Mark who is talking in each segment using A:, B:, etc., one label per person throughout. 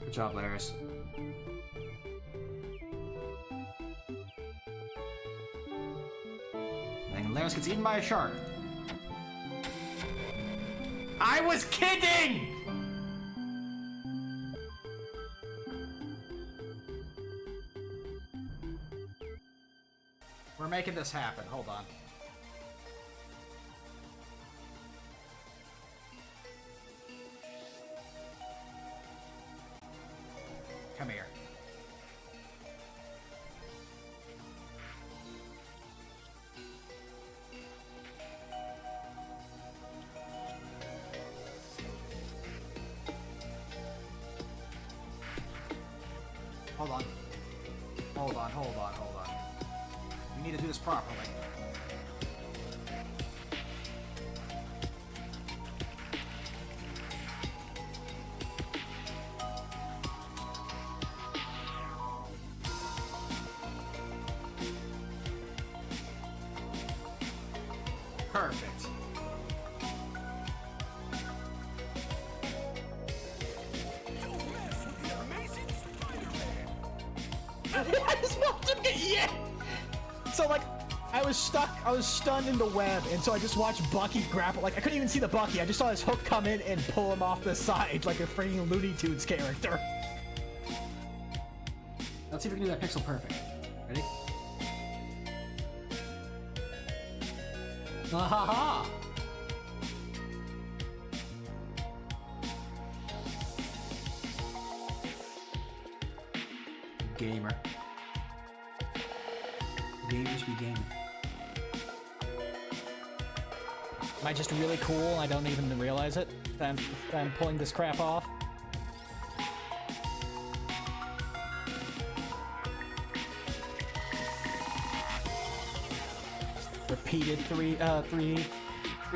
A: Good job, Laris. And Laris gets eaten by a shark. I was kidding! We're making this happen. Hold on. Come here. Hold on. Hold on, hold on, hold on. We need to do this properly. Perfect.
B: I just watched him get yeah. So like, I was stunned in the web, and so I just watched Bucky grapple. Like I couldn't even see the Bucky. I just saw his hook come in and pull him off the side like a freaking Looney Tunes character.
A: Let's see if we can do that pixel perfect. Ready? Ah ha ha! Gamer. Gamers be gaming.
B: Am I just really cool? I don't even realize it. That I'm pulling this crap off. Repeated three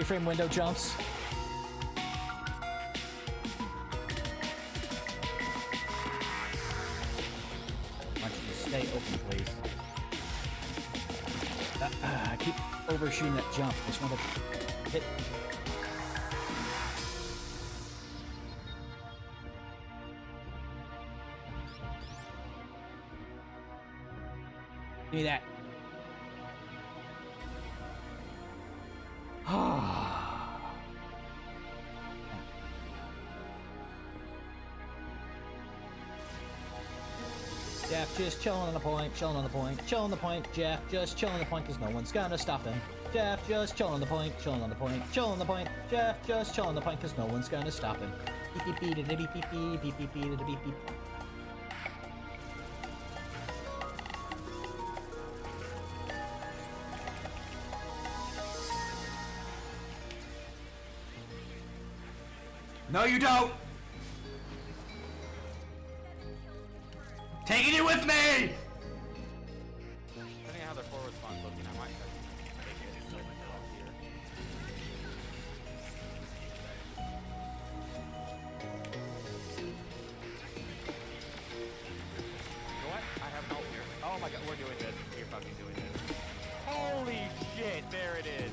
B: frame window jumps. I want you to stay open, please. I keep overshooting that jump. I just want to hit. Give me that. Jeff just chilling on the point, chilling on the point, chilling on the point. Jeff just chilling on the point because no one's gonna stop him. Jeff just chilling on the point, chilling on the point, chilling on the point. Jeff just chilling on the point because no one's gonna stop him. Beep beep beep beep beep beep beep beep beep beep beep.
A: No, you don't! Taking it with me!
C: Depending on how their forward spawn's looking, I might have to take it just so I know up here. You know what? I have an ult here. Oh my god, we're doing this. We're fucking doing this. Holy shit, there it is.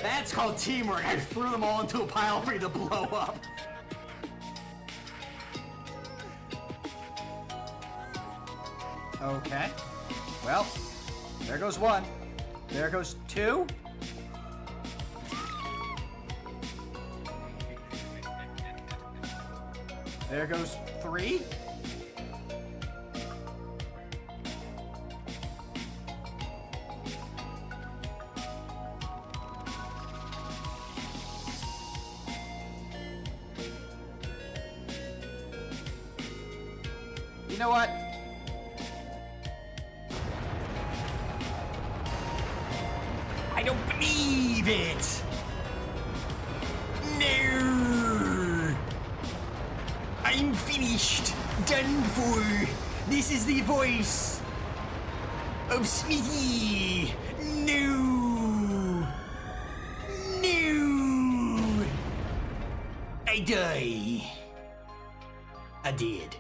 A: That's called teamwork. I threw them all into a pile ready to blow up. Okay. Well, there goes one. There goes two. There goes three. You know what? I don't believe it! No! I'm finished! Done for! This is the voice of Smithy! No! No! I die. I did.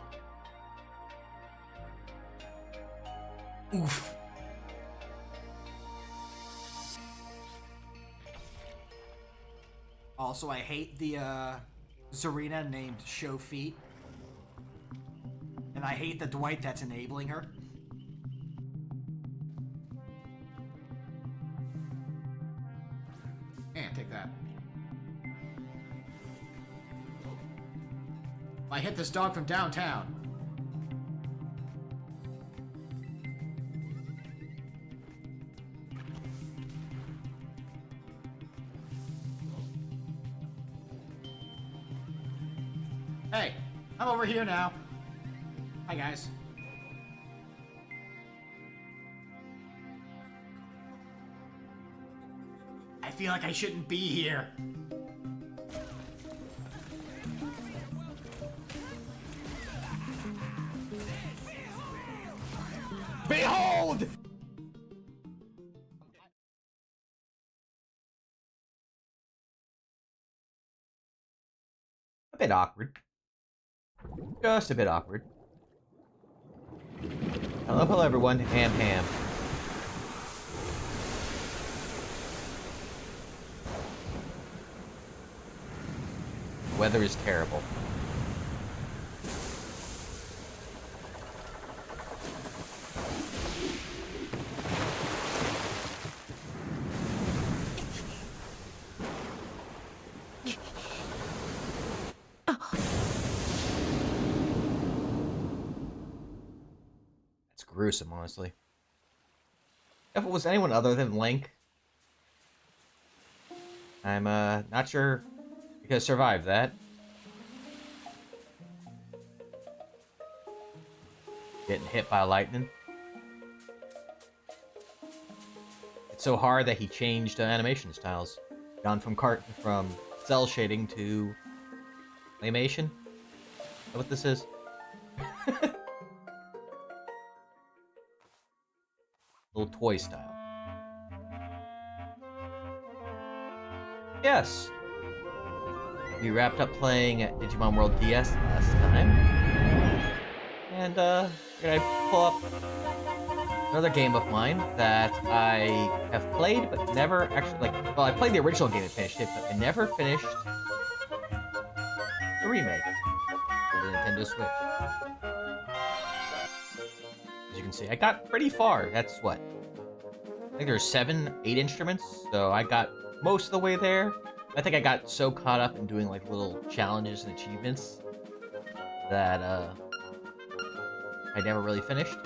A: Oof. Also, I hate the Zarina named Show Feet. And I hate the Dwight that's enabling her. And take that. I hit this dog from downtown. Hey, I'm over here now. Hi, guys. I feel like I shouldn't be here.
B: Behold! A bit awkward. Just a bit awkward. Hello everyone. Ham. Weather is terrible. That's gruesome, honestly. If it was anyone other than Link, I'm not sure you could survive that. Getting hit by lightning. It's so hard that he changed animation styles. Gone from cell shading to claymation. Is that what this is? Little toy style. Yes. We wrapped up playing Digimon World DS last time. And we're gonna pull up another game of mine that I have played but never actually well, I played the original game and finished it, but I never finished the remake for the Nintendo Switch. As you can see, I got pretty far. That's what? I think there's 8 instruments, so I got most of the way there. I think I got so caught up in doing like little challenges and achievements that I never really finished.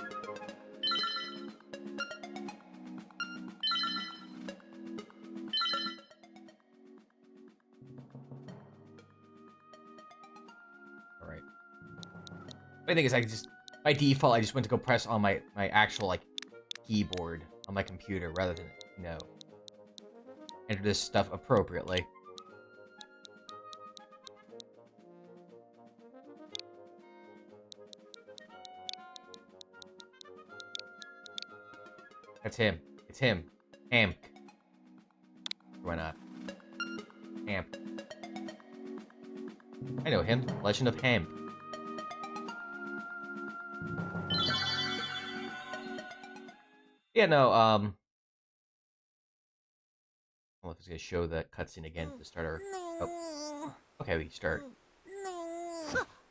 B: Alright. The thing is, by default, I just went to go press on my actual, like, keyboard on my computer rather than, you know, enter this stuff appropriately. That's him. It's him. Amp. Why not? Amp. I know him. Legend of Hemp. Yeah, no, I don't know if it's gonna show that cutscene again to start our... Oh. Okay, we start.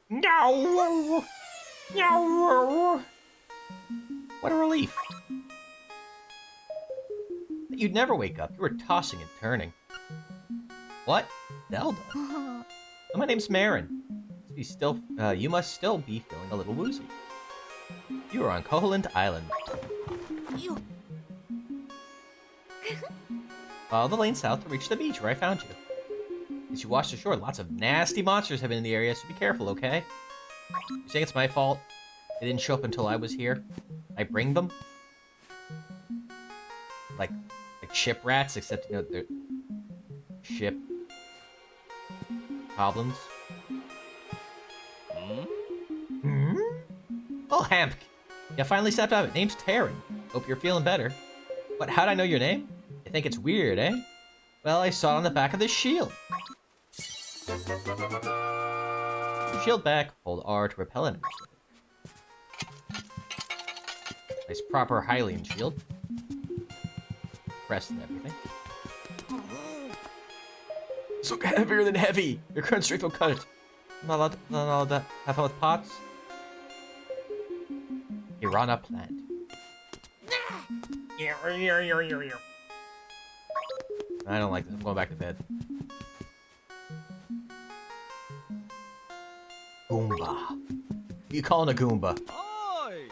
B: No! No! What a relief. You'd never wake up. You were tossing and turning. What? Zelda? Oh, my name's Marin. You must still be feeling a little woozy. You are on Koholint Island. Follow the lane south to reach the beach where I found you. As you wash ashore, lots of nasty monsters have been in the area, so be careful, okay? You're saying it's my fault? They didn't show up until I was here? I bring them? Like ship rats, except, you know, they're... ship... goblins. Hmm? Oh, Hamp! You finally stepped out of it. Name's Taryn. Hope you're feeling better. But how'd I know your name? You think it's weird, eh? Well, I saw it on the back of this shield. Shield back. Hold R to repel enemies. Nice proper Hylian shield. Pressed and everything. So heavier than heavy. Your current strength will cut it. I'm not allowed to have fun with pots. Piranha plant. I don't like this. I'm going back to bed. Goomba. You calling a Goomba?
C: Oi!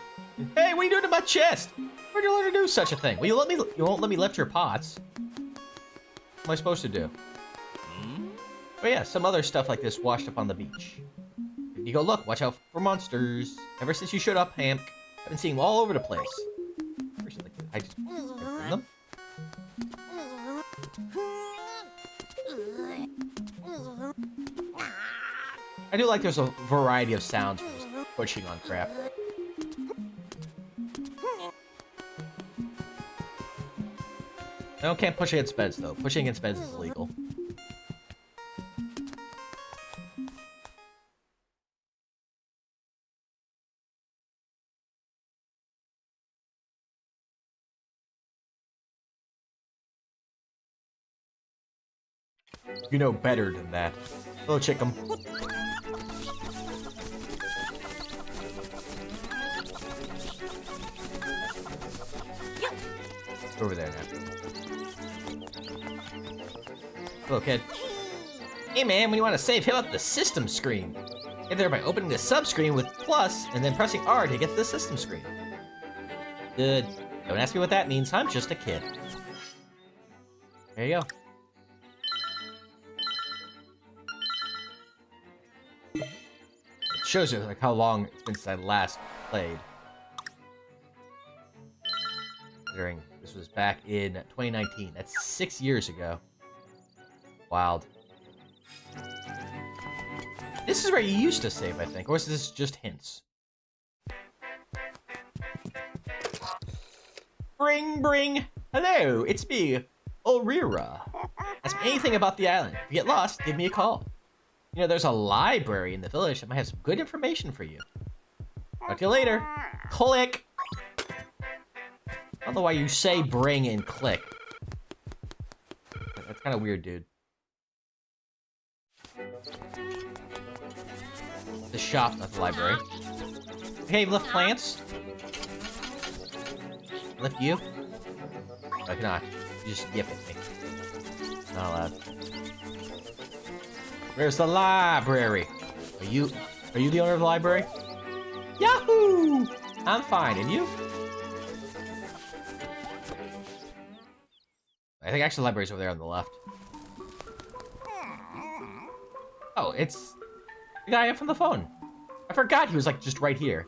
B: Hey, what are you doing to my chest? Where'd you learn to do such a thing? Will you let me? You won't let me lift your pots. What am I supposed to do? Oh yeah, some other stuff like this washed up on the beach. You go look. Watch out for monsters. Ever since you showed up, Hamk, I've been seeing them all over the place. I just bring them. I do like there's a variety of sounds for just pushing on crap. No, can't push against beds though. Pushing against beds is illegal. You know better than that. Hello, Chickum. Over there now. Hello, kid. Hey, man, when you want to save, hit up the system screen. Get there by opening the sub-screen with plus and then pressing R to get to the system screen. Good. Don't ask me what that means. I'm just a kid. There you go. It shows you like how long it's been since I last played. Considering this was back in 2019. That's 6 years ago. Wild. This is where you used to save, I think. Or is this just hints? Bring. Hello, it's me, Ulrira. Ask me anything about the island. If you get lost, give me a call. You know, there's a library in the village that might have some good information for you. Talk to you later. Click. I don't know why you say bring and click. That's kind of weird, dude. The shop, not the library. Hey, lift plants? Lift you? I cannot. You just yip at me. Not allowed. Where's the library? Are you the owner of the library? Yahoo! I'm fine, and you? I think actually the library's over there on the left. Oh, it's the guy from the phone. I forgot he was like just right here.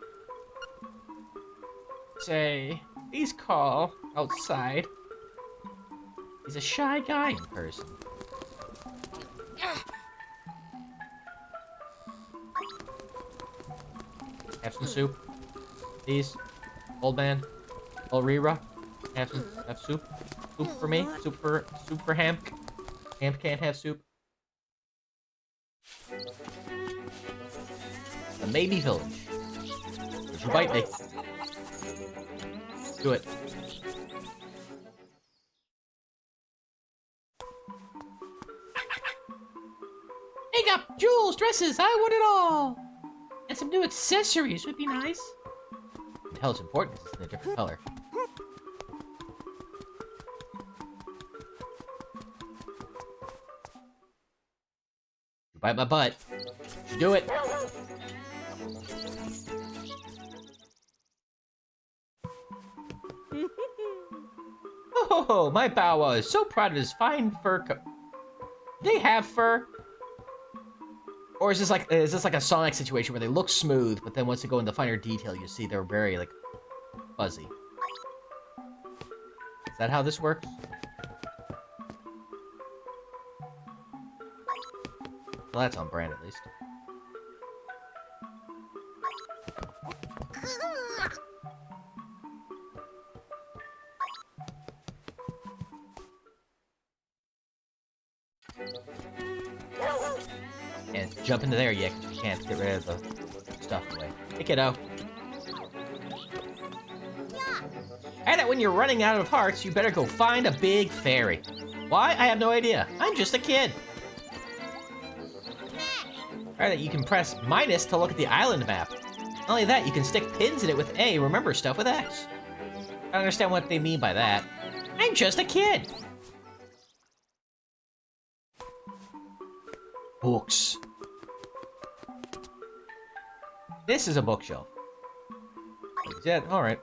B: Say, please call outside. He's a shy guy in person. Have some soup, please. Old man, Ulrira, have soup. Soup for me. Soup for Hamk. Hamk can't have soup. The Maybe Village. Would you bite me? Do it. Makeup, jewels, dresses, I want it all! And some new accessories would be nice. You can tell it's important because it's in a different color. You bite my butt. You do it. Oh, my Bow Wow is so proud of his fine fur coat. Do they have fur? Or is this like a Sonic situation where they look smooth, but then once they go into finer detail, you see they're very, like, fuzzy? Is that how this works? Well, that's on brand, at least. And jump into there yet, because we can't get rid of the stuff away. Hey, kiddo. And that when you're running out of hearts, you better go find a big fairy. Why? I have no idea. I'm just a kid. Or that you can press minus to look at the island map. Not only that, you can stick pins in it with A, remember stuff with X. I don't understand what they mean by that. I'm just a kid! Books. This is a bookshelf. Yeah, alright.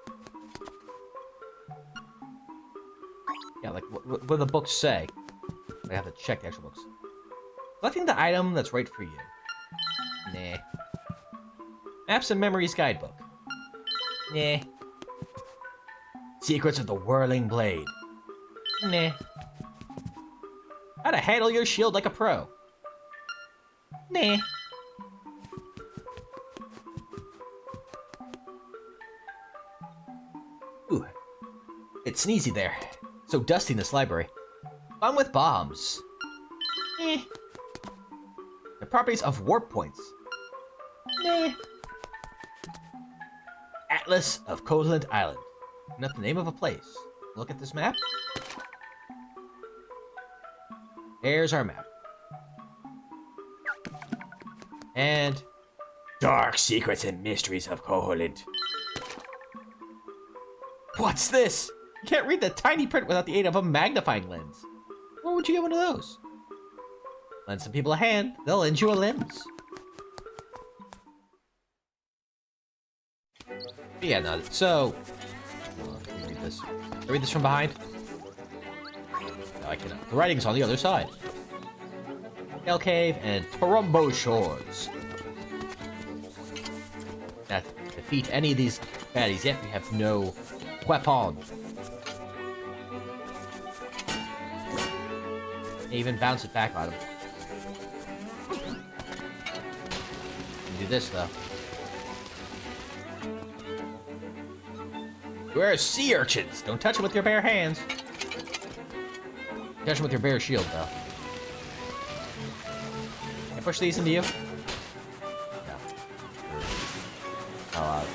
B: Yeah, like, what do the books say? I have to check the actual books. Selecting the item that's right for you. Nah. Maps and Memories Guidebook. Nah. Secrets of the Whirling Blade. Nah. How to handle your shield like a pro. Nah. Ooh. It's sneezy there. So dusty in this library. Fun with bombs. Eh. The properties of warp points. Nah. Atlas of Coatland Island. Not the name of a place. Look at this map. There's our map. And Dark Secrets and Mysteries of Koholint. What's this? You can't read the tiny print without the aid of a magnifying lens. Where would you get one of those? Lend some people a hand, they'll lend you a lens. Yeah, no, so... Let me read this. Can I read this from behind? No, I cannot. The writing's on the other side. Hell Cave and Torumbo Shores. Now, to defeat any of these baddies yet, we have no weapon. Even bounce it back on him. Do this though. Beware of sea urchins! Don't touch them with your bare hands. Touch them with your bare shield though. Can I push these into you? No. Oh,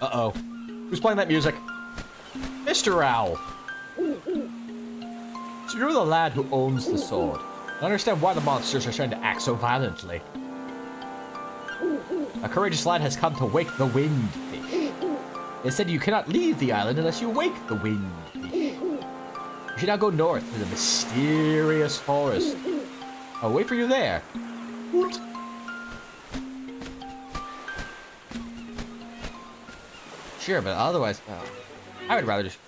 B: uh-oh. Who's playing that music? Mr. Owl! So you're the lad who owns the sword. I understand why the monsters are trying to act so violently. A courageous lad has come to wake the wind fish. Instead, you cannot leave the island unless you wake the wind fish. You should now go north to the mysterious forest. I'll wait for you there. What? Sure, but otherwise, I would rather just,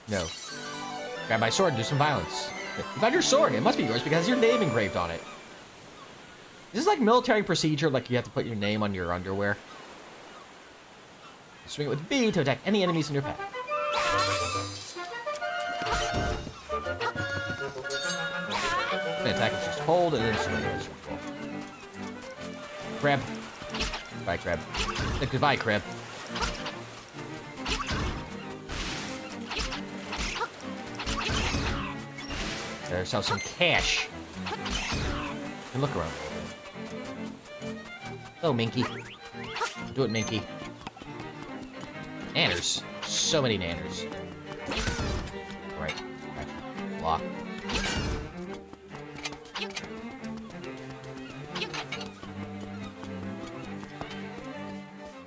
B: grab my sword and do some violence. You found your sword. It must be yours because your name engraved on it. This is like military procedure, like you have to put your name on your underwear. Swing it with B to attack any enemies in your path. An attack is just hold and then swing. Crab. Goodbye, Crab. Goodbye, Crab. There's some cash. And look around. Oh, Minky. Do it, Minky. Nanners. So many nanners. Right. Block.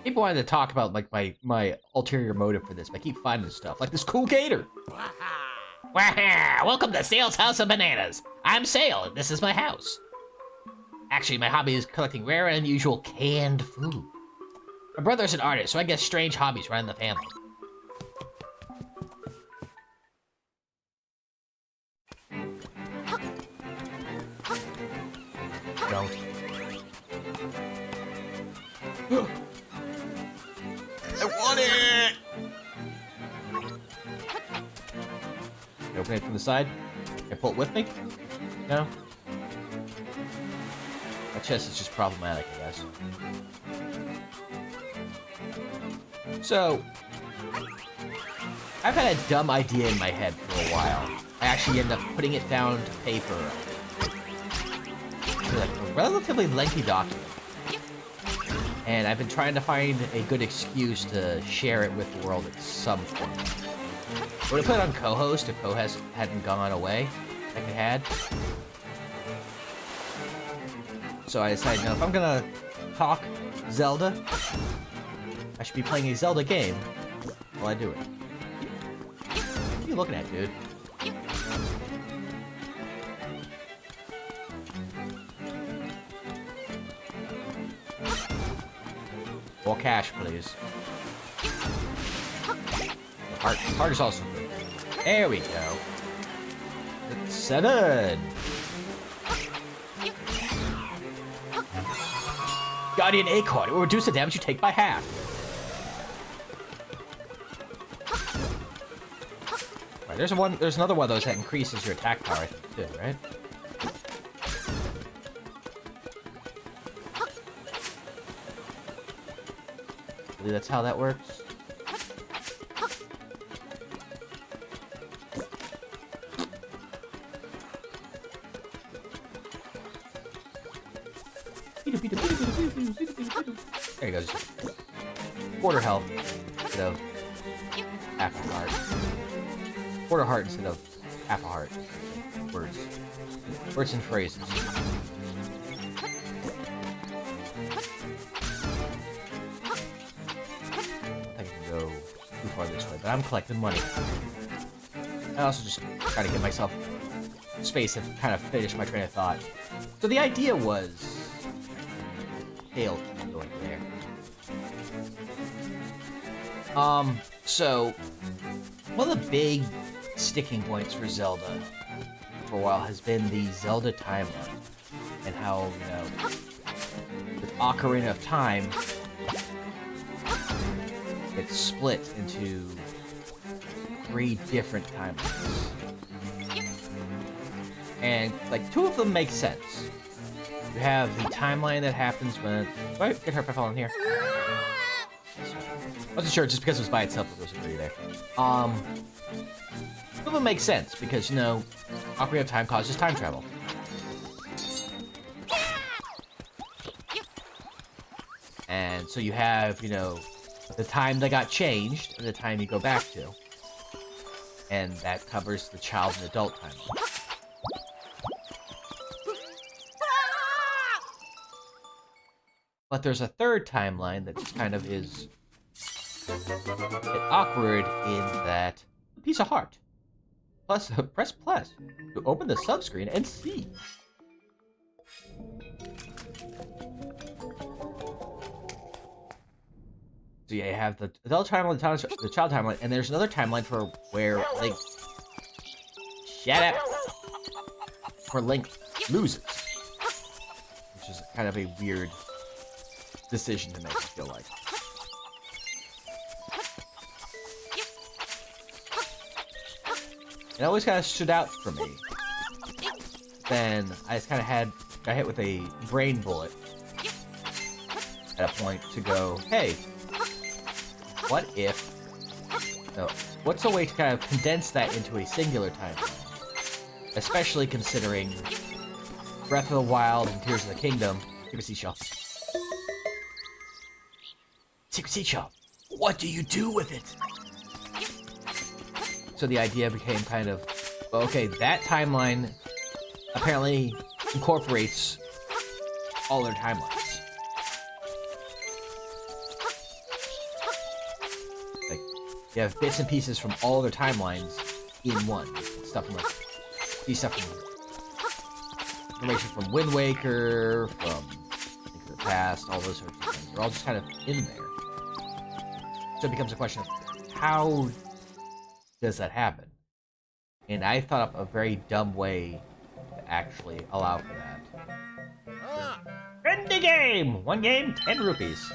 B: People wanted to talk about like my ulterior motive for this, but I keep finding stuff like this cool gator. Welcome to Sale's House of Bananas. I'm Sale, and this is my house. Actually, my hobby is collecting rare and unusual canned food. My brother's an artist, so I guess strange hobbies run in the family. Don't. I want it! Open it from the side. Can I pull it with me? No? My chest is just problematic, I guess. So, I've had a dumb idea in my head for a while. I actually ended up putting it down to paper. It's like a relatively lengthy document. And I've been trying to find a good excuse to share it with the world at some point. I would have put it on co-host if co-host hadn't gone away. I could had. So I decided, if I'm gonna talk Zelda, I should be playing a Zelda game while I do it. What are you looking at, dude? More cash, please. Heart is also good. There we go. It's 7. Guardian Acorn. It will reduce the damage you take by half. Right, there's another one of those that increases your attack power, I think, too, right? I believe that's how that works. There he goes. Quarter health instead of half a heart. Quarter heart instead of half a heart. Words. Words and phrases. I can go too far this way, but I'm collecting money. I also just try to give myself space to kind of finish my train of thought. So the idea was... Tail keep going there. So one of the big sticking points for Zelda for a while has been the Zelda timeline. And how, with Ocarina of Time, it's split into 3 different timelines. And, like, 2 of them make sense. You have the timeline that happens when... Do I get hurt by falling here? I wasn't sure, just because it was by itself, it wasn't really there. Some of them make sense, because, Ocarina of Time causes time travel. And so you have, the time that got changed, and the time you go back to. And that covers the child and adult timeline. But there's a third timeline that just kind of is a bit awkward in that a piece of heart. Plus, press plus to open the subscreen and see. So yeah, you have the adult timeline, the child timeline, and there's another timeline for where Link... Shut up! Where Link loses. Which is kind of a weird decision to make, I feel like. It always kind of stood out for me. Then I just kind of got hit with a brain bullet at a point to go, hey, what if... No, what's a way to kind of condense that into a singular timeline? Especially considering Breath of the Wild and Tears of the Kingdom. Secret Seashell. Secret Seashell. What do you do with it? So the idea became kind of, okay, that timeline apparently incorporates all their timelines. Like, you have bits and pieces from all their timelines in one. Stuff from, like, stuff from information from Wind Waker, from Link to the Past, all those sorts of things. They're all just kind of in there. So it becomes a question of how does that happen? And I thought up a very dumb way to actually allow for that. Trendy game! 1 game, 10 rupees.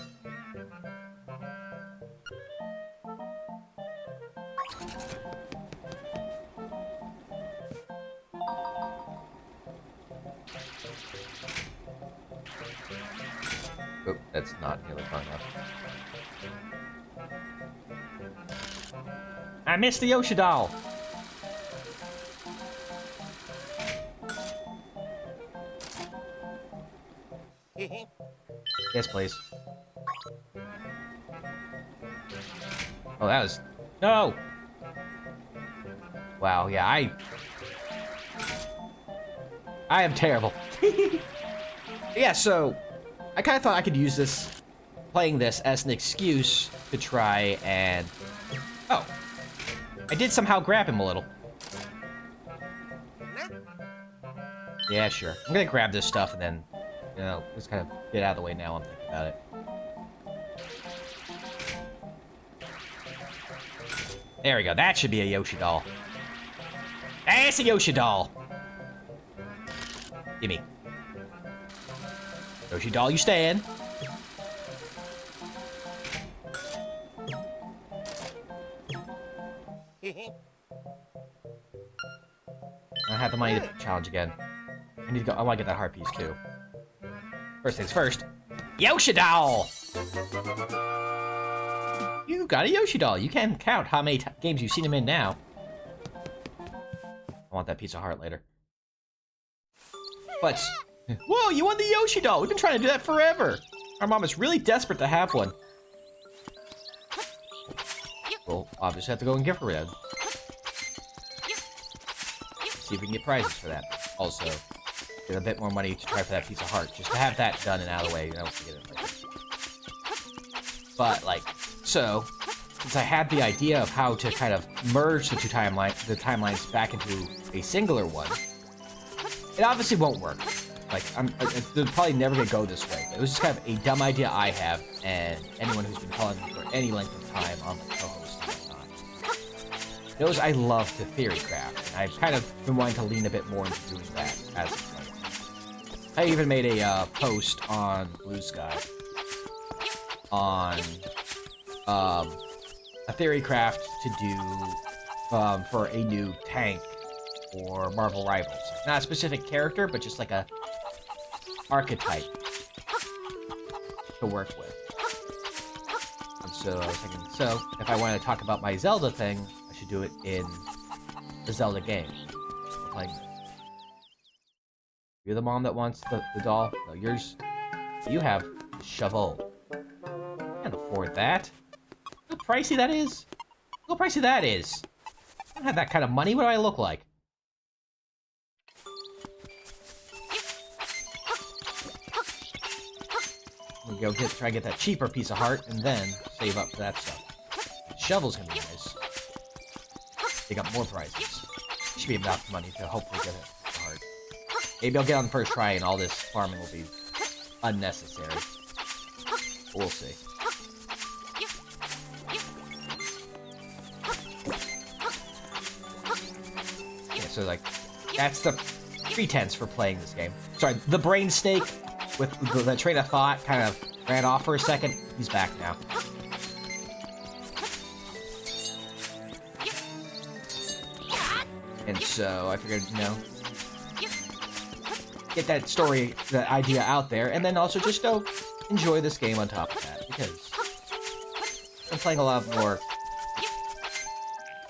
B: Oh, that's not nearly far enough. I missed the Yoshi doll! Yes, please. Oh, that was... No! Wow, yeah, I am terrible. Yeah, so I kind of thought I could use playing this as an excuse to try and... Oh. I did somehow grab him a little. Yeah, sure. I'm gonna grab this stuff and then, just kind of get out of the way now I'm thinking about it. There we go. That should be a Yoshi doll. That's a Yoshi doll. Gimme. Yoshi doll, you stay in. I have the money to challenge again. I need to go. I want to get that heart piece too. First things first. Yoshi doll! You got a Yoshi doll. You can't count how many games you've seen him in now. I want that piece of heart later. But, whoa, you won the Yoshi doll. We've been trying to do that forever. Our mom is really desperate to have one. We'll obviously have to go and give her one. See if we can get prizes for that. Also, get a bit more money to try for that piece of heart. Just to have that done and out of the way. You know, forget it later. But, like, so, since I had the idea of how to kind of merge the timelines back into a singular one, it obviously won't work. Like, they're probably never gonna go this way. It was just kind of a dumb idea I have, and anyone who's been calling me for any length of time on the co-host knows I love to theory craft, and I've kind of been wanting to lean a bit more into doing that as of late. I even made a post on Blue Sky on a theory craft to do for a new tank for Marvel Rivals. Not a specific character, but just like a archetype to work with. And so I was thinking, so if I wanted to talk about my Zelda thing, I should do it in the Zelda game. Like, you're the mom that wants the doll? No, you have the shovel. Can't afford that. Look how pricey that is. Look how pricey that is. I don't have that kind of money. What do I look like? We'll go try and get that cheaper piece of heart, and then save up for that stuff. Shovel's gonna be nice. They got more prizes. Should be enough money to hopefully get a heart. Maybe I'll get on the first try, and all this farming will be unnecessary. We'll see. Yeah, so like, that's the pretense for playing this game. Sorry, the brain snake with the train of thought kind of ran off for a second. He's back now. And so I figured, get that story, that idea out there, and then also just enjoy this game on top of that, because I'm playing a lot more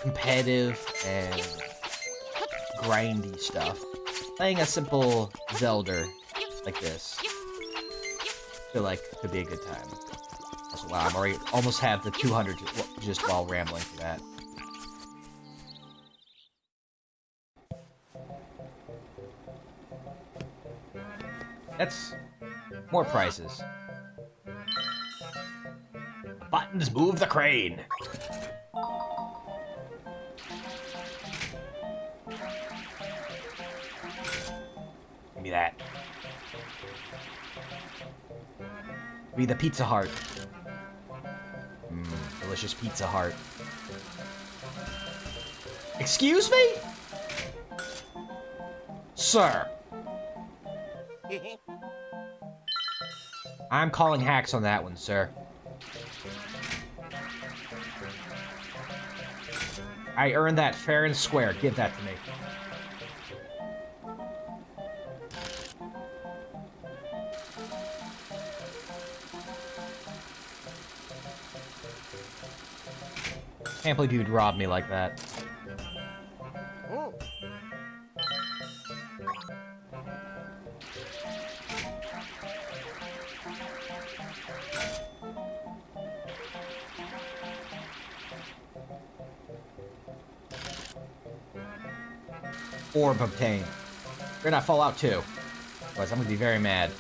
B: competitive and grindy stuff. Playing a simple Zelda like this, I feel like could be a good time. Also, wow, I'm already almost have the 200 just while rambling through that. That's more prizes. Buttons move the crane. Give me that. Be the Pizza Heart. Delicious Pizza Heart. Excuse me? Sir. I'm calling hacks on that one, sir. I earned that fair and square. Give that to me. Can't believe you'd rob me like that. Orb obtained. Better not fall out too. Otherwise, I'm gonna be very mad.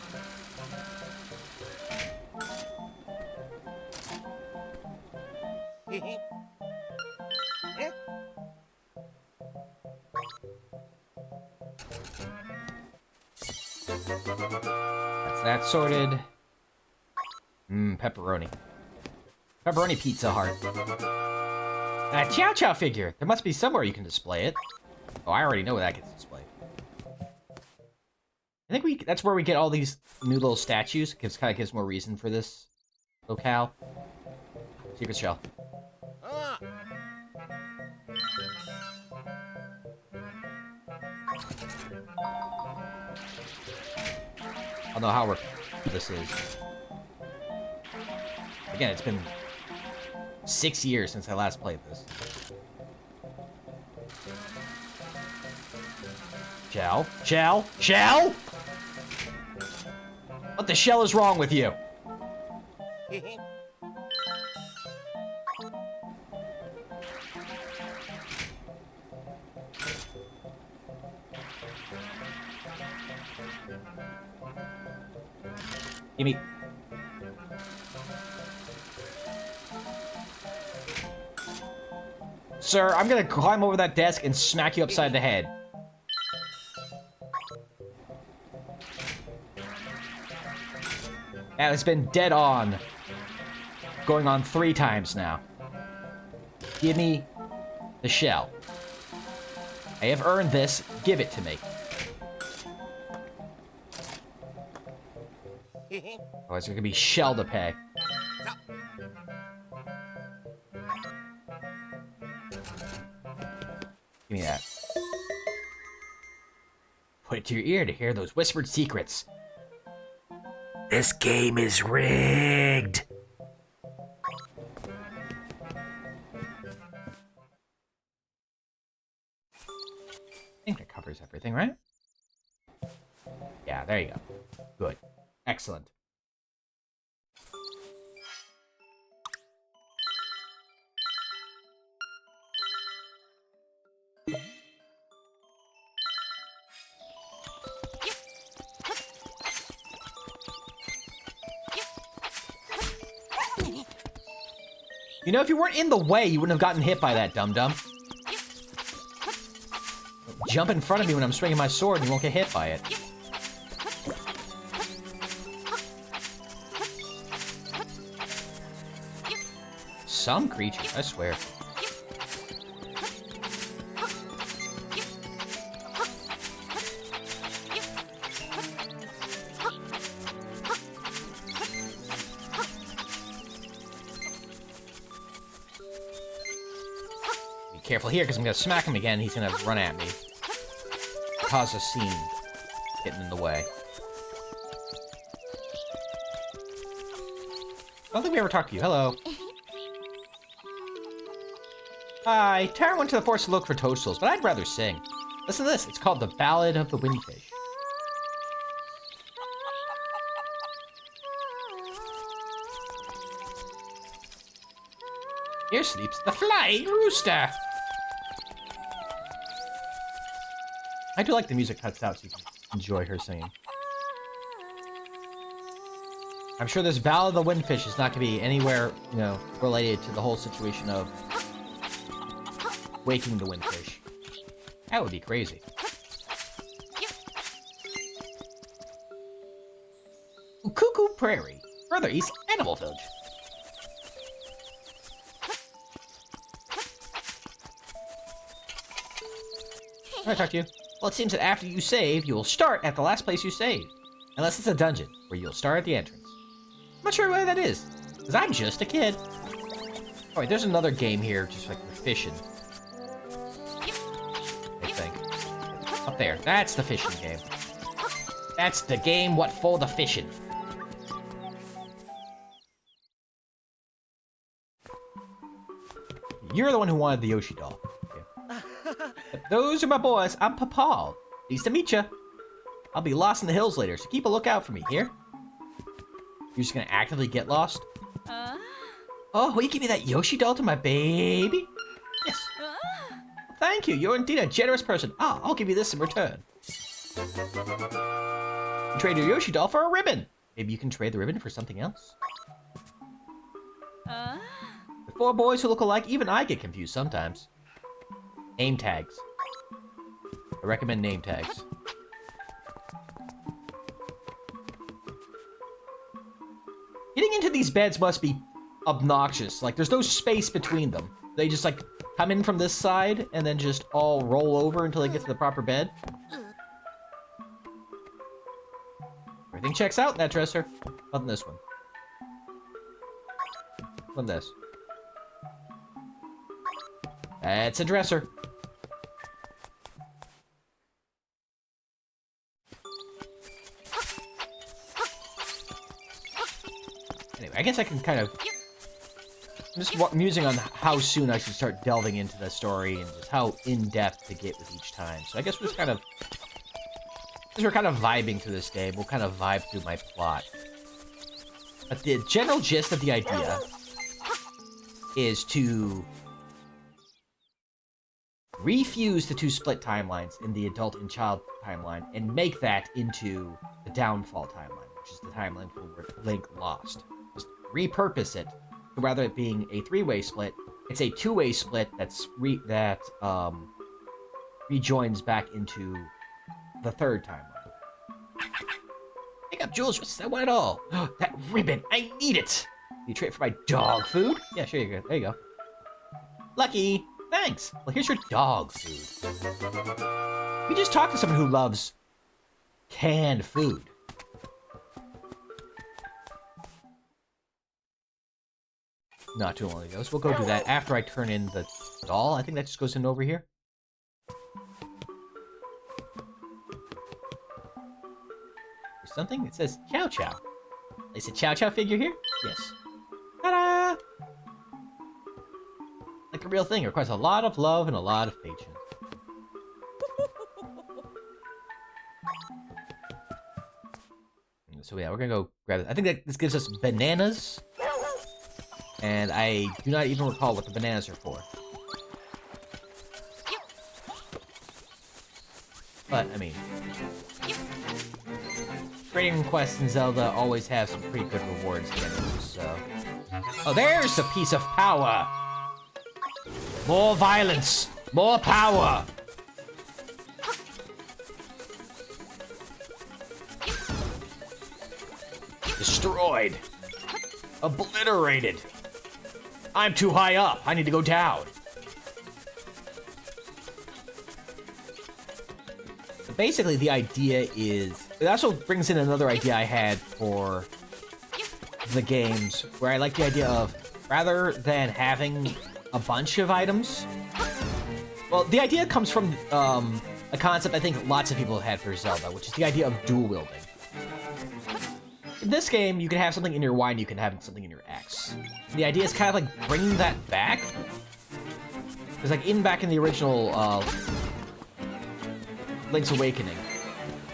B: That's that sorted. Pepperoni. Pepperoni Pizza Heart. And a Chow Chow figure! There must be somewhere you can display it. Oh, I already know where that gets displayed. I think that's where we get all these new little statues, because kind of gives more reason for this locale. Secret shell. I don't know how this is. Again, it's been 6 years since I last played this. Shell? Shell? Shell? What the shell is wrong with you? Gimme. Sir, I'm gonna climb over that desk and smack you upside the head. And it's been dead on. Going on 3 times now. Give me the shell. I have earned this. Give it to me. Oh, it's gonna be shell to pay. Give me that. Put it to your ear to hear those whispered secrets. This game is rigged. I think that covers everything, right? Yeah, there you go. Good. Excellent. You know, if you weren't in the way, you wouldn't have gotten hit by that, dum-dum. Jump in front of me when I'm swinging my sword and you won't get hit by it. Some creatures, I swear. Careful here, because I'm going to smack him again. He's going to run at me. Cause a scene. Getting in the way. I don't think we ever talked to you. Hello. Hi. Tara went to the forest to look for toadstools, but I'd rather sing. Listen to this. It's called The Ballad of the Windfish. Here sleeps the flying rooster. I do like the music cuts out so you can enjoy her singing. I'm sure this Ballad of the Windfish is not going to be anywhere, you know, related to the whole situation of waking the windfish. That would be crazy. Cuckoo Prairie, further east, Animal Village. Can I talk to you? Well, it seems that after you save, you will start at the last place you saved. Unless it's a dungeon, where you'll start at the entrance. I'm not sure why that is, because I'm just a kid. Alright, there's another game here, just like for fishing. I think. Up there, that's the fishing game. That's the game what for the fishing. You're the one who wanted the Yoshi doll. But those are my boys. I'm Papa. Nice to meet ya. I'll be lost in the hills later, so keep a lookout for me, here? You're just gonna actively get lost? Oh, will you give me that Yoshi doll to my baby? Yes. Thank you. You're indeed a generous person. Ah, I'll give you this in return. You trade your Yoshi doll for a ribbon. Maybe you can trade the ribbon for something else. The 4 boys who look alike, even I get confused sometimes. Name tags. I recommend name tags. Getting into these beds must be obnoxious. Like, there's no space between them. They just, like, come in from this side and then just all roll over until they get to the proper bed. Everything checks out in that dresser. Other than this one. Other than this. That's a dresser. Anyway, I guess I can kind of... I'm just musing on how soon I should start delving into the story and just how in-depth to get with each time. So I guess we're just kind of... As we're kind of vibing through this game, we'll kind of vibe through my plot. But the general gist of the idea is to refuse the 2 split timelines in the adult and child timeline and make that into the downfall timeline, which is the timeline for where Link lost. Just repurpose it. So rather it being a 3-way split, it's a 2-way split that's rejoins back into the 3rd timeline. Pick up Jules, I want it all. That ribbon, I need it. You trade for my dog food? Yeah, sure you go. There you go. Lucky. Thanks. Well, here's your dog food. We just talked to someone who loves canned food. Not too long ago, so we'll go do that after I turn in the doll. I think that just goes in over here. There's something? It says Chow Chow. Is a Chow Chow figure here? Yes. Ta-da! Like a real thing. It requires a lot of love and a lot of patience. So yeah, we're gonna go grab it. I think that this gives us bananas. And I do not even recall what the bananas are for. But, I mean... Trading quests in Zelda always have some pretty good rewards to get them, so... Oh, there's a piece of power! More violence! More power! Destroyed! Obliterated! I'm too high up. I need to go down. So basically, the idea is... It also brings in another idea I had for the games, where I like the idea of, rather than having a bunch of items... Well, the idea comes from a concept I think lots of people have had for Zelda, which is the idea of dual wielding. In this game, you can have something in your Y and you can have something in your X. The idea is kind of like bringing that back. Because like back in the original Link's Awakening,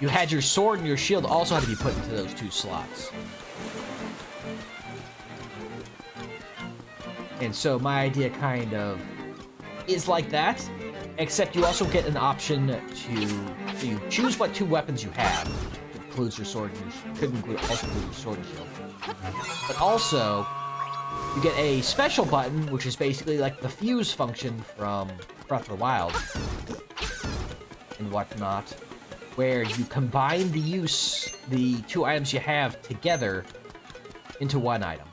B: you had your sword and your shield also had to be put into those 2 slots. And so my idea kind of is like that, except you also get an option to... So you choose what 2 weapons you have. Includes your sword and your could include also include your sword and shield. But also, you get a special button, which is basically like the fuse function from Breath of the Wild and whatnot, where you combine the 2 items you have together into 1 item.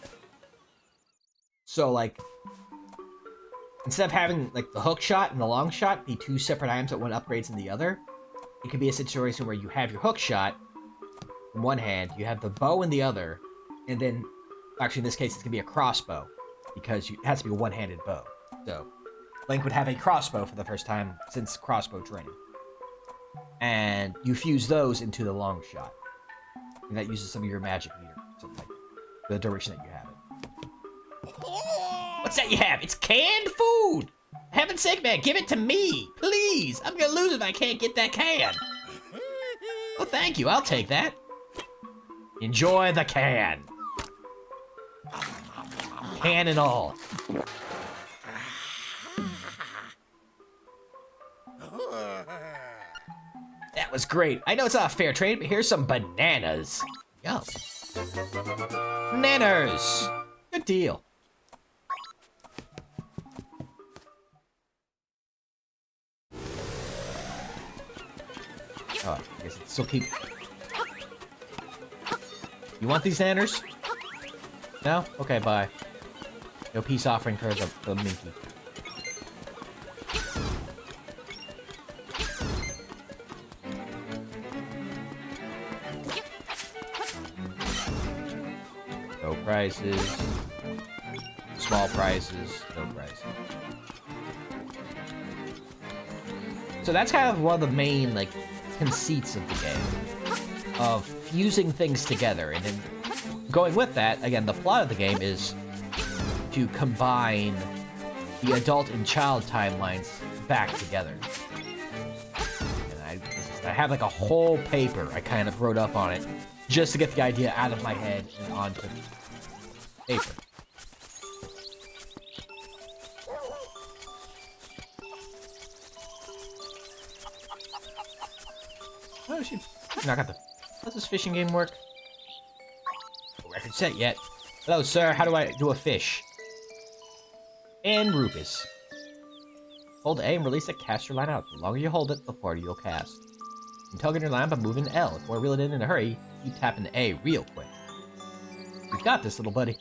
B: So like, instead of having like the hook shot and the long shot be 2 separate items that one upgrades in the other, it could be a situation where you have your hook shot in one hand, you have the bow in the other, and then, actually in this case it's gonna be a crossbow, because it has to be a one-handed bow. So, Link would have a crossbow for the first time since crossbow training. And you fuse those into the long shot. And that uses some of your magic meter, something like the duration that you have it. What's that you have? It's canned food! For heaven's sake, man, give it to me! Please! I'm gonna lose if I can't get that can! Oh, thank you, I'll take that. Enjoy the can. Can and all. That was great. I know it's not a fair trade, but here's some bananas. Yum. Bananas! Good deal. Oh, I guess it's still keep... You want these nanners? No? Okay, bye. No peace offering for the Minky. No prizes. Small prizes. No prizes. So that's kind of one of the main, like, conceits of the game. Of fusing things together. And then going with that, again, the plot of the game is to combine the adult and child timelines back together. And I have like a whole paper I kind of wrote up on it just to get the idea out of my head and onto paper. Oh, she not got the. How's this fishing game work? No record set yet. Hello, sir. How do I do a fish? And rupees. Hold A and release it. Cast your line out. The longer you hold it, the farther you'll cast. You can tug on your line by moving L. If you want to reel it in a hurry, keep tapping A real quick. You've got this, little buddy.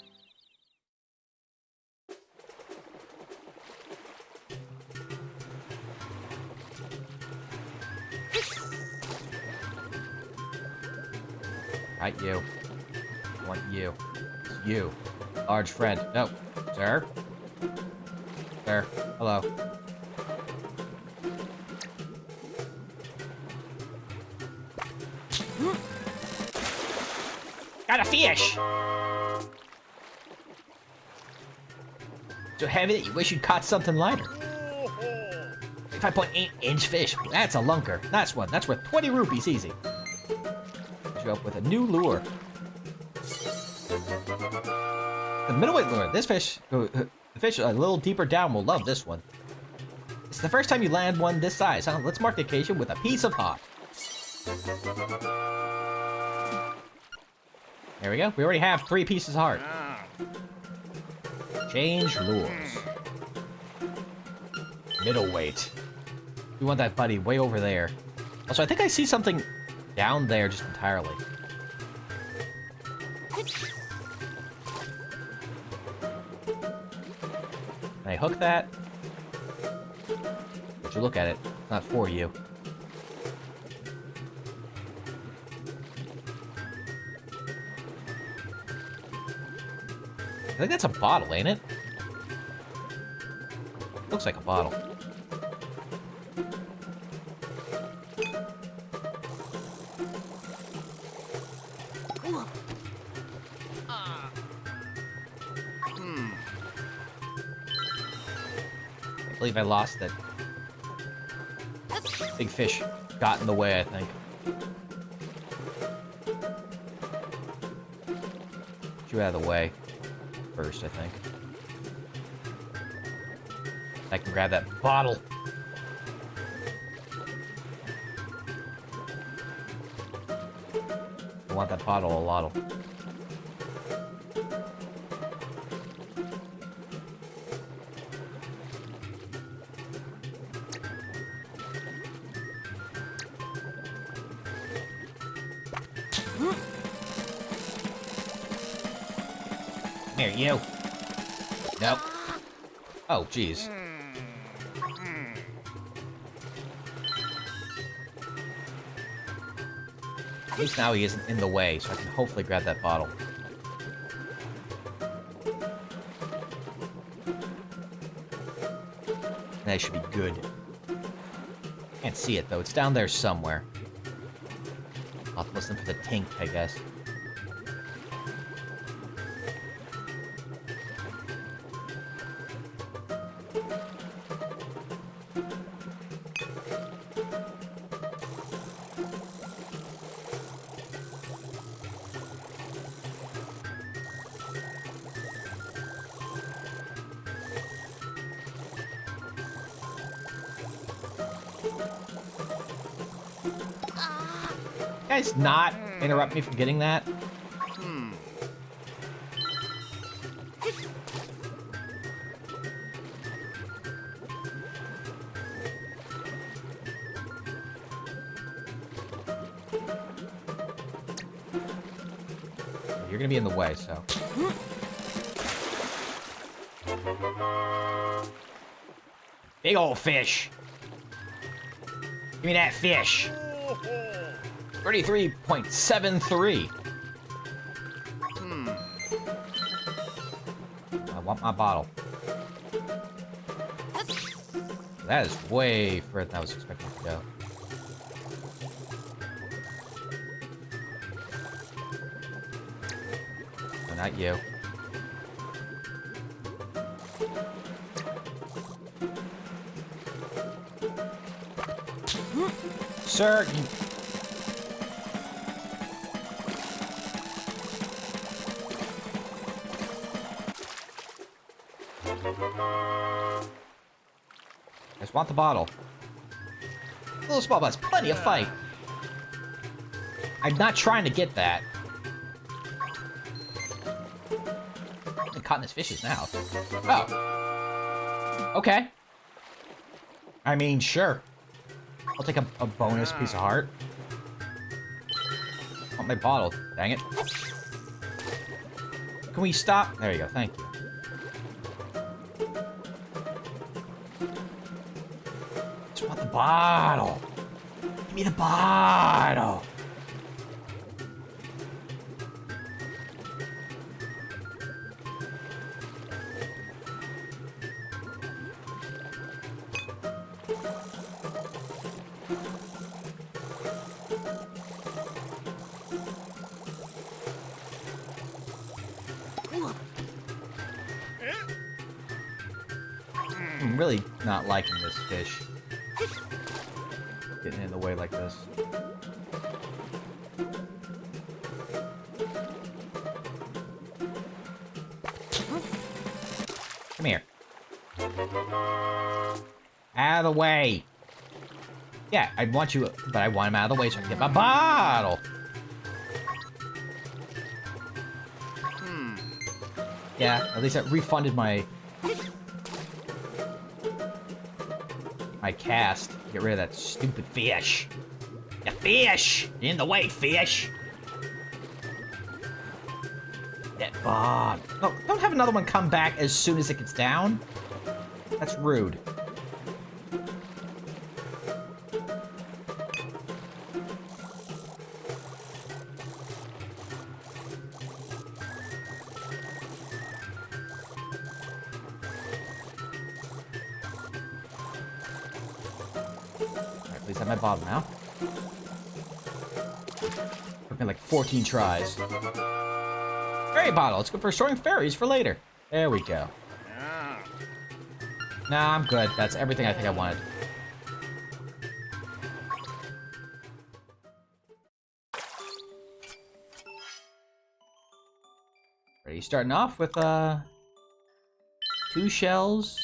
B: Right, you. I want you. It's you. Large friend. No. Sir? Sir. Hello. Got a fish! So heavy that you wish you'd caught something lighter. 5.8-inch fish. That's a lunker. That's one. That's worth 20 rupees easy. You up with a new lure. The middleweight lure. This fish, the fish a little deeper down will love this one. It's the first time you land one this size, huh? Let's mark the occasion with a piece of hot. There we go. We already have 3 pieces of heart. Change lures. Middleweight. We want that buddy way over there. Also, I think I see something down there just entirely. Can I hook that? Would you look at it? It's not for you. I think that's a bottle, ain't it? Looks like a bottle. I believe I lost that. Big fish got in the way, I think. Get you out of the way first, I think. I can grab that bottle. I want that bottle a lot. Here, you. Nope. Oh, jeez. At least now he isn't in the way, so I can hopefully grab that bottle. That should be good. Can't see it, though. It's down there somewhere. I'll have to listen for the tink, I guess. guys not interrupt me from getting that? You're gonna be in the way, so. Big old fish. Give me that fish. 33.73. I want my bottle. That is way further than I was expecting to go. No, not you. Sir, you... I just want the bottle. Little small bus, plenty of fight. I'm not trying to get that. I'm caught in this fish's mouth. Oh. Okay. I mean, sure. I'll take a bonus piece of heart. I want my bottle. Dang it. Can we stop? There you go. Thank you. Just want the bottle. Give me the bottle. I'm really not liking this fish. Getting in the way like this. Come here. Out of the way. Yeah, I want you, but I want him out of the way so I can get my bottle. Yeah, at least I refunded my cast. Get rid of that stupid fish. The fish! In the way, fish! That bomb. No, don't have another one come back as soon as it gets down. That's rude. At least I have my bottle now. Took me like 14 tries. Fairy bottle. Let's go for storing fairies for later. There we go. Nah, I'm good. That's everything I think I wanted. Ready? Starting off with 2 shells,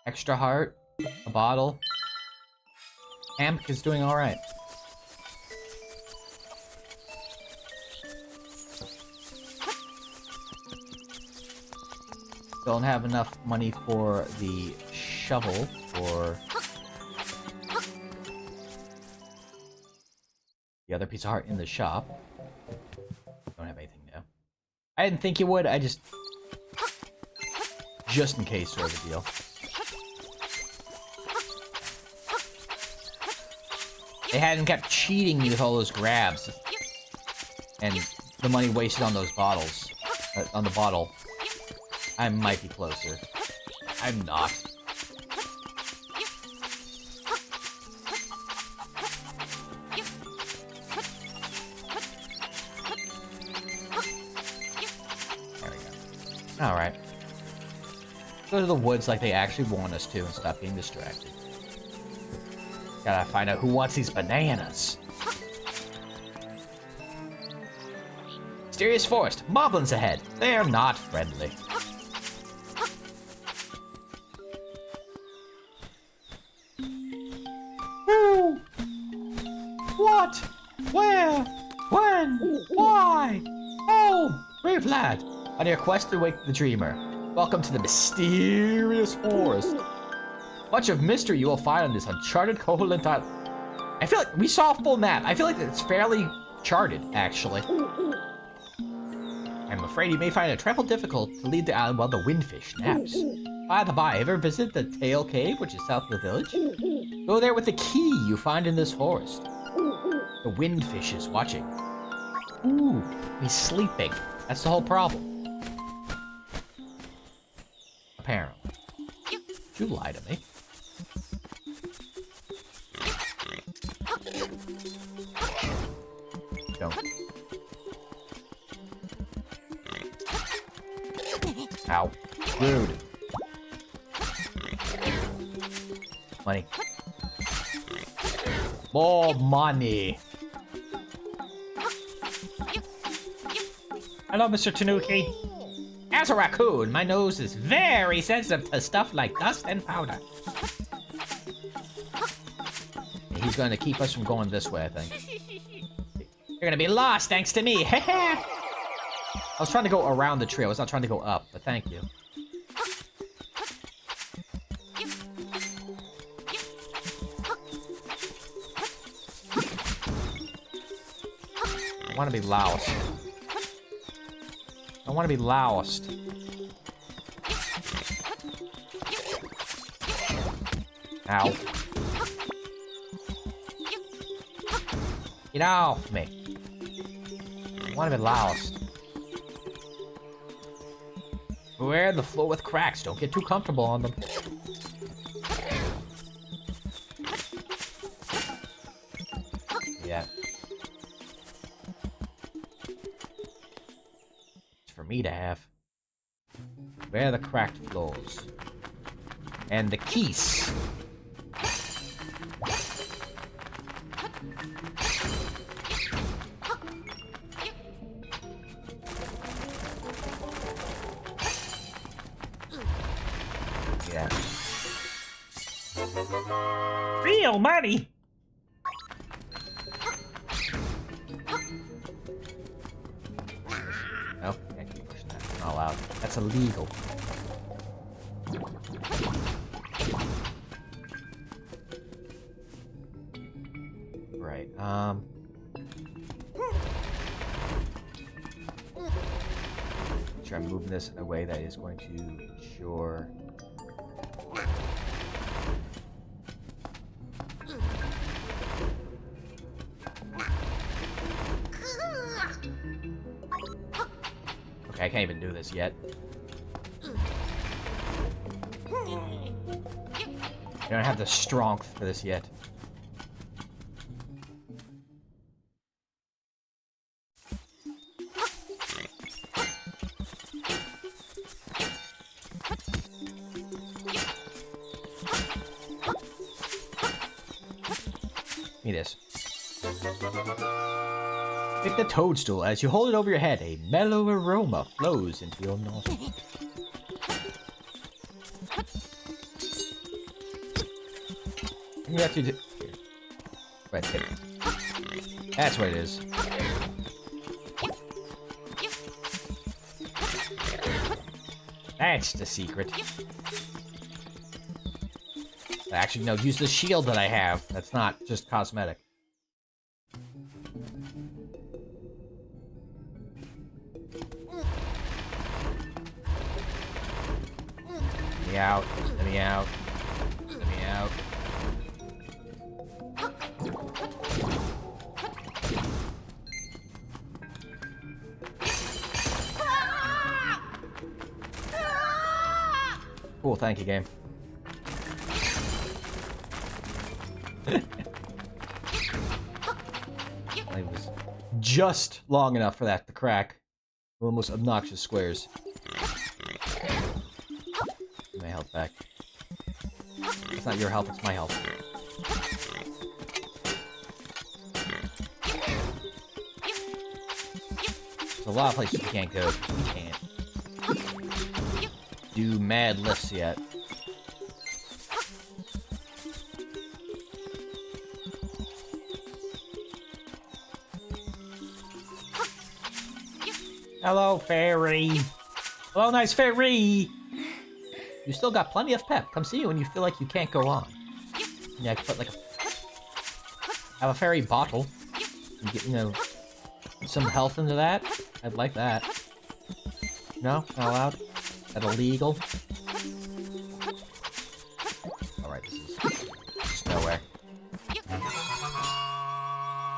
B: extra heart, a bottle. Amp is doing all right. Don't have enough money for the shovel or the other piece of heart in the shop. Don't have anything new. I didn't think you would. I just in case sort of a deal. They hadn't kept cheating me with all those grabs and the money wasted on those bottles, on the bottle. I might be closer. I'm not. There we go. Alright. Go to the woods like they actually want us to and stop being distracted. Gotta find out who wants these bananas. Mysterious forest. Moblins ahead. They're not friendly. What? Where? When? Why? Oh, brave lad. On your quest to wake the dreamer, welcome to the mysterious forest. Much of mystery you will find on this uncharted Koholint island. I feel like we saw a full map. I feel like it's fairly charted, actually. I'm afraid you may find it a trifle difficult to leave the island while the windfish naps. By the by, ever visit the Tail Cave, which is south of the village? Go there with the key you find in this forest. The windfish is watching. Ooh, he's sleeping. That's the whole problem. Apparently. You lie to me. Don't. Ow. Rude. Money. More money. Hello, Mr. Tanuki. As a raccoon, my nose is very sensitive to stuff like dust and powder. He's going to keep us from going this way, I think. You're going to be lost thanks to me. I was trying to go around the tree. I was not trying to go up, but thank you. I want to be lost. I want to be lost. Ow. Get off me. I want to be lost. Beware the floor with cracks. Don't get too comfortable on them. Yeah. It's for me to have. Beware the cracked floors. And the keys. Yeah. Real money. No, can't keep pushing that. Not allowed. That's illegal. Right. Sure, I'm moving this in a way that is going to ensure. Okay, I can't even do this yet. I don't have the strength for this yet. Give me this. Pick the toadstool. As you hold it over your head, a mellow aroma flows into your nostrils. You have to do. Right there. That's what it is. That's the secret. Actually, no, use the shield that I have. That's not just cosmetic. Let me out. Let me out. Let me out. Cool, thank you, game. It was just long enough for that to crack. One of the most obnoxious squares. Get my health back. It's not your health, it's my health. There's a lot of places you can't go. You can't do mad lifts yet. Hello, fairy. Hello, nice fairy. You still got plenty of pep. Come see you when you feel like you can't go on. Yeah, I could put like have a fairy bottle. And get, you know, some health into that. I'd like that. No? Not allowed? Is that illegal? Alright, this is just nowhere.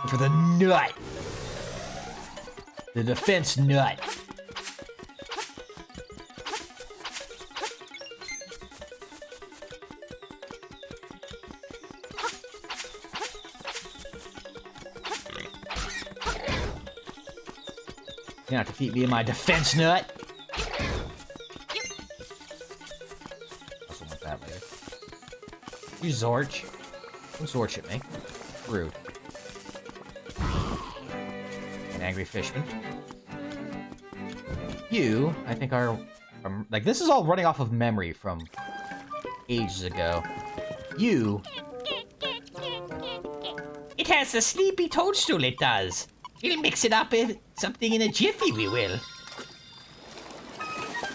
B: For the nut! The defense nut. You're gonna have to defeat me in my defense nut. Also want that later. You Zorch. Don't Zorch at me. Rude. An angry fishman. You, I think, are like, this is all running off of memory from ages ago. You. It has a sleepy toadstool, it does. We'll mix it up with something in a jiffy, we will.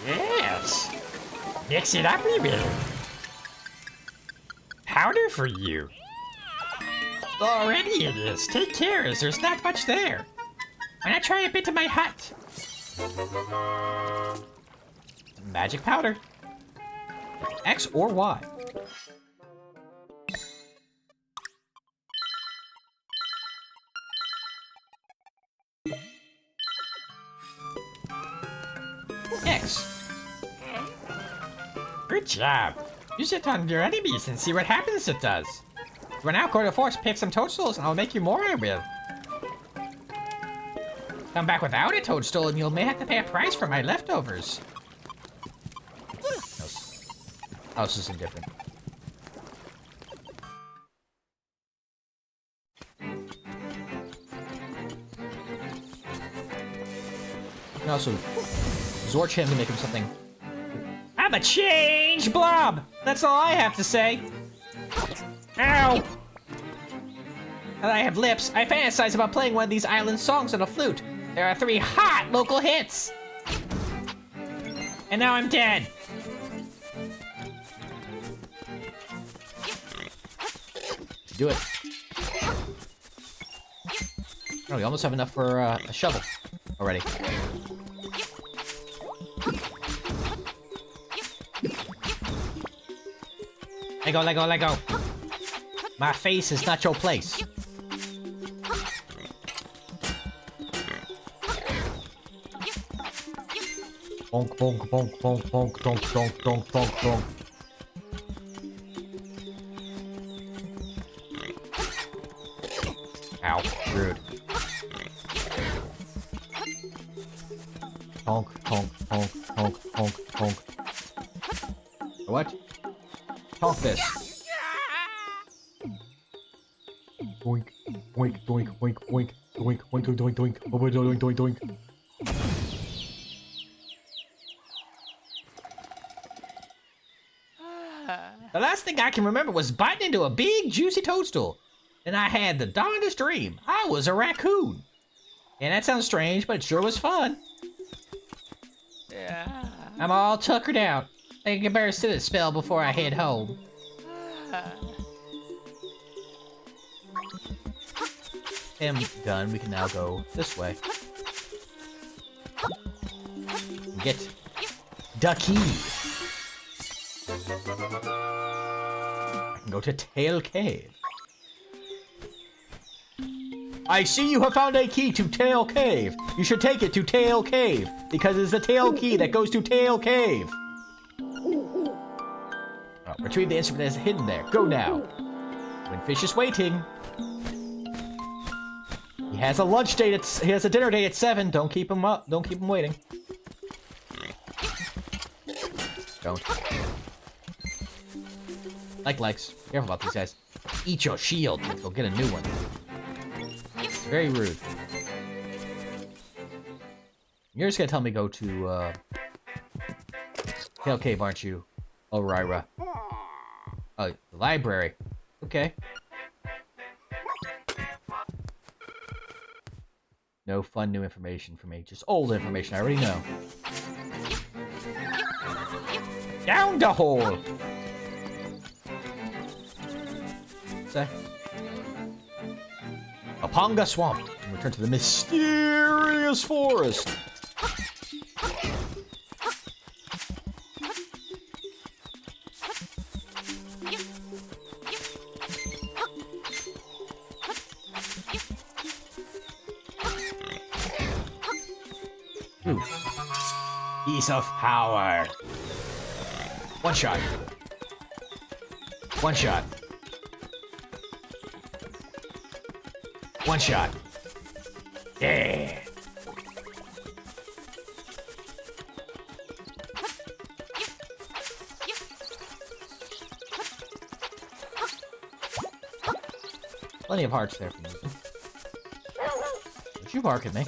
B: Yes. Mix it up, we will. Powder for you. Already it is. Take care, as there's not much there. Why not try a bit of my hut? Magic powder. X or Y. X. Good job. Use it on your enemies and see what happens it does. Run out, go to the forest, pick some toadstools, and I'll make you more, I will. Come back without a toadstool, and you may have to pay a price for my leftovers. House is indifferent. You can also Zorch him to make him something. I'm a change blob! That's all I have to say. Ow! Now that I have lips, I fantasize about playing one of these island songs on a flute. There are 3 hot local hits! And now I'm dead! Do it. Oh, we almost have enough for a shovel already. Lego, Lego, Lego! My face is not your place. Bonk, bonk, bonk, bonk, bonk, donk, donk, donk, donk, donk. Ow, rude. Honk, honk, honk, honk, honk, honk. What? Honk this. Doink, doink, doink, doink, doink, doink, doink, doink, doink, doink, doink, doink, doink, doink. The last thing I can remember was biting into a big, juicy toadstool. And I had the darndest dream. I was a raccoon. And that sounds strange, but it sure was fun.
C: Yeah.
B: I'm all tuckered out. I think I better sit a spell before I head home. Him done, we can now go this way. Get the key. I can go to Tail Cave. I see you have found a key to Tail Cave. You should take it to Tail Cave, because it's the tail key that goes to Tail Cave. Oh, retrieve the instrument that's hidden there. Go now. Windfish is waiting. He has a lunch date. He has a dinner date at 7. Don't keep him up. Don't keep him waiting. Don't. Likes. Careful about these guys. Eat your shield. Let's go get a new one. Very rude. You're just gonna tell me go to Tail Cave, aren't you? Oh, Ryra. Oh, the library. Okay. No fun new information for me. Just old information I already know. Down the hole! Say. Apanga Swamp. And return to the mysterious forest. Ooh. Piece of power. One shot. One shot. One shot. Yeah. Plenty of hearts there for me. Don't you bark at me.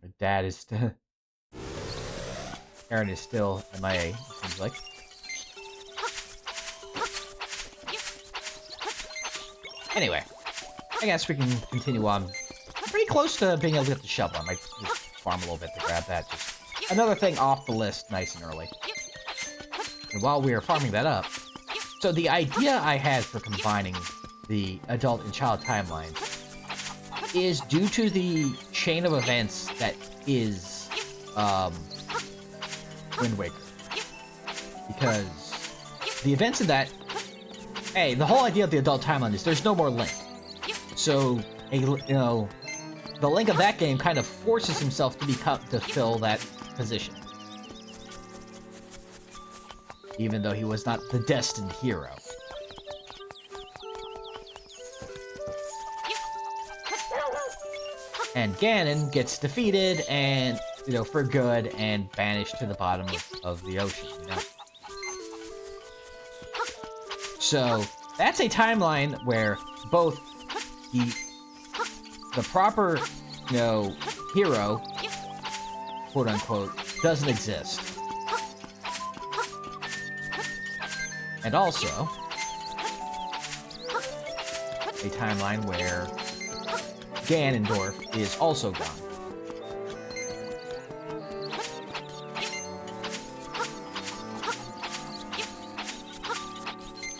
B: My dad is still... Aaron is still MIA, it seems like. Anyway, I guess we can continue on. I'm pretty close to being able to get the shovel. I might just farm a little bit to grab that. Just another thing off the list nice and early. And while we are farming that up, so the idea I had for combining the adult and child timelines is due to the chain of events that is Wind Waker. Because the events in that... Hey, the whole idea of the adult timeline is there's no more Link. So, the Link of that game kind of forces himself to fill that position. Even though he was not the destined hero. And Ganon gets defeated and, for good and banished to the bottom of the ocean, So, that's a timeline where both the proper, hero, quote unquote, doesn't exist. And also, a timeline where Ganondorf is also gone.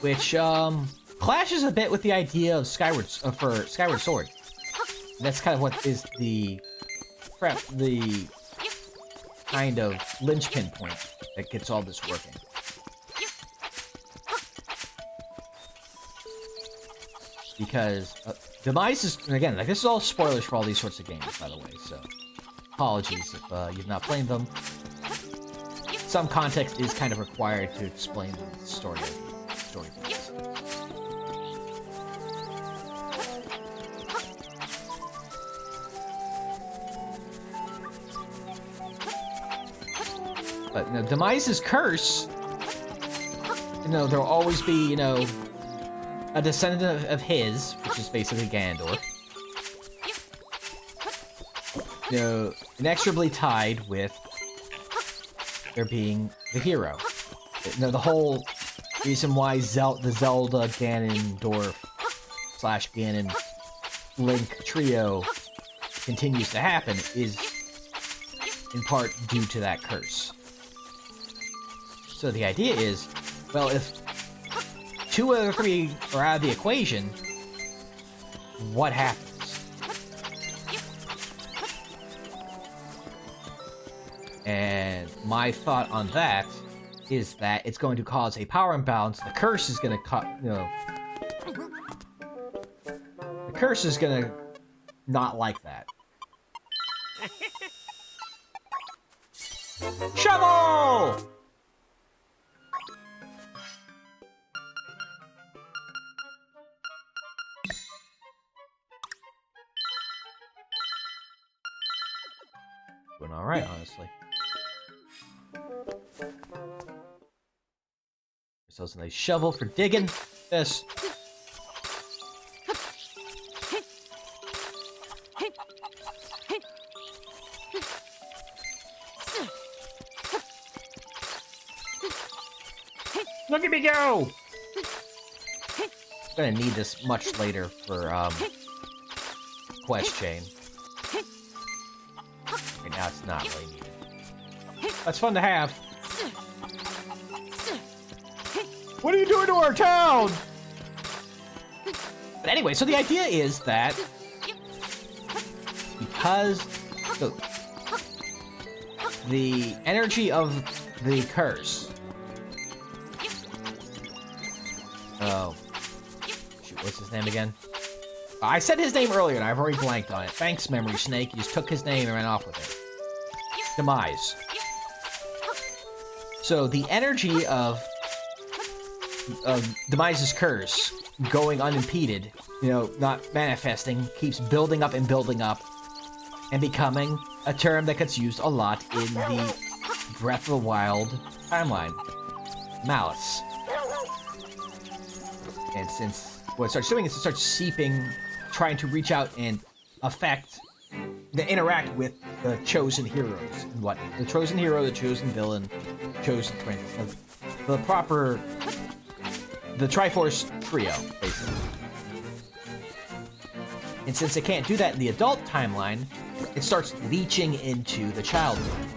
B: Which, clashes a bit with the idea of Skyward Sword. That's kind of what is the kind of linchpin point that gets all this working. Because Demise is, again, this is all spoilers for all these sorts of games, by the way, so apologies if you've not played them. Some context is kind of required to explain the story things. But Demise's curse, there'll always be, a descendant of his, which is basically Ganondorf, inexorably tied with there being the hero. The whole reason why the Zelda Ganondorf / Ganon Link trio continues to happen is in part due to that curse. So the idea is, well, if 2 of the 3 are out of the equation, what happens? And my thought on that is that it's going to cause a power imbalance. The curse is going to the curse is going to not like that. Shovel! Doing alright, honestly. Ourselves a nice shovel for digging this. Look at me go! Gonna need this much later for, quest chain. Right now it's not really needed. That's fun to have. What are you doing to our town? But anyway, so the idea is that because the energy of the curse. Oh. Shoot, what's his name again? I said his name earlier and I've already blanked on it. Thanks, Memory Snake. You just took his name and ran off with it. Demise. So the energy of Demise's curse going unimpeded, you know, not manifesting, keeps building up and becoming a term that gets used a lot in the Breath of the Wild timeline. Malice. And since what it starts doing is it starts seeping, trying to reach out and affect, interact with the chosen heroes and what the chosen hero, the chosen villain, chosen princess, the proper, the Triforce trio, basically. And since it can't do that in the adult timeline, it starts leeching into the childhood.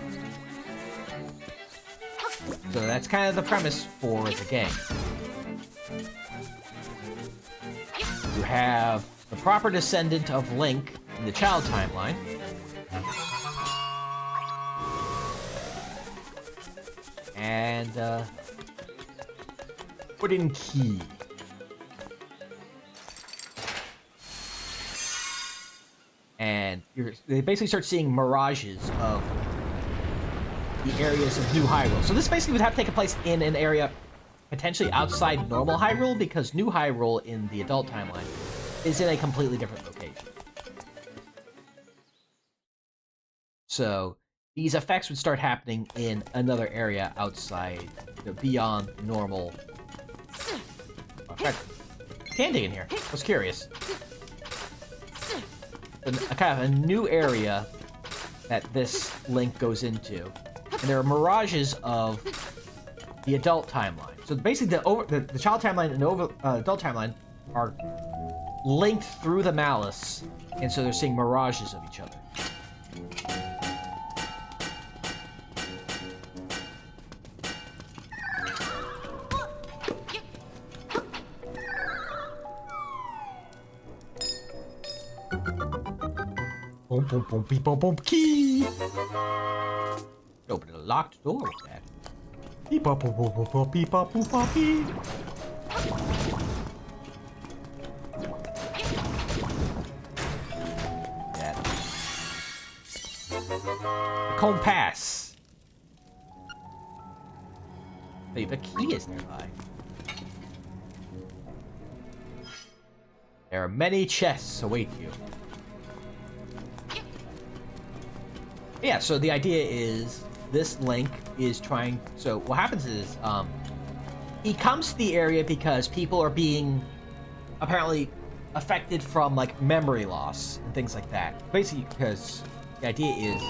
B: So that's kind of the premise for the game. You have the proper descendant of Link in the child timeline. And, put in key. And they basically start seeing mirages of the areas of New Hyrule. So this basically would have to take place in an area potentially outside normal Hyrule, because New Hyrule in the adult timeline is in a completely different location. So these effects would start happening in another area outside, beyond normal. Candy in here. I was curious. A kind of a new area that this Link goes into, and there are mirages of the adult timeline. So basically, the child timeline and the adult timeline are linked through the malice, and so they're seeing mirages of each other. Boom, boom, boom, beep, boom, boom, key! Open a locked door with that. Beep, boom, boom, boom, boom, boom, beep, boom, boom, boom, beep. Yeah. Compass. Hey, the key is nearby. There are many chests await you. Yeah, so the idea is this Link is trying... So what happens is, he comes to the area because people are being apparently affected from, like, memory loss and things like that. Basically, because the idea is...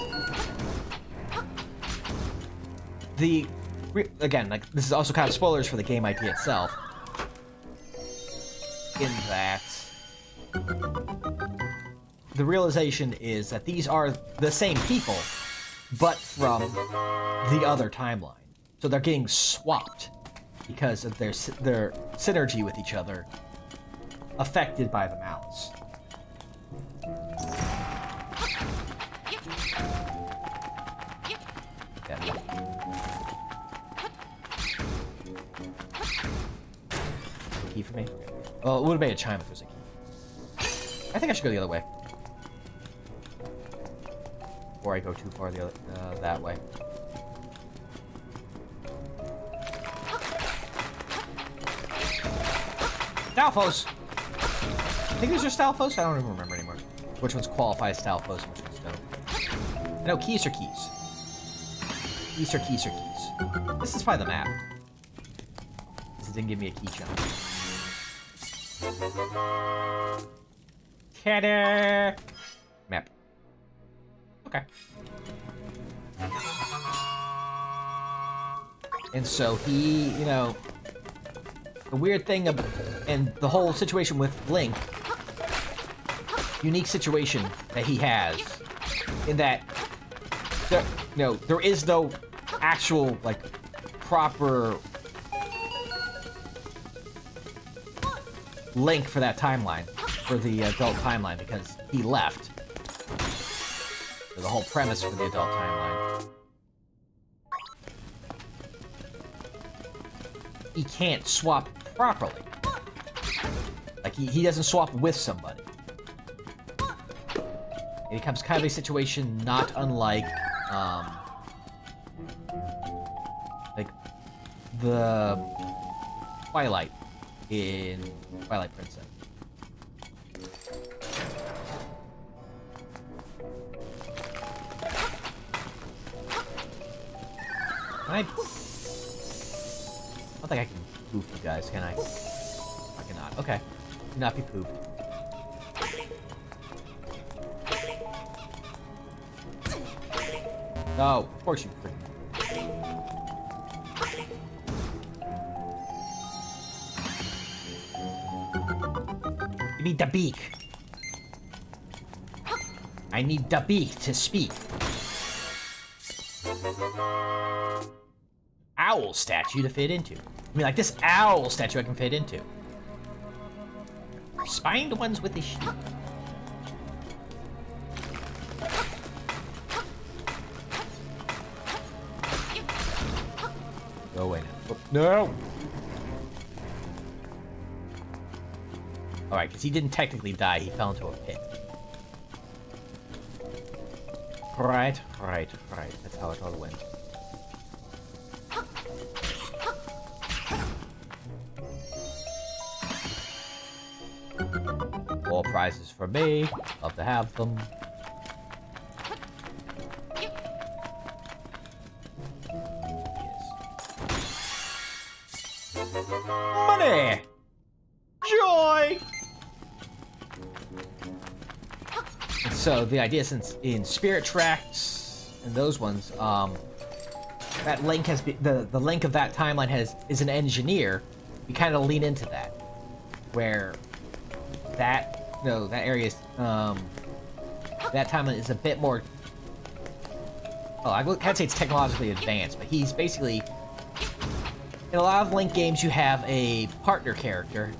B: Again, like, this is also kind of spoilers for the game idea itself. In that... The realization is that these are the same people, but from the other timeline. So they're getting swapped because of their synergy with each other, affected by the malice. Yeah. Key for me? Well, it would have made a chime if there was a key. I think I should go the other way. Before I go too far the other that way. Stalfos! I think these are Stalfos? I don't even remember anymore. Which ones qualify as Stalfos and which ones don't. I know keys are keys. Keys are keys are keys. This is probably the map. This didn't give me a key jump. Cheddar! Map. Okay. And so he, you know, the weird thing and the whole situation with Link, unique situation that he has, in that there is no actual like proper Link for that timeline, for the adult timeline, because he left. So the whole premise for the adult timeline. He can't swap properly. Like, he doesn't swap with somebody. It becomes kind of a situation not unlike, like, the Twilight in Twilight Princess. I don't think I can poof you guys, can I? I cannot. Okay. Do not be poofed. No, of course you freaking. You need the beak. I need the beak to speak. Owl statue to fit into. I mean, like, this owl statue I can fit into. Spined ones with the sheep. Go away now. Oh, no! Alright, because he didn't technically die, he fell into a pit. Right. That's how it all went. All prizes for me. Love to have them. Yes. Money! Joy! And so the idea, since in Spirit Tracks and those ones, that Link has the Link of that timeline is an engineer. We kind of lean into that, where that area is that timeline is a bit more. Oh, I can't say it's technologically advanced, but he's basically, in a lot of Link games you have a partner character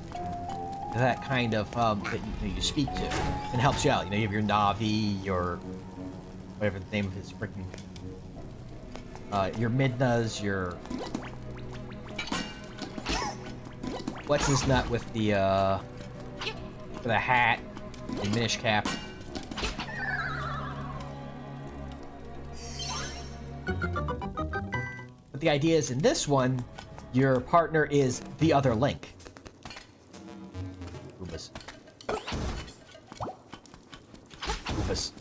B: that kind of that you speak to and helps you out. You know, you have your Navi, your whatever the name of his freaking your Midnas, your what's his nut with the hat and Minish Cap. But the idea is, in this one, your partner is the other Link. Goobas. Goobas.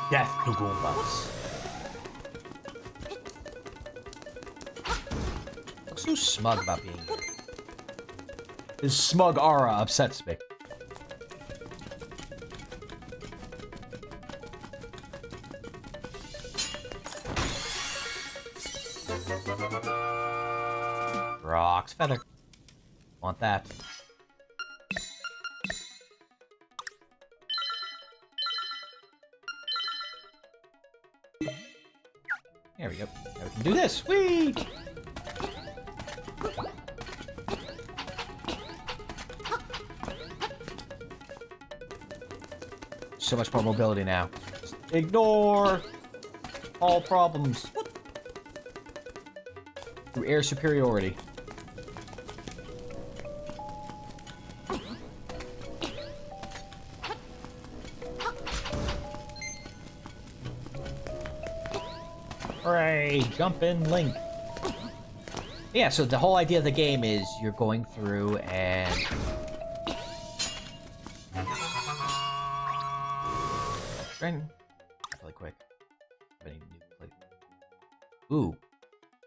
B: Death to Goombas. Looks so smug about being here. His smug aura upsets me. Rocks feather. Want that. There we go. Now we can do this. Whee! So much more mobility now. Just ignore all problems through air superiority. Hooray! Jump in, Link. Yeah, so the whole idea of the game is you're going through and really quick. Ooh,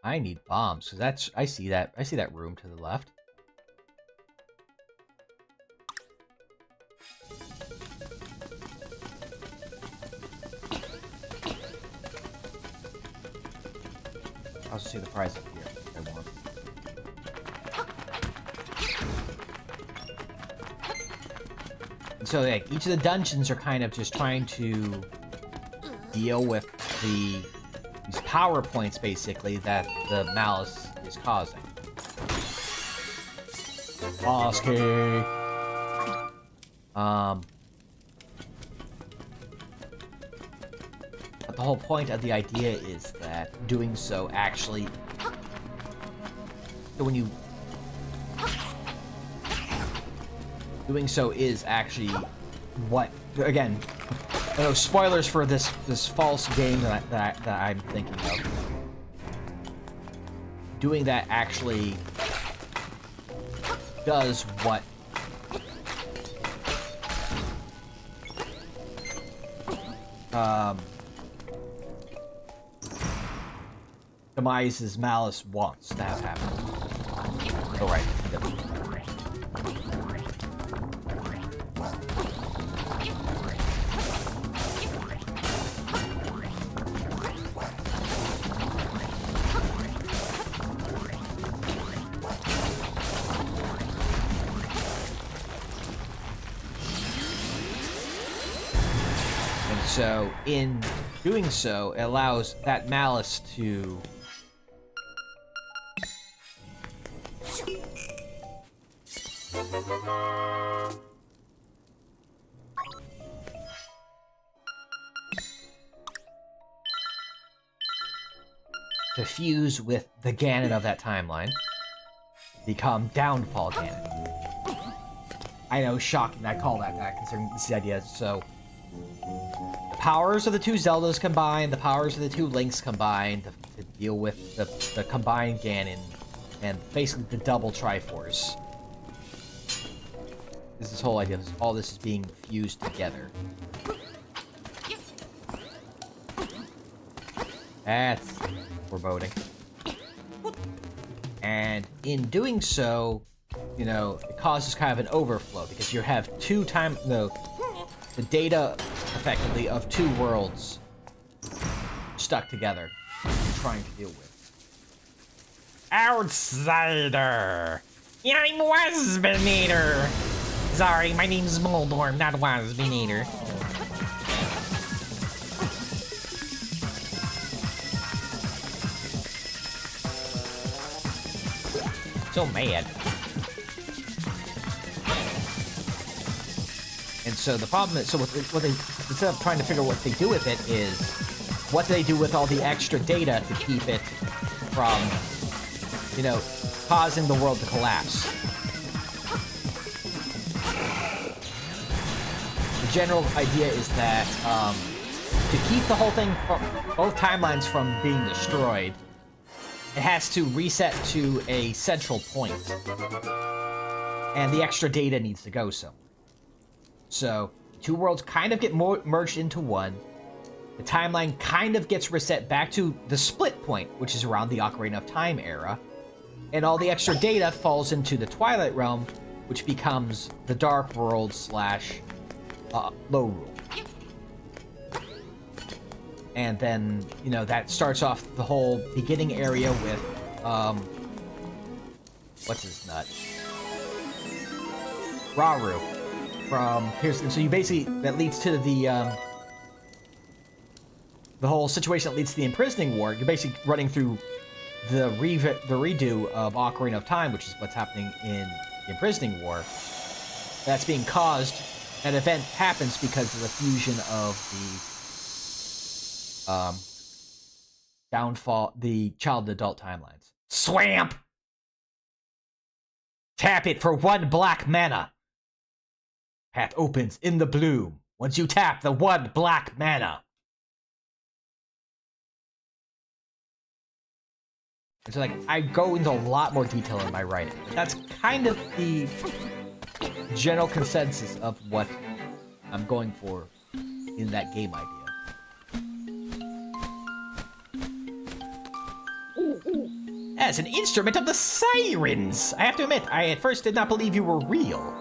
B: I need bombs. So that's I see that room to the left. I also see the prize up here. I want. so like each of the dungeons are kind of just trying to deal with these power points, basically, that the malice is causing. Boss key. But the whole point of the idea is that doing so actually, so when you doing so is actually what, again, no spoilers for this false game that I'm thinking of. Doing that actually does what Demise's malice wants to have happen. Oh, right. And so, in doing so, it allows that malice to fuse with the Ganon of that timeline, become Downfall Ganon. I know, shocking I call that considering this is the idea. So, the powers of the two Zeldas combined, the powers of the two Links combined to deal with the combined Ganon, and basically the double Triforce. This whole idea, all this is being fused together. That's foreboding. And in doing so, you know, it causes kind of an overflow because you have the data effectively of two worlds stuck together, trying to deal with. Outsider! I'm Wasbinator! Sorry, my name's Moldorm, not Wasbinator. So mad. And so the problem is, so what they, instead of trying to figure out what they do with it, is what do they do with all the extra data to keep it from, you know, causing the world to collapse. The general idea is that to keep the whole thing from, both timelines from being destroyed, it has to reset to a central point. And the extra data needs to go somewhere. So, two worlds kind of get merged into one. The timeline kind of gets reset back to the split point, which is around the Ocarina of Time era. And all the extra data falls into the Twilight Realm, which becomes the Dark World / Lorule. And then, you know, that starts off the whole beginning area with, what's his nut? Rauru. From here's, so you basically, that leads to the whole situation that leads to the Imprisoning War. You're basically running through the redo of Ocarina of Time, which is what's happening in the Imprisoning War. That's being caused, an event happens because of the fusion of the child and adult timelines. Swamp! Tap it for 1 black mana. Path opens in the bloom once you tap the 1 black mana. And so, like, I go into a lot more detail in my writing. But that's kind of the general consensus of what I'm going for in that game idea. As an instrument of the sirens! I have to admit, I at first did not believe you were real.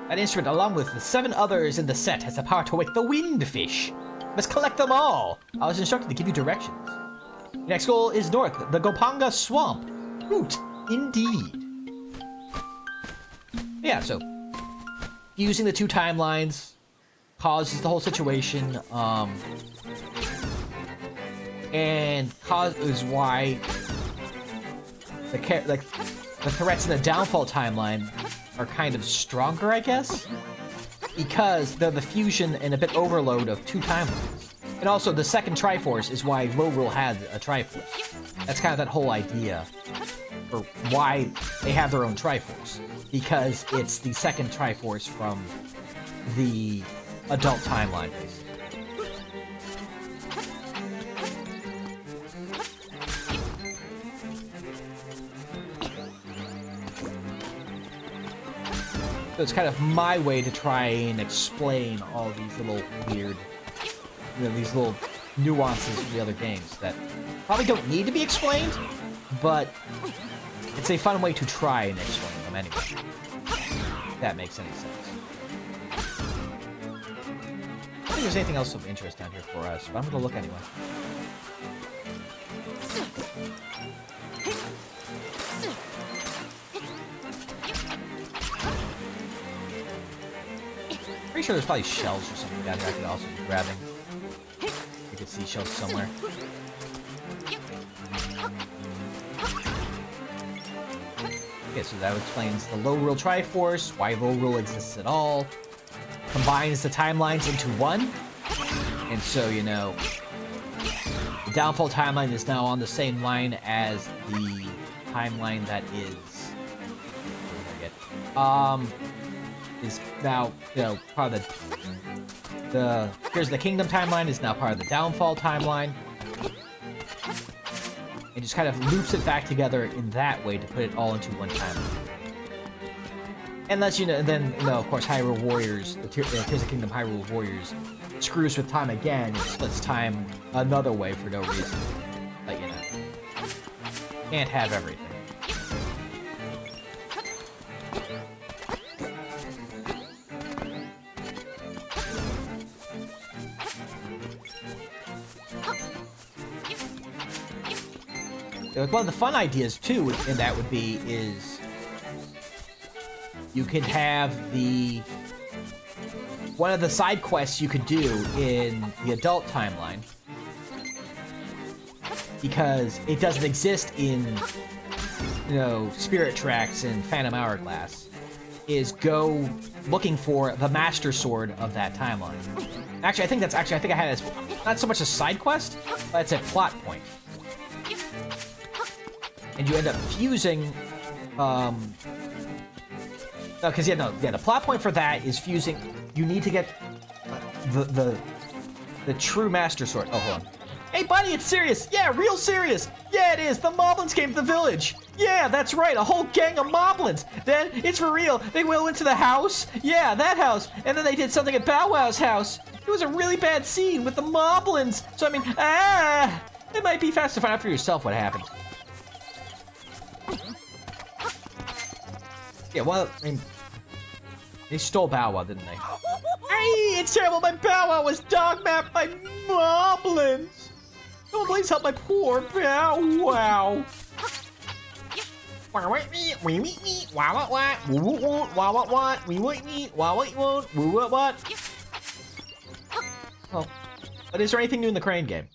B: That instrument, along with the 7 others in the set, has the power to wake the windfish. You must collect them all! I was instructed to give you directions. Your next goal is north, the Gopanga Swamp. Root, indeed. Yeah, so using the two timelines causes the whole situation, and causes why the threats in the downfall timeline are kind of stronger, I guess, because they're the fusion and a bit overload of two timelines. And also, the second Triforce is why Lorule had a Triforce. That's kind of that whole idea for why they have their own Triforce, because it's the second Triforce from the adult timeline, basically. So it's kind of my way to try and explain all these little weird, these little nuances of the other games that probably don't need to be explained, but it's a fun way to try and explain them anyway. If that makes any sense. I don't think there's anything else of interest down here for us, but I'm gonna look anyway. Pretty sure there's probably shells or something down here I could also be grabbing. You could see shells somewhere. Okay, so that explains the Lorule Triforce, why Lorule exists at all, combines the timelines into one, and so, you know, the Downfall timeline is now on the same line as the timeline that is now, you know, part of the Here's the Kingdom timeline is now part of the Downfall timeline. It just kind of loops it back together in that way to put it all into one timeline. Unless, you know, and then, you know, of course, Hyrule Warriors, the Tears of the Kingdom Hyrule Warriors, screws with time again and splits time another way for no reason. But, you know, can't have everything. One of the fun ideas, too, in that would be is you could have one of the side quests you could do in the adult timeline, because it doesn't exist in, you know, Spirit Tracks and Phantom Hourglass, is go looking for the Master Sword of that timeline. Actually, I think I had it as not so much a side quest, but it's a plot point. And you end up fusing, because the plot point for that is fusing. You need to get the true Master Sword. Oh, hold on. Hey, buddy, it's serious. Yeah, real serious. Yeah, it is. The Moblins came to the village. Yeah, that's right. A whole gang of Moblins. Then it's for real. They went into the house. Yeah, that house. And then they did something at Bow Wow's house. It was a really bad scene with the Moblins. So I mean, it might be fast to find out for yourself what happened. Yeah, well, I mean, they stole Bow Wow, didn't they? Hey, it's terrible. My Bow Wow was dog-mapped by Moblins. Oh, please help my poor Bow Wow. Oh, but is there anything new in the Crane game?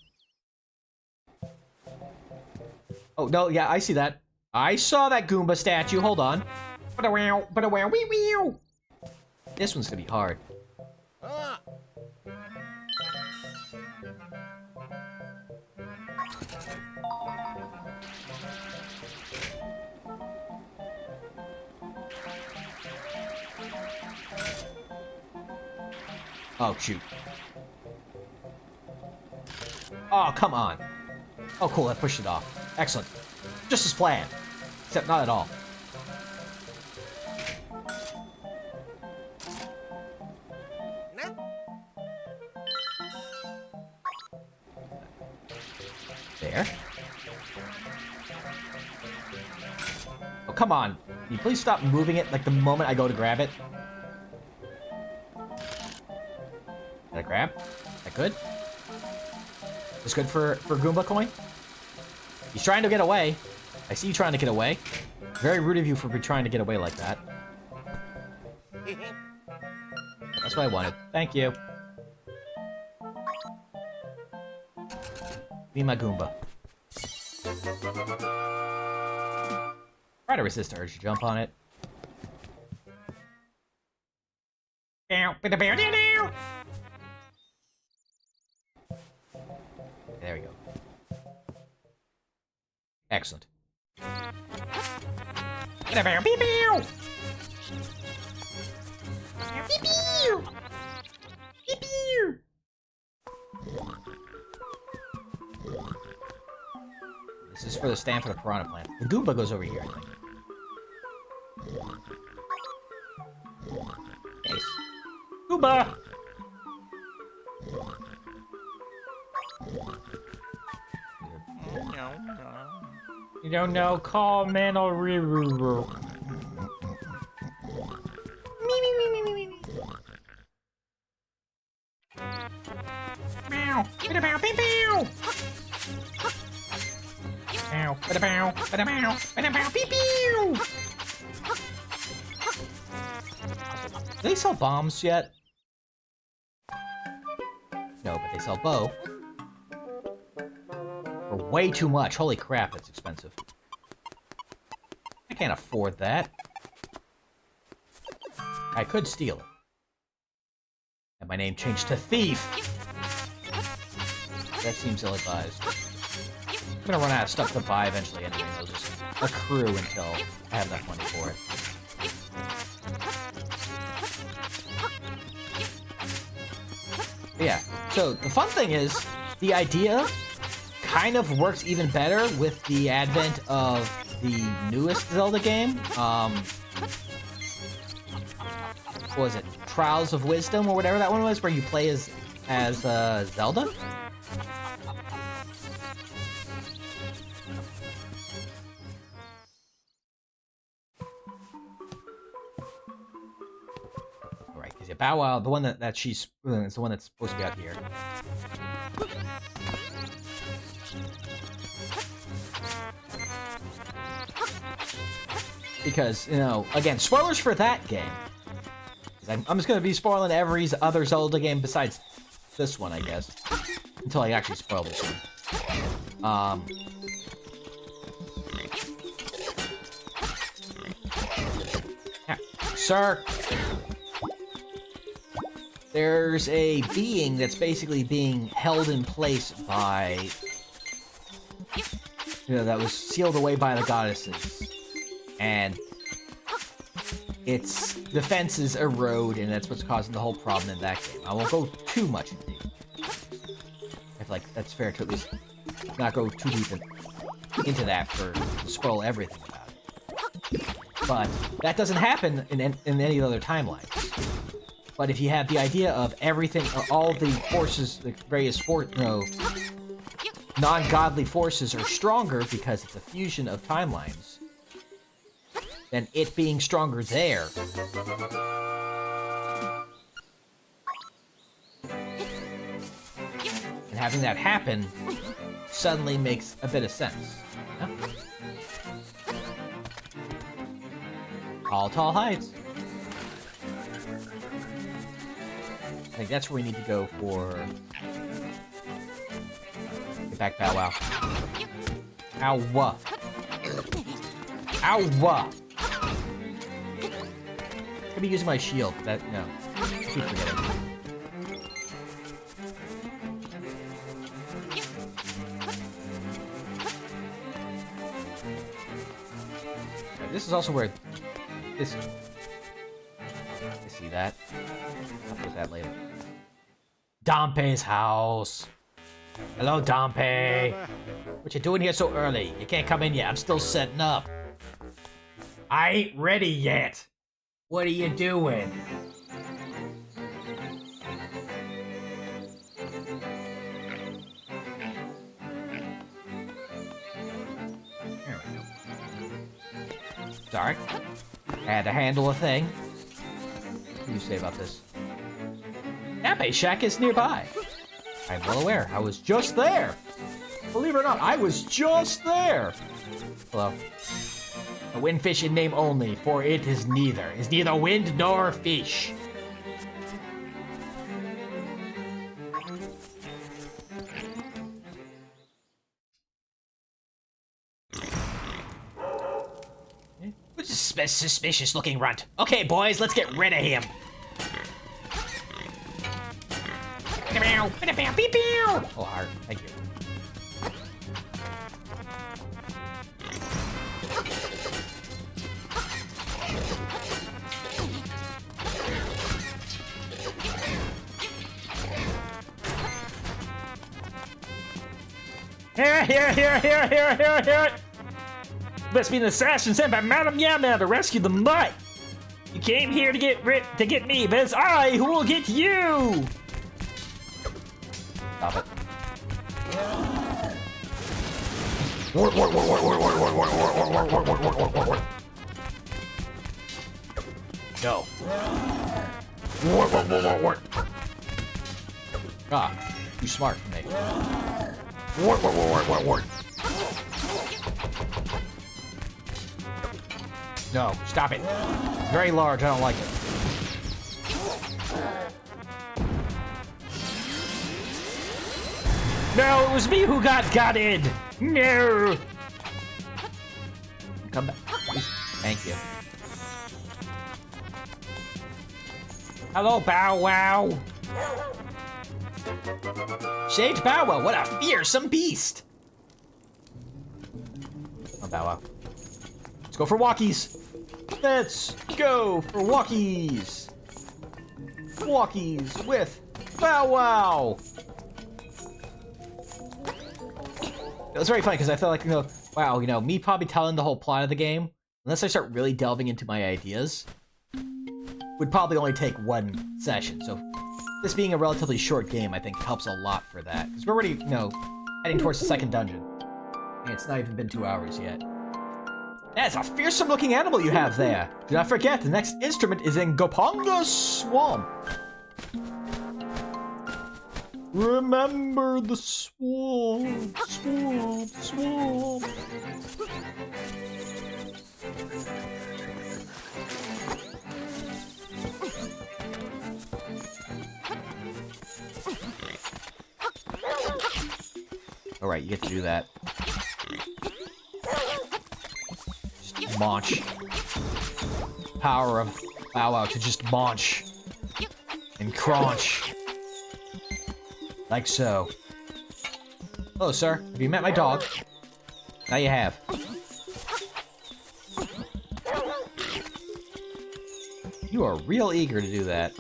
B: Oh, no, yeah, I see that. I saw that Goomba statue. Hold on. This one's gonna be hard. Oh, shoot. Oh, come on. Oh, cool, that pushed it off. Excellent. Just as planned. Except not at all. There. Oh, come on. Can you please stop moving it like the moment I go to grab it? Did I grab? Is that good? Is good for Goomba Coin? He's trying to get away. I see you trying to get away. Very rude of you for trying to get away like that. That's what I wanted. Thank you. Be my Goomba. Try to resist the urge to jump on it. There we go. Excellent. This is for the stand for the piranha plant. The Goomba goes over here, I think. Nice. Goomba! You don't know, call man or Riru. Meow. Bada-bow, pew-pew. Meow. Bada-bow, bada-bow, bada-bow, pew-pew. Do they sell bombs yet? No, but they sell bow. For way too much. Holy crap, that's expensive. I can't afford that. I could steal it. And my name changed to Thief! That seems ill-advised. I'm gonna run out of stuff to buy eventually anyway. I'll just accrue until I have enough money for it. But yeah, so the fun thing is, the idea kind of works even better with the advent of the newest Zelda game. What was it? Trials of Wisdom, or whatever that one was, where you play as Zelda? Alright, because Bow Wow, the one that she's is the one that's supposed to be out here. Because, you know, again, spoilers for that game. I'm just going to be spoiling every other Zelda game besides this one, I guess. Until I actually spoil this one. Yeah. Sir! There's a being that's basically being held in place by... You know, that was sealed away by the goddesses. And its defenses erode, and that's what's causing the whole problem in that game. I won't go too much into it. I feel like that's fair to at least not go too deep into that to spoil everything about it. But that doesn't happen in any other timelines. But if you have the idea of everything, all the forces, the various non-godly forces are stronger because it's a fusion of timelines, then it being stronger there and having that happen suddenly makes a bit of sense. Huh? Tall heights. I think that's where we need to go for... Get back, Bow Wow. Ow. Ow. Could be using my shield, but that, no. Keep forgetting. Right, this is also where this... I see that. I'll put that later. Dompe's house. Hello, Dompe. What you doing here so early? You can't come in yet. I'm still setting up. I ain't ready yet. What are you doing? There we go. Sorry. Had to handle a thing. What do you say about this? Dompe Shack is nearby. I'm well aware. I was just there. Believe it or not, I was just there. Hello. A windfish in name only, for it is neither. Is neither wind nor fish. suspicious-looking runt. Okay, boys, let's get rid of him. Oh, heart. Thank you.
D: Here. Must be an assassin sent by Madame Yamna to rescue the mutt. You came here to get me, but it's I who will get you.
B: Stop it. No. Ah, too smart for me. No, stop it. It's very large, I don't like it.
D: No, it was me who got in. No.
B: Come back, please. Thank you.
D: Hello, Bow Wow.
B: Shaved Bow Wow, what a fearsome beast! Oh, Bow Wow. Let's go for walkies! Let's go for walkies! Walkies with Bow Wow! It was very funny because I felt like, wow, me probably telling the whole plot of the game, unless I start really delving into my ideas, would probably only take one session. So this being a relatively short game, I think helps a lot for that. Because we're already, heading towards the second dungeon. And it's not even been 2 hours yet. That's a fearsome looking animal you have there. Do not forget, the next instrument is in Goponga Swamp. Remember the swamp. Alright, you get to do that. Just launch. Power of Bow Wow to just launch. And crunch. Like so. Hello, sir. Have you met my dog? Now you have. You are real eager to do that.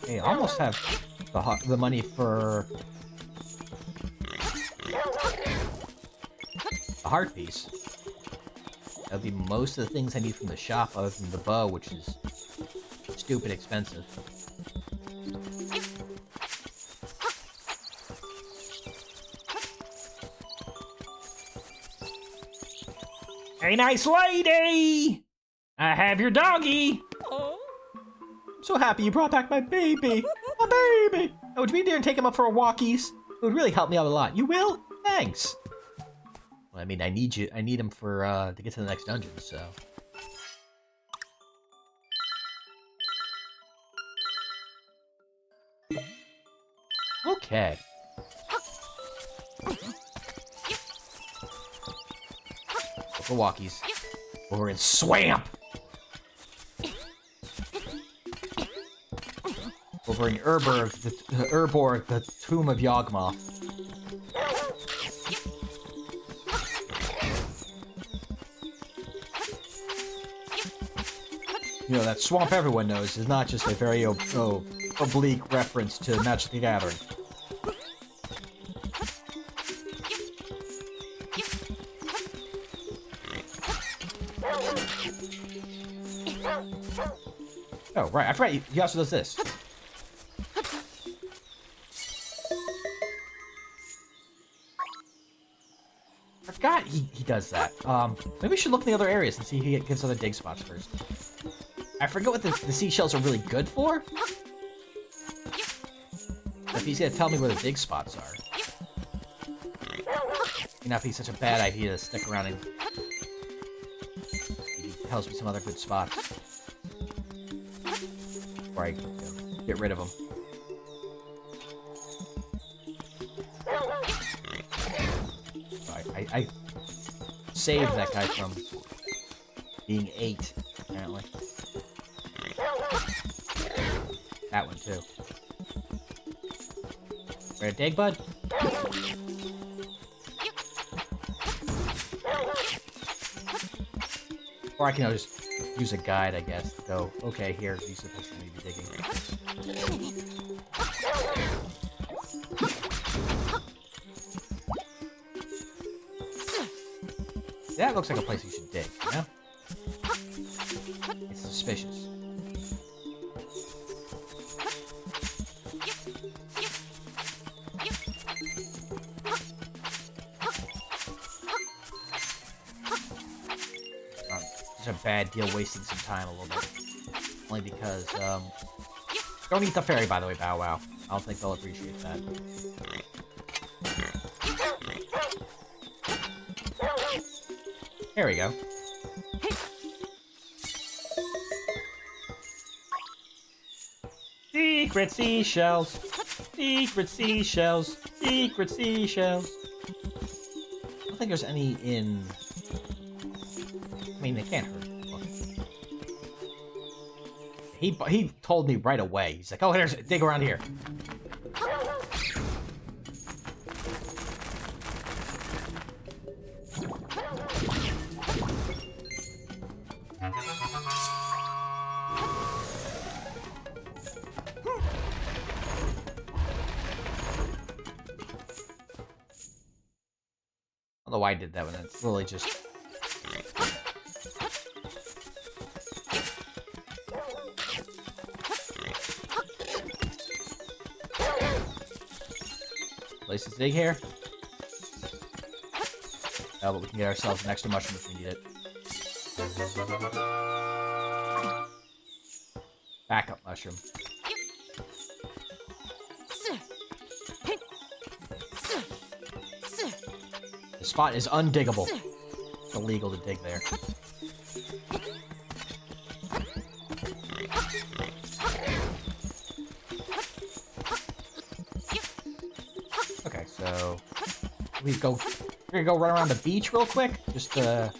B: Hey, I almost have the money for a heart piece. That'll be most of the things I need from the shop, other than the bow, which is stupid expensive.
D: Hey, nice lady! I have your doggy!
B: I'm so happy you brought back my baby! My baby! Oh, would you be there and take him up for a walkies? It would really help me out a lot. You will? Thanks! Well, I mean, I need him for, to get to the next dungeon, so... Okay. For walkies. We're in Swamp! Over in Urborg, the Tomb of Yawgmoth. That swamp everyone knows is not just a very oblique reference to Magic the Gathering. Oh, right, I forgot he also does this. I forgot he does that. Maybe we should look in the other areas and see if he gets other dig spots first. I forget what the seashells are really good for. If he's gonna tell me where the dig spots are. May not be such a bad idea to stick around and he tells me some other good spots. Before I get rid of them. I saved that guy from being 8, apparently. That one, too. Ready to dig, bud? Or I can just use a guide, I guess, to go, okay, here, you're supposed to be digging. That looks like a place you should dig, you know? It's suspicious. It's a bad deal wasting some time a little bit. Only because, don't eat the fairy, by the way, Bow Wow. I don't think they'll appreciate that. There we go. Secret seashells! Secret seashells! Secret seashells! I don't think there's any in... I mean, they can't hurt. He told me right away. He's like, oh, there's dig around here. I don't know why I did that one. It's really just... Places to dig here. Oh, but we can get ourselves an extra mushroom if we need it. Backup mushroom. The spot is undiggable. It's illegal to dig there. Okay, so we're gonna go run around the beach real quick, just to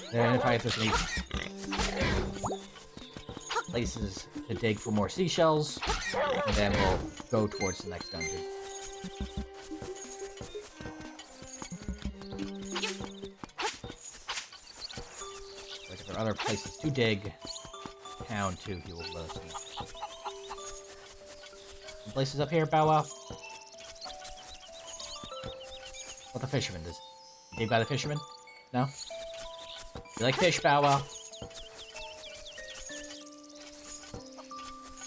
B: identify if there's any places to dig for more seashells, and then we'll go towards the next dungeon. Like if there are other places to dig, town too, he will let us know. Some places up here, Bow Wow? What the fisherman does? Dig by the fisherman? No? You like fish, Bow Wow?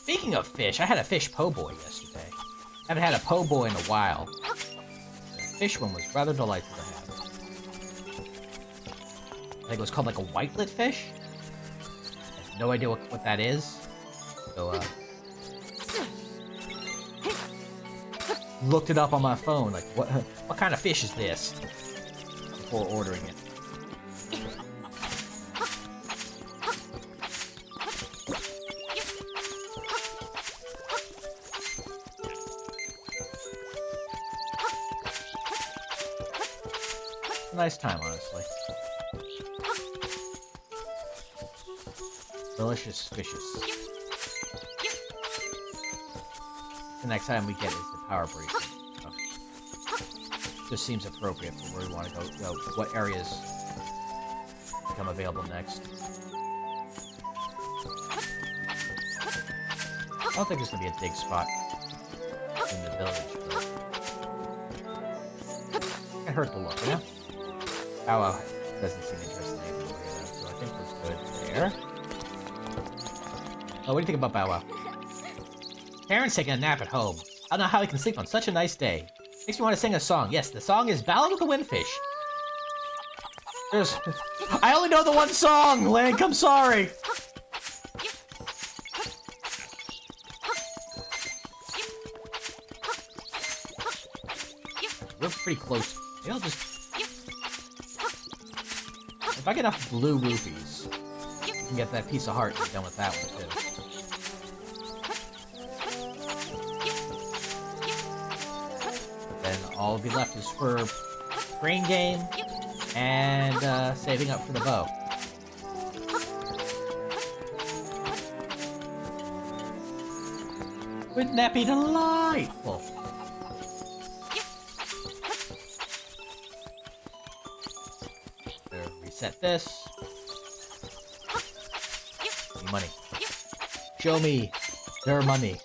B: Speaking of fish, I had a fish po' boy yesterday. I haven't had a po' boy in a while. The fish one was rather delightful to have. I think it was called like a whitelet fish? I have no idea what that is. So, looked it up on my phone, like, what kind of fish is this? Before ordering it. A nice time, honestly. Delicious fishes. The next time we get is the power breach. Oh. Just seems appropriate for where we want to go. What areas become available next. I don't think there's gonna be a dig spot in the village, but it hurt to look, you know? Oh well, doesn't seem interesting anymore, so I think we're good there. Oh, what do you think about Bow Wow? Parents taking a nap at home. I don't know how he can sleep on such a nice day. Makes me want to sing a song. Yes, the song is Ballad of the Windfish. I only know the one song, Link, I'm sorry. We're pretty close. Maybe I'll just... If I get enough blue rupees, I can get that piece of heart and be done with that one, too. Then all will be left is for brain game, and saving up for the bow. Wouldn't that be delightful? Reset this. Money. Show me their money.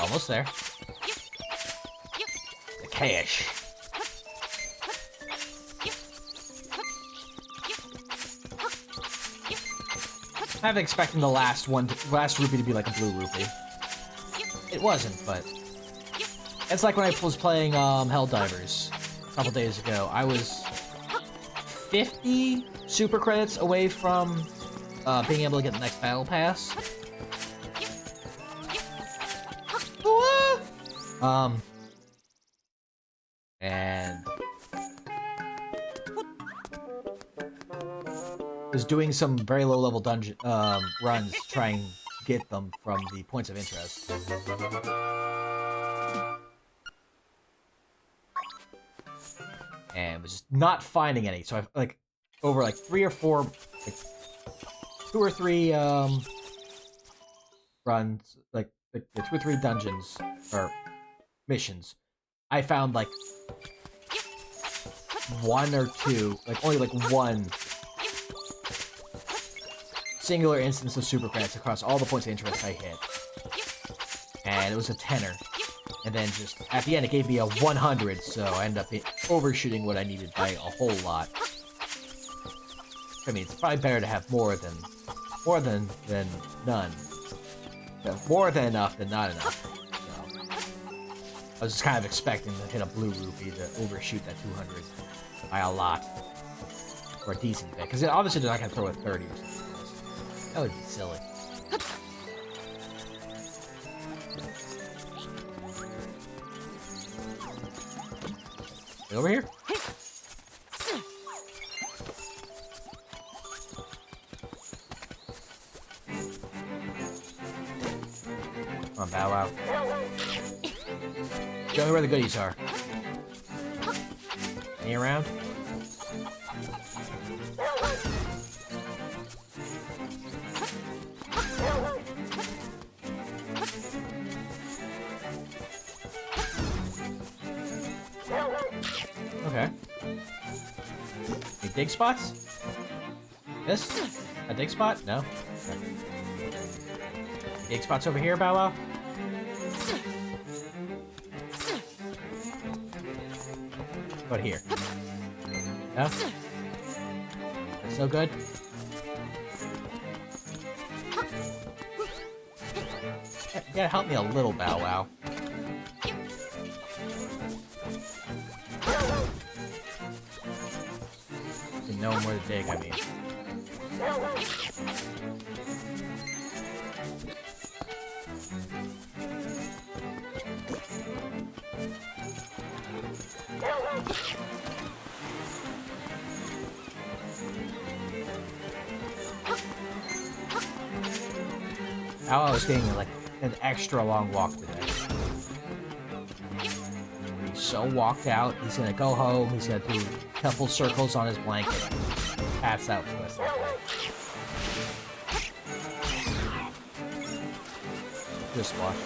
B: Almost there. The cash. I'm expecting the last rupee to be like a blue rupee. It wasn't, but it's like when I was playing Helldivers a couple days ago. I was 50 super credits away from being able to get the next battle pass. And was doing some very low level dungeon runs to try and get them from the points of interest. And was just not finding any. So I've like over like 3 or 4 like 2 or 3 runs, like 2 or 3 dungeons or missions. I found like 1 or 2, like only like 1 singular instance of super credits across all the points of interest I hit. And it was a tenner. And then just at the end it gave me a 100, so I ended up overshooting what I needed by a whole lot. I mean, it's probably better to have more than none. So, more than enough than not enough. So, I was just kind of expecting to hit a blue rupee to overshoot that 200 by a lot. Or a decent bit. Because obviously they're not going to throw a 30 or something. That would be silly. Over here? Come on, Bow Wow. Show me where the goodies are. Any around? Okay. Any dig spots? This? A dig spot? No? Okay. Dig spots over here, Bow Wow? What here? No? That's no good? You gotta help me a little, Bow Wow. Knowing where to dig, I mean. Now I was getting like an extra long walk today. He's so walked out, he's gonna go home, he's gonna do a couple circles on his blanket, pass out for us. Just watch.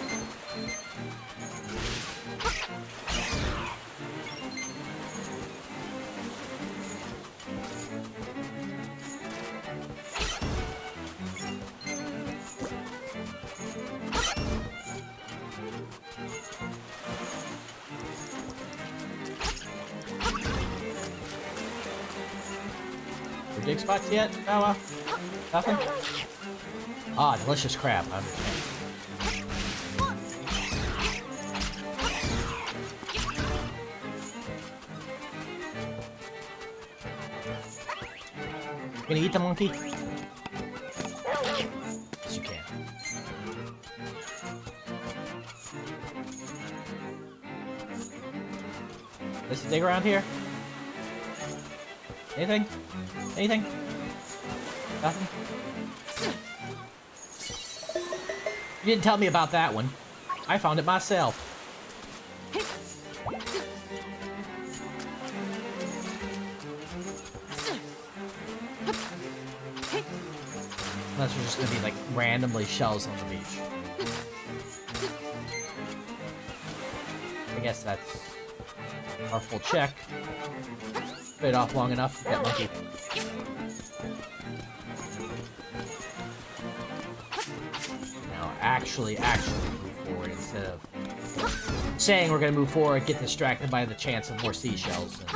B: Dig spots yet? Oh, nothing? Ah, delicious crab. I understand. You gonna eat the monkey? Yes, you can. Let's dig around here. Anything? Anything? Nothing? You didn't tell me about that one. I found it myself. Unless there's just gonna be like randomly shells on the beach. I guess that's our full check. Put it off long enough to get lucky. Now, actually move forward instead of saying we're gonna move forward, get distracted by the chance of more seashells, and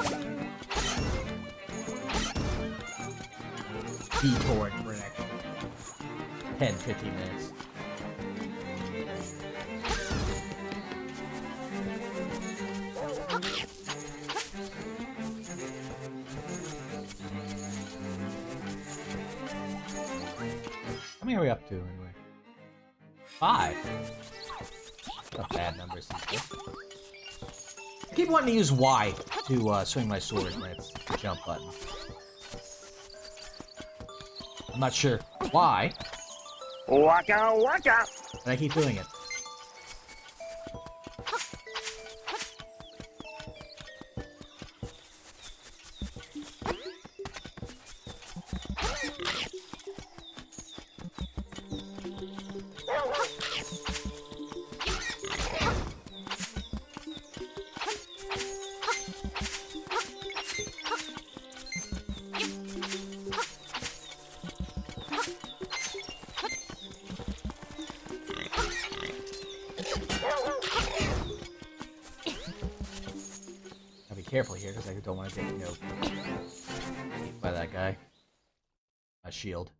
B: detour for an extra 10-15 minutes. How many are we up to, anyway? 5. Not bad numbers. I keep wanting to use Y to swing my sword when it's the jump button. I'm not sure why.
D: Waka waka!
B: But I keep doing it. Careful here, because I don't want to get, you know, hit by that guy. A shield.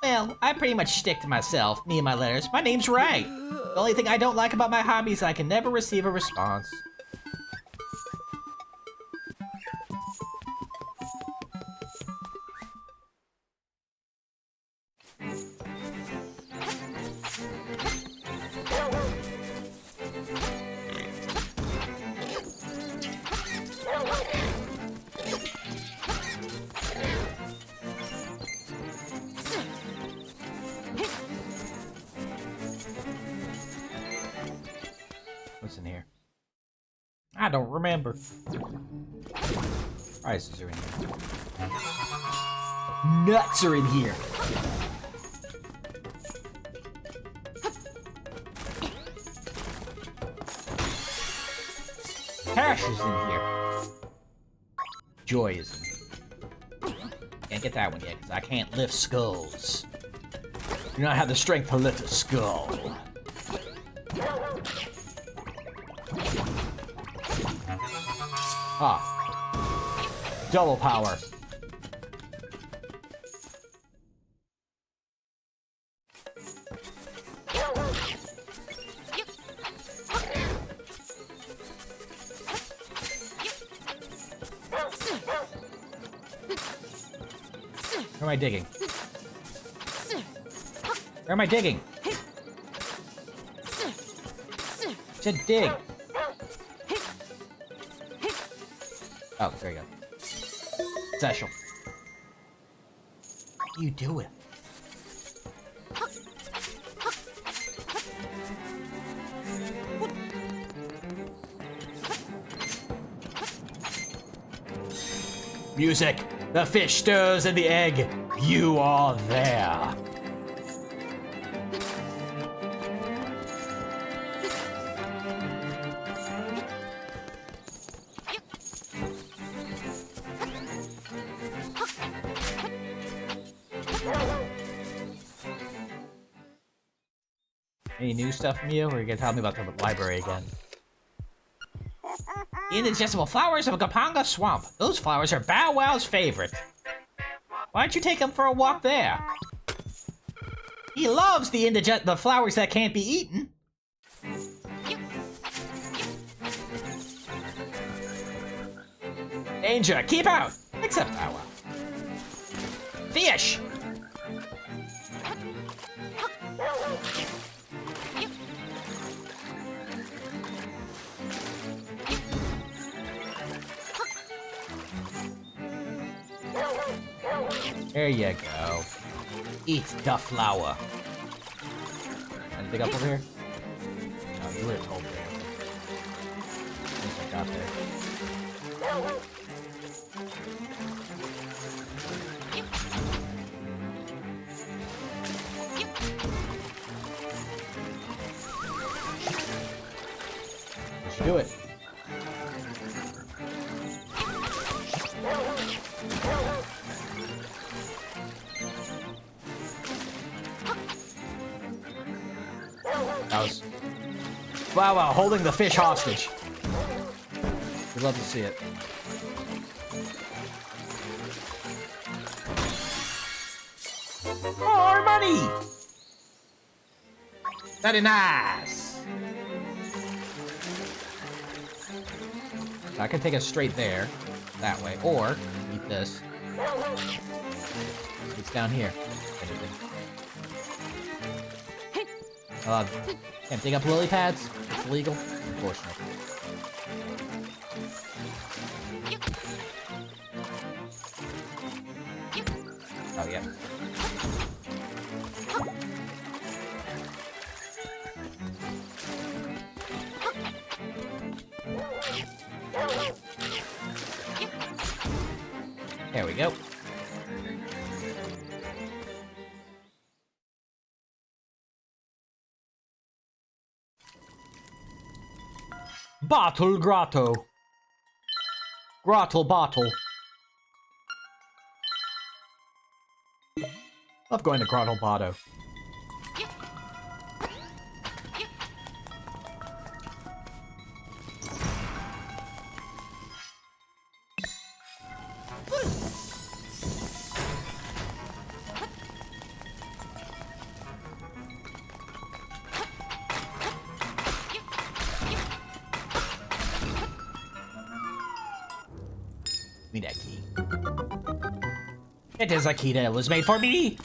B: Well, I pretty much stick to myself, me and my letters. My name's Ray. The only thing I don't like about my hobby is I can never receive a response. What's in here? I don't remember. Prizes are in here. Nuts are in here. Cash is in here. Joy is in here. Can't get that one yet, because I can't lift skulls. Do not have the strength to lift a skull. Ah. Double power. Where am I digging? Where am I digging? It said dig. Oh, there you go. Special. What are you doing? Music! The fish stirs in the egg! You are there! Any new stuff from you, or are you gonna tell me about the library again? The indigestible flowers of Gapanga Swamp. Those flowers are Bow Wow's favorite. Why don't you take him for a walk there? He loves the flowers that can't be eaten. Danger, keep out! Except Bow Wow. Fish! There you go. Eat the flower. Anything up over here? No, you would have told me. Once I got there. Do it. That was... Wow, wow, holding the fish hostage. We'd love to see it.
D: More money!
B: Very nice. I can take us straight there, that way, or eat this. It's down here. Can't dig up lily pads. It's illegal. Unfortunately. Oh yeah. There we go.
D: Bottle grotto.
B: Grottle bottle. Love going to Grottle Botto. Give me that key.
D: It is a key that was made for me.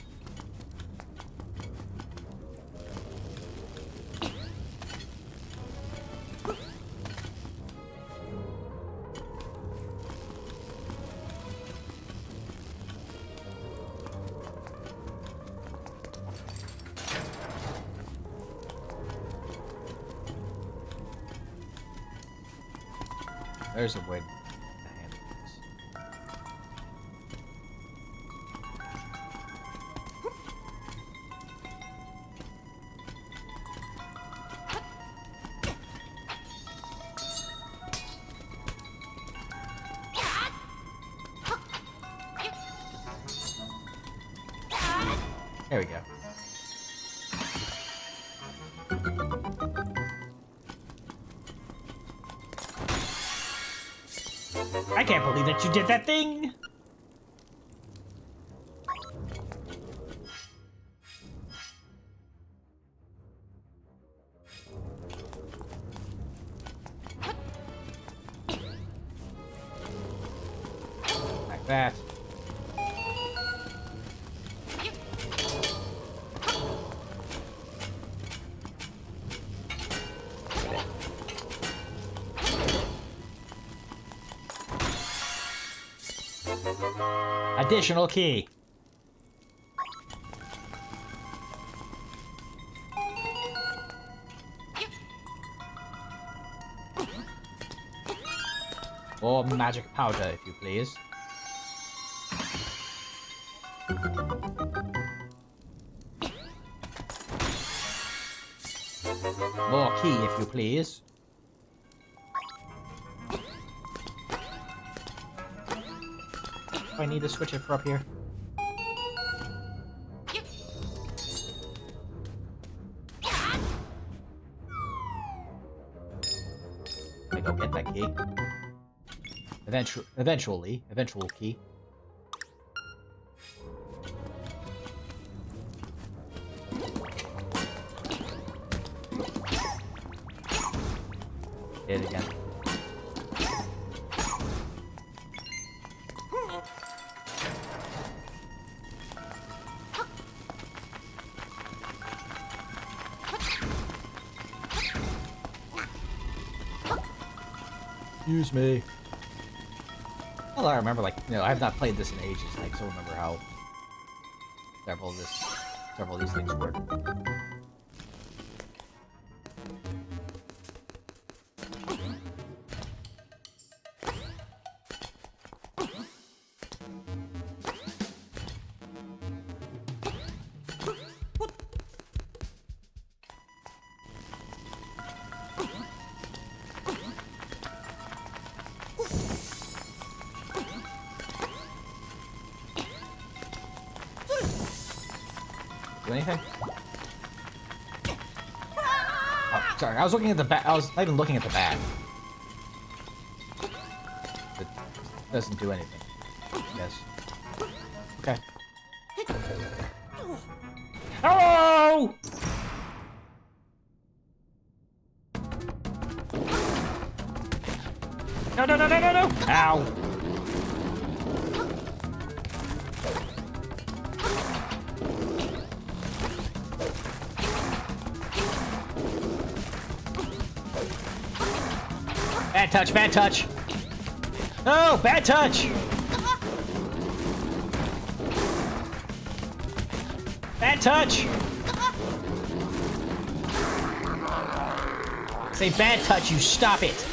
B: There's a way to handle this. There we go.
D: I can't believe that you did that thing.
B: Like that.
D: Additional key.
B: Or magic powder, if you please. More key, if you please. Do I need to switch it for up here? Let me go get that key. Eventual key. Hit it again. Excuse me. Well, I remember, like, you know, I have not played this in ages. I still remember how several of these things work. Do anything? Oh, sorry, I was looking at the back. I was not even looking at the back. It doesn't do anything. Yes. Okay.
D: Hello! No, no, no, no, no, no! Ow!
B: Bad touch, bad touch. Oh, bad touch. Bad touch. Say bad touch, you stop it.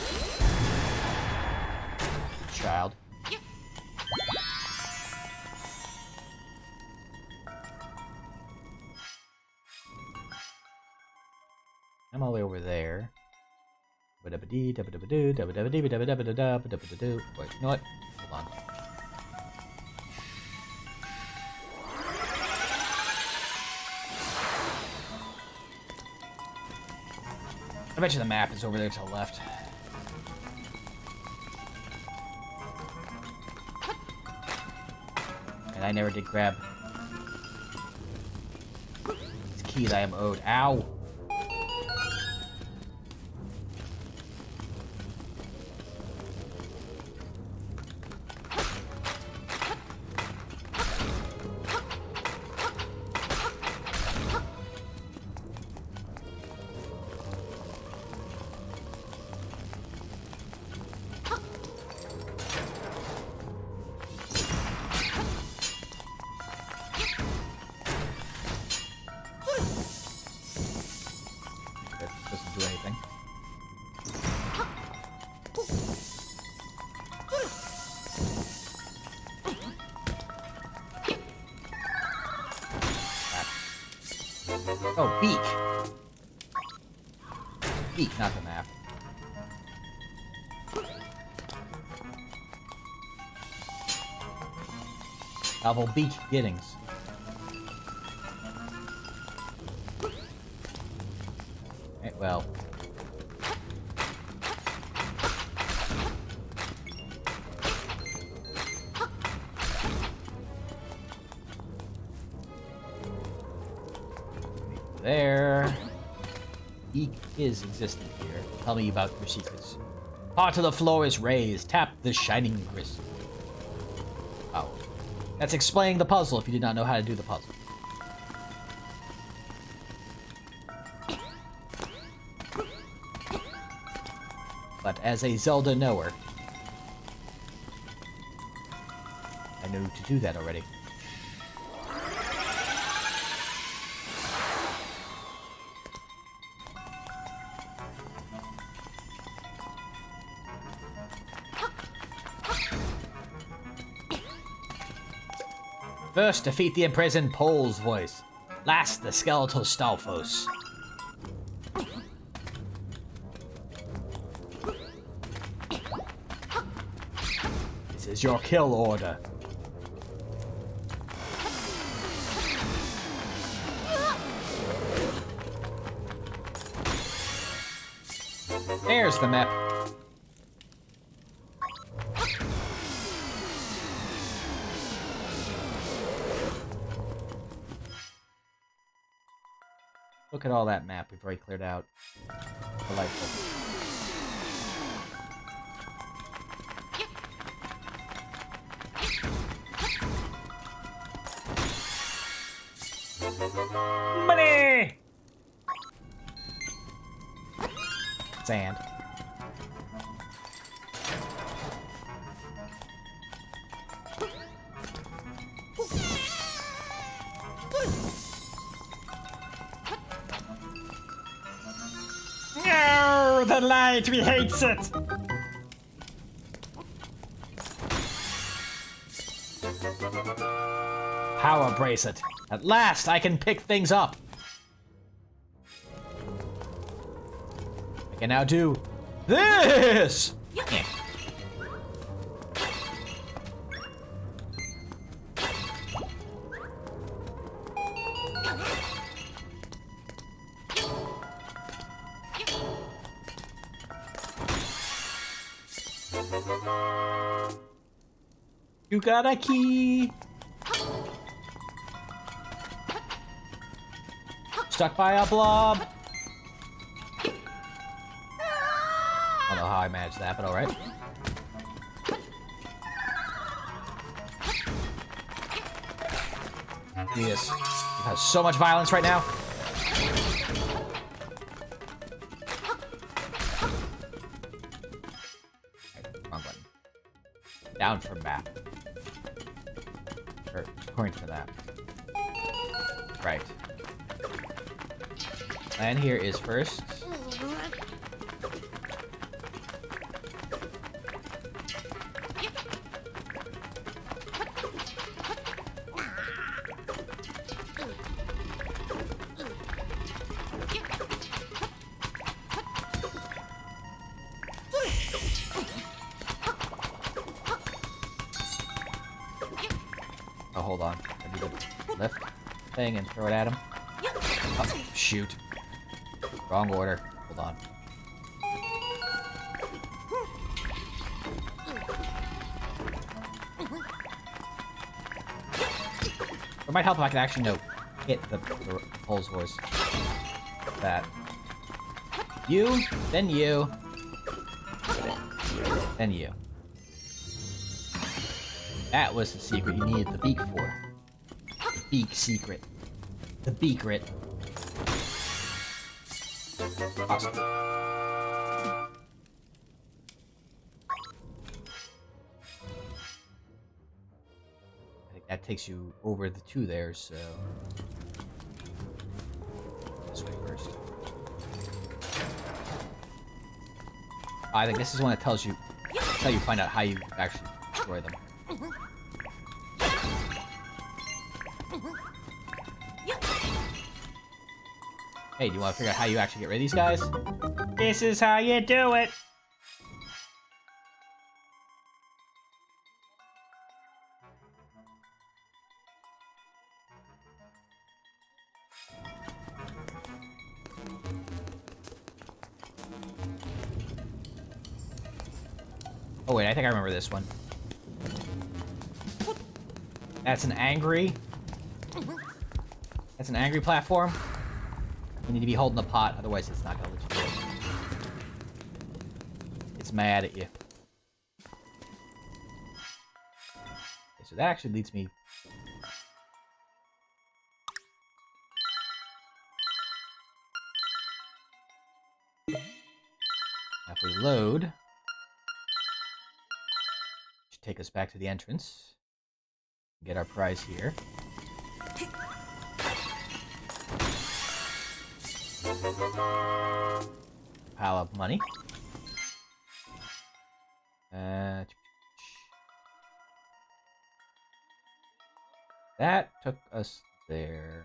B: Child. I'm all the way over there. Wait, you know what? Hold on. I bet you the map is over there to the left. And I never did grab these keys I am owed. Ow! Doesn't do anything. Oh, beak. Beak, not the map. Double beak Giddings. Well. There. Eek is existent here. Tell me about your secrets. Part of the floor is raised. Tap the shining crystal. Oh. That's explaining the puzzle if you did not know how to do the puzzle. But as a Zelda knower, I know to do that already. First, defeat the imprisoned Pole's voice. Last, the skeletal Stalfos. This is your kill order. There's the map. Look at all that map we've already cleared out. Delightful.
D: Money!
B: Sand.
D: No, the light, we hates it!
B: Power bracelet. At last, I can pick things up. I can now do this. You got a key. Stuck by a blob. I don't know how I managed that, but alright. Yes. It has so much violence right now. Right, wrong button. Down for map. Or point for that. Right. Plan here is first. Oh, hold on. I need to lift thing and throw it at him. Oh, shoot. Wrong order. Hold on. It might help if I can actually, hit the Pole's horse. That. You, then you. Then you. That was the secret you needed the beak for. The beak secret. The beakret. Awesome. I think that takes you over the two there, so... This way first. I think this is one that tells you... That's how you find out how you actually destroy them. Hey, do you want to figure out how you actually get rid of these guys? This is how you do it! Oh wait, I think I remember this one. That's an angry... That's an angry platform. You need to be holding the pot, otherwise it's not gonna let you do it. It's mad at you. Okay, so that actually leads me... Now if we load... Should take us back to the entrance. Get our prize here. Pile up money. That took us there.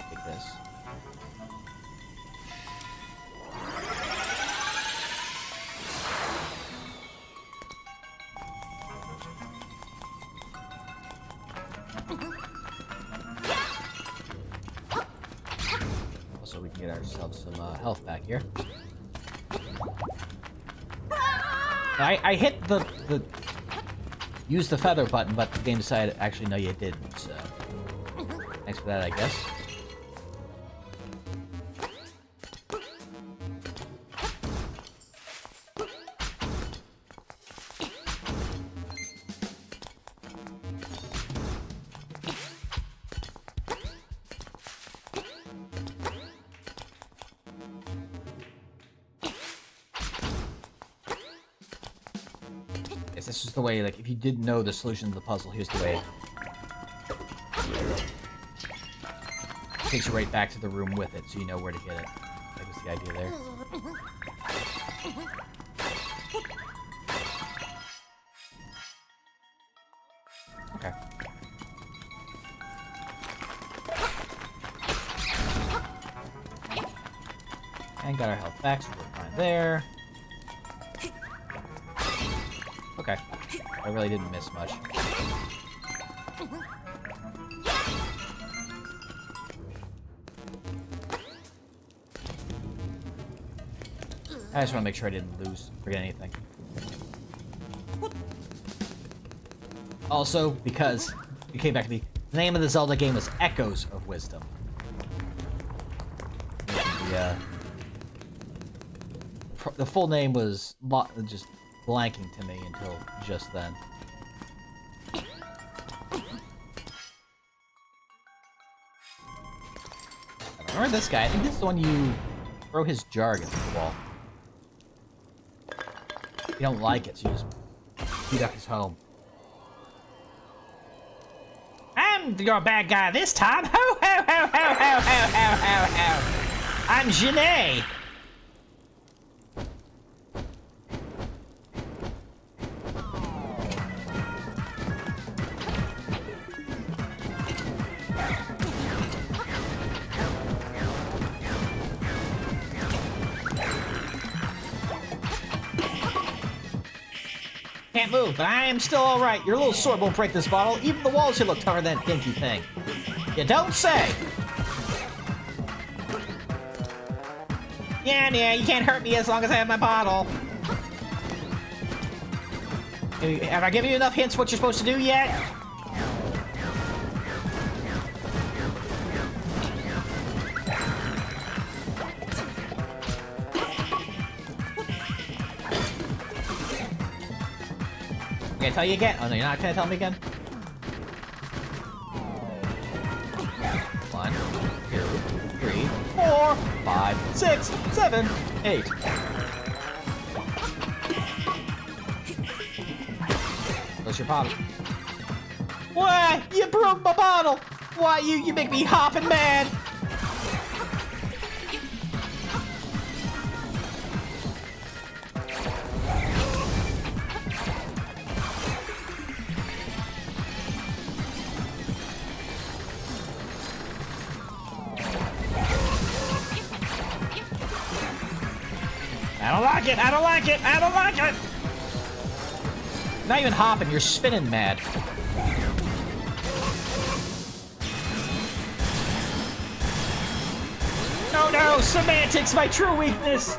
B: Take this. So we can get ourselves some health back here. I hit the use the feather button, but the game decided actually no you didn't, so thanks for that, I guess. This is the way, like, if you didn't know the solution to the puzzle, here's the way. It takes you right back to the room with it, so you know where to get it. That was the idea there. Okay. And got our health back, so we're fine there. Okay. I really didn't miss much. I just want to make sure I didn't forget anything. Also, because you came back to me, the name of the Zelda game was Echoes of Wisdom. The full name was just blanking to me until just then. I remember this guy. I think this is the one you throw his jar against the wall. If you don't like it, so you just beat up his home. I'm your bad guy this time. Ho ho ho ho ho ho ho ho ho. I'm Janae. Can't move, but I am still alright. Your little sword won't break this bottle. Even the walls here look tougher than that dinky thing. You don't say! Yeah, you can't hurt me as long as I have my bottle. Have I given you enough hints what you're supposed to do yet? I'm gonna tell you again. Oh no, you're not gonna tell me again? 1, 2, 3, 4, 5, 6, 7, 8. What's your bottle? What? You broke my bottle! Why, you make me hopping mad! I don't like it! I don't like it! I don't like it! Not even hopping, you're spinning mad. Oh no! Semantics, my true weakness!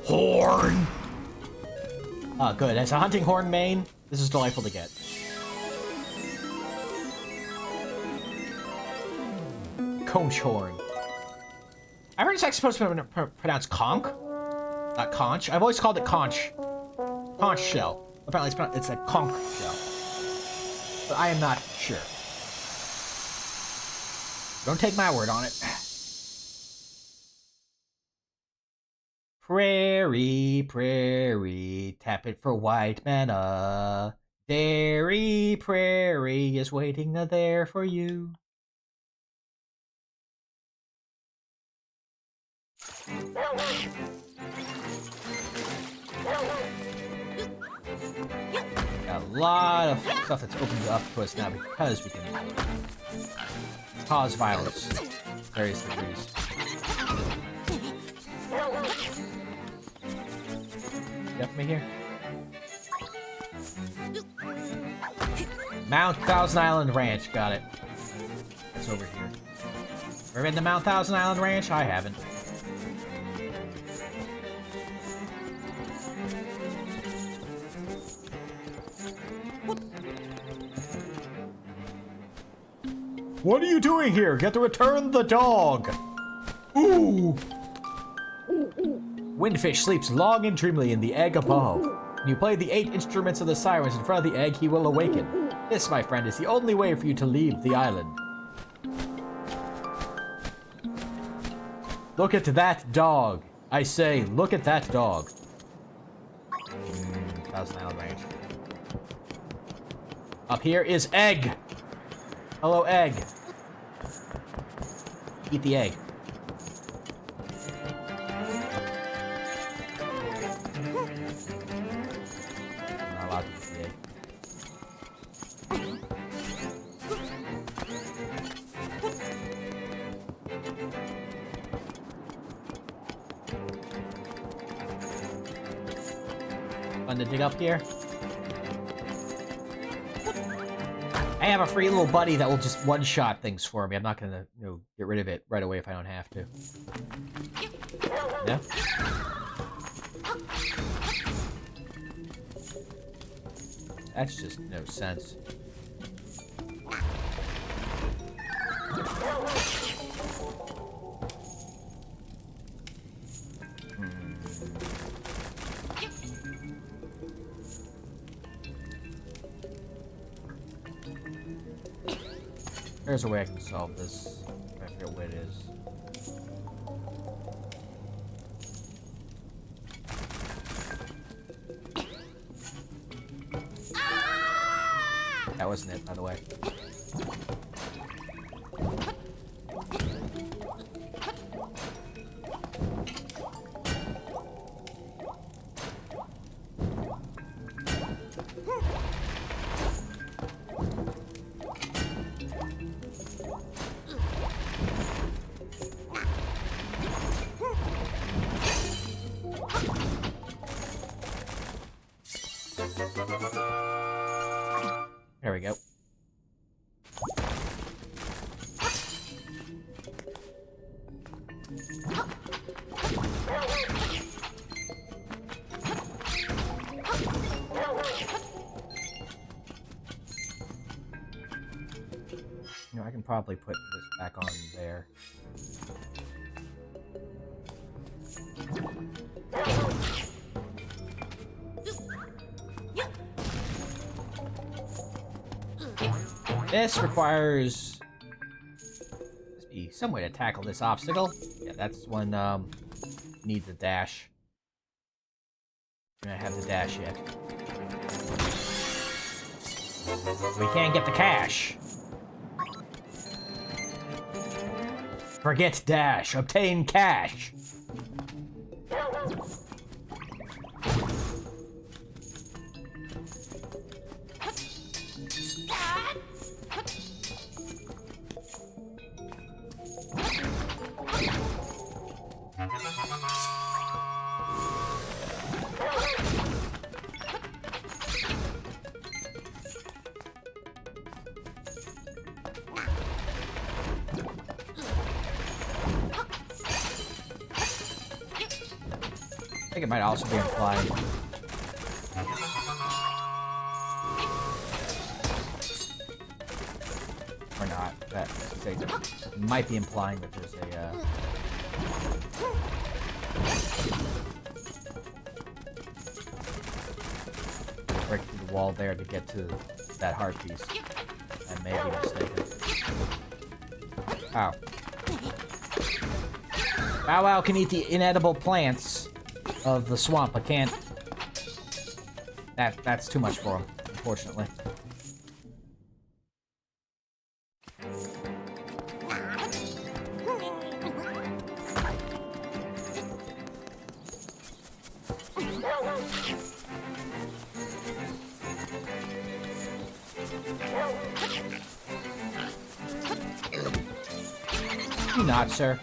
B: Horn! Oh, good. As a hunting horn main, this is delightful to get. Conch horn. I heard it's actually supposed to be pronounced conch, not conch. I've always called it conch. Conch shell. Apparently it's a conch shell. But I am not sure. Don't take my word on it. Prairie, prairie, tap it for white mana. Dairy prairie is waiting there for you. Got a lot of stuff that's opened up to us now because we can cause violence to various degrees. Get me here. Mount Thousand Island Ranch, got it. It's over here. Ever been to Mount Thousand Island Ranch? I haven't. What are you doing here? Get to return the dog. Ooh. Windfish sleeps long and dreamily in the egg above. When you play the 8 instruments of the sirens in front of the egg, he will awaken. This, my friend, is the only way for you to leave the island. Look at that dog. I say, look at that dog. Thousand Island Range. Up here is egg. Hello, egg. Eat the egg. Not allowed to eat the egg. fun to dig up here. I have a free little buddy that will just one-shot things for me. I'm not gonna, get rid of it right away if I don't have to. Yeah? That's just no sense. There's a way I can solve this. I forget what it is. That wasn't it, by the way. There we go. I can probably put this back on there. This requires be some way to tackle this obstacle. Yeah, that's one needs a dash. I don't have the dash yet. We can't get the cash. Forget dash. Obtain cash. I think it might also be implied. Or not. It might be implying that there's a, break through the wall there to get to that heart piece. I may be mistaken. Ow. Bow Wow can eat the inedible plants of the swamp. I can't. That's too much for him, unfortunately. You not, sir.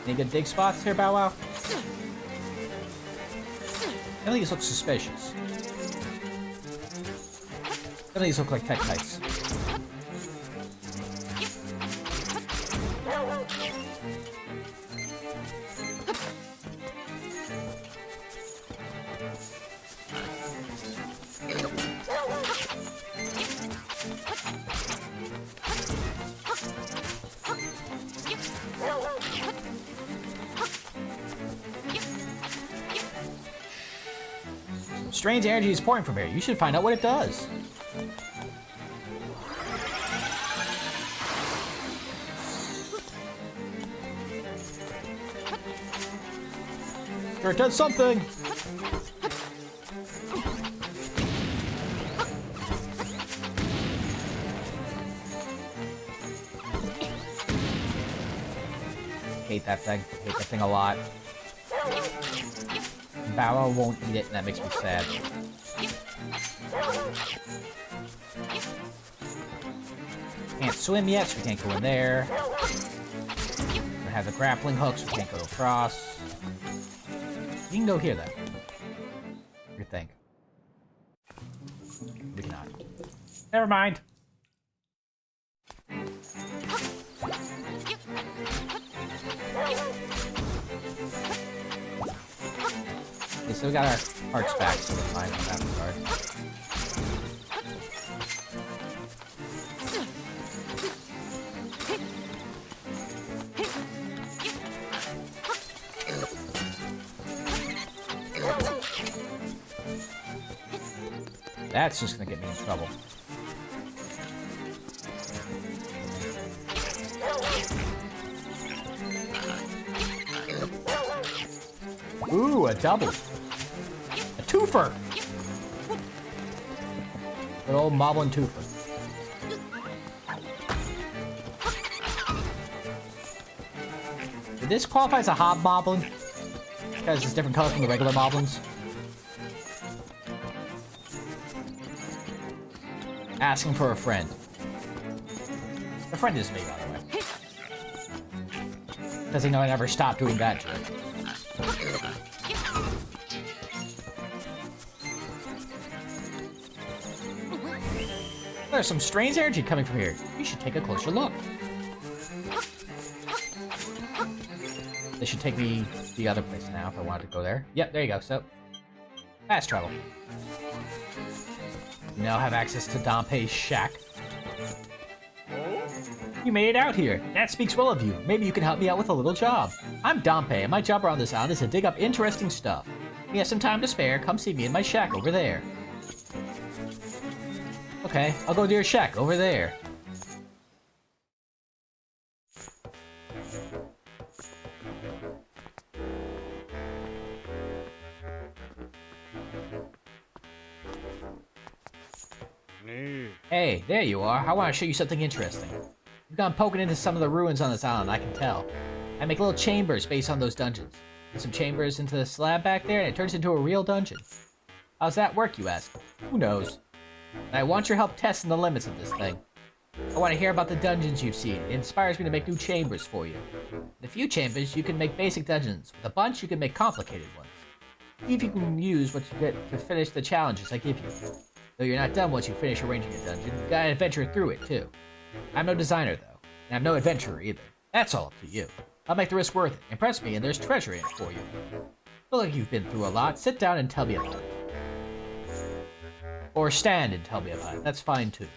B: Any good dig spots here, Bow Wow? None of these look suspicious. None of these look like Tektites. Strange energy is pouring from here. You should find out what it does. Sure, it does something. Hate that thing. Hate that thing a lot. Balor won't eat it, and that makes me sad. Can't swim yet, so we can't go in there. We have the grappling hooks, so we can't go across. You can go here, though. You think. We cannot.
D: Never mind.
B: Okay, so we got our hearts back, so we're fine in that regard. That's just gonna get me in trouble. Ooh, a double. A twofer! Good old Moblin twofer. Did this qualify as a hobgoblin? Because it's different color from the regular moblins. Asking for a friend. A friend is me, by the way. Because I know I never stopped doing that joke. There's some strange energy coming from here. You should take a closer look. This should take me to the other place now if I wanted to go there. Yep, there you go. So, fast travel. You now have access to Dompe's shack. You made it out here. That speaks well of you. Maybe you can help me out with a little job. I'm Dompe, and my job around this island is to dig up interesting stuff. When you have some time to spare, come see me in my shack over there. Okay, I'll go to your shack over there. Hey, there you are. I want to show you something interesting. You've gone poking into some of the ruins on this island, I can tell. I make little chambers based on those dungeons. Put some chambers into the slab back there, and it turns into a real dungeon. How's that work, you ask? Who knows? And I want your help testing the limits of this thing. I want to hear about the dungeons you've seen. It inspires me to make new chambers for you. In a few chambers, you can make basic dungeons. With a bunch, you can make complicated ones. See if you can use what you get to finish the challenges I give you. Though you're not done once you finish arranging a dungeon, you gotta adventure through it, too. I'm no designer, though, and I'm no adventurer, either. That's all up to you. I'll make the risk worth it. Impress me, and there's treasure in it for you. Feel like you've been through a lot. Sit down and tell me about it. Or stand and tell me about it. That's fine, too.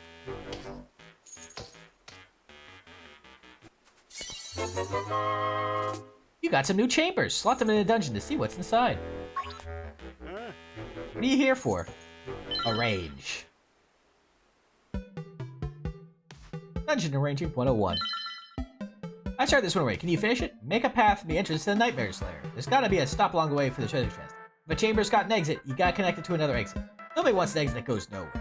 B: You got some new chambers. Slot them in a dungeon to see what's inside. What are you here for? Arrange. Dungeon Arranging 101. I started this one already. Can you finish it? Make a path from the entrance to the Nightmare's Lair. There's gotta be a stop along the way for the treasure chest. If a chamber's got an exit, you gotta connect it to another exit. Nobody wants an exit that goes nowhere.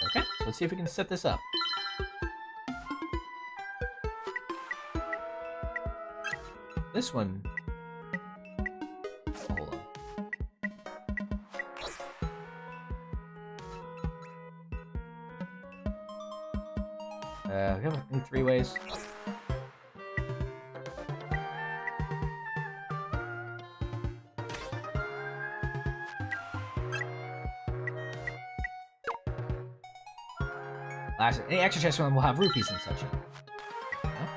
B: Okay, so let's see if we can set this up. This one... Hold on. We have any 3 ways. Last, any extra chest one will have rupees and such. Huh?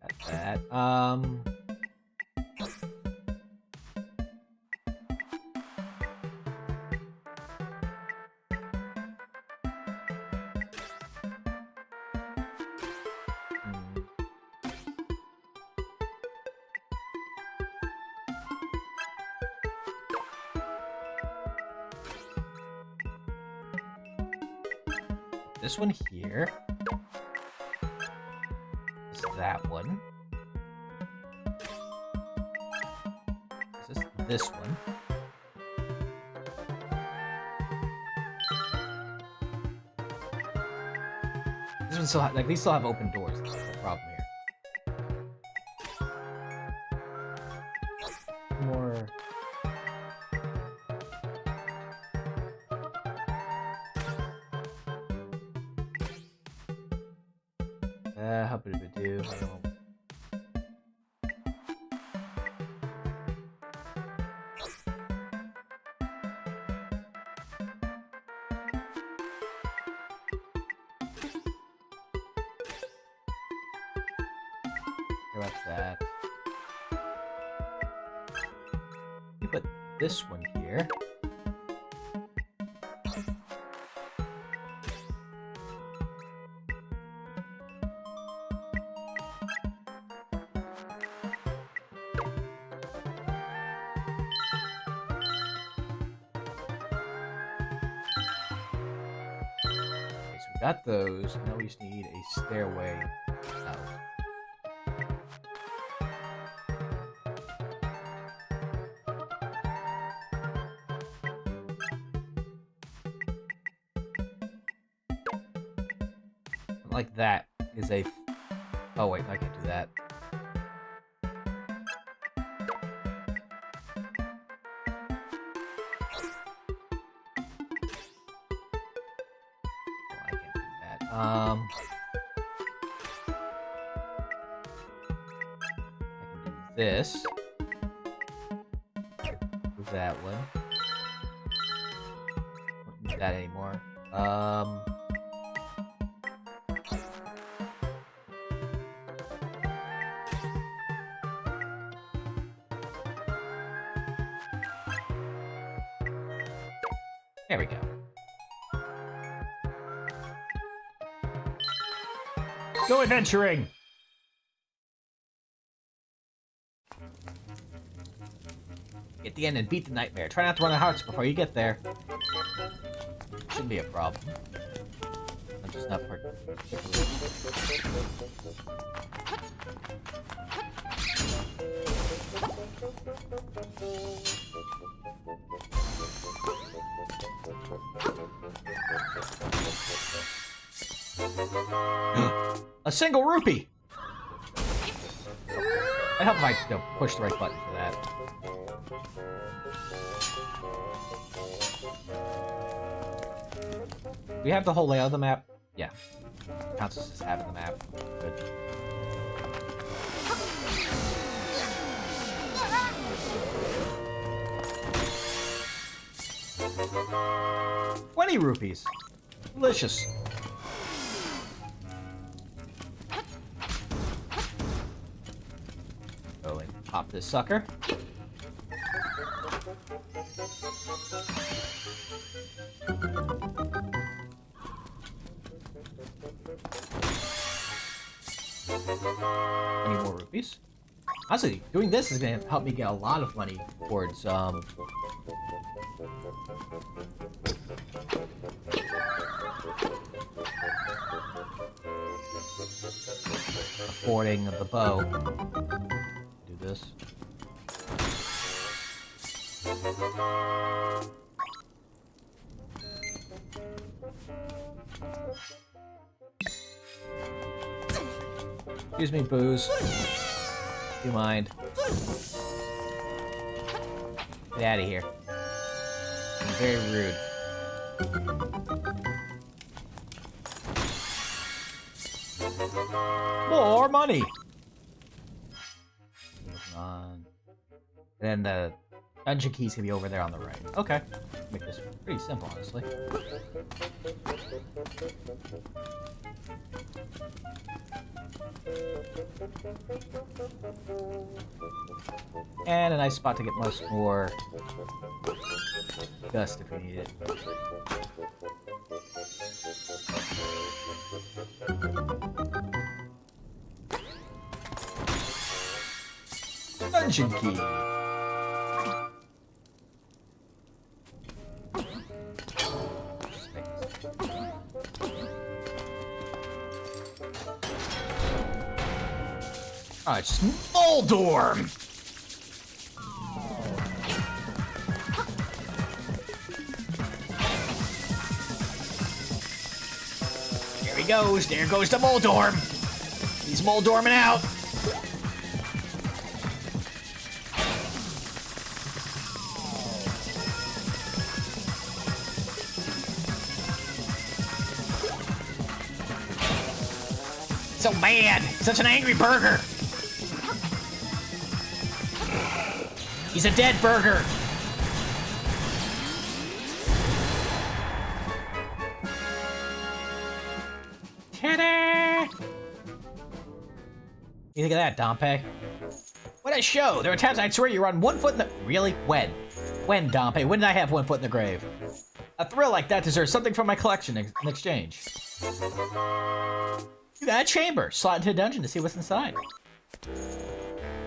B: That's that. This one here. Is that one. Is this one. This one still like these still have open doors. That's the problem here. More. How bit of a do? I don't. What's that? You put this one here. Okay, so we got those. Now we just need a stairway out. Like that is a. Oh wait, I can't do that. Oh, I can't do that. I can do this. Do that one. Don't need that anymore. There we go.
D: Go adventuring!
B: Get the end and beat the nightmare. Try not to run out of hearts before you get there. Shouldn't be a problem. I'm just not particularly. A single rupee! I hope if I push the right button for that. Do we have the whole layout of the map? Yeah. Counts as just having the map. Good. ₹20. Delicious. Go and pop this sucker. Any more rupees? Honestly, doing this is gonna help me get a lot of money towards affording the bow. Do this. Excuse me, booze. Do you mind? Get out of here. You're very rude. More money! Moving on. And then the dungeon key's gonna be over there on the right. Okay. Make this pretty simple, honestly. And a nice spot to get much more dust if we need it. Dungeon key. Oh, it's Moldorm! Here we goes. There goes the Moldorm. He's Moldorming out. So mad. Such an angry burger. He's a dead burger. Ta-da! You think of that, Dompe? What a show! There are times I'd swear you were on 1 foot in the... Really? When? When, Dompe? When did I have 1 foot in the grave? A thrill like that deserves something from my collection in exchange. You got a chamber. Slide into a dungeon to see what's inside.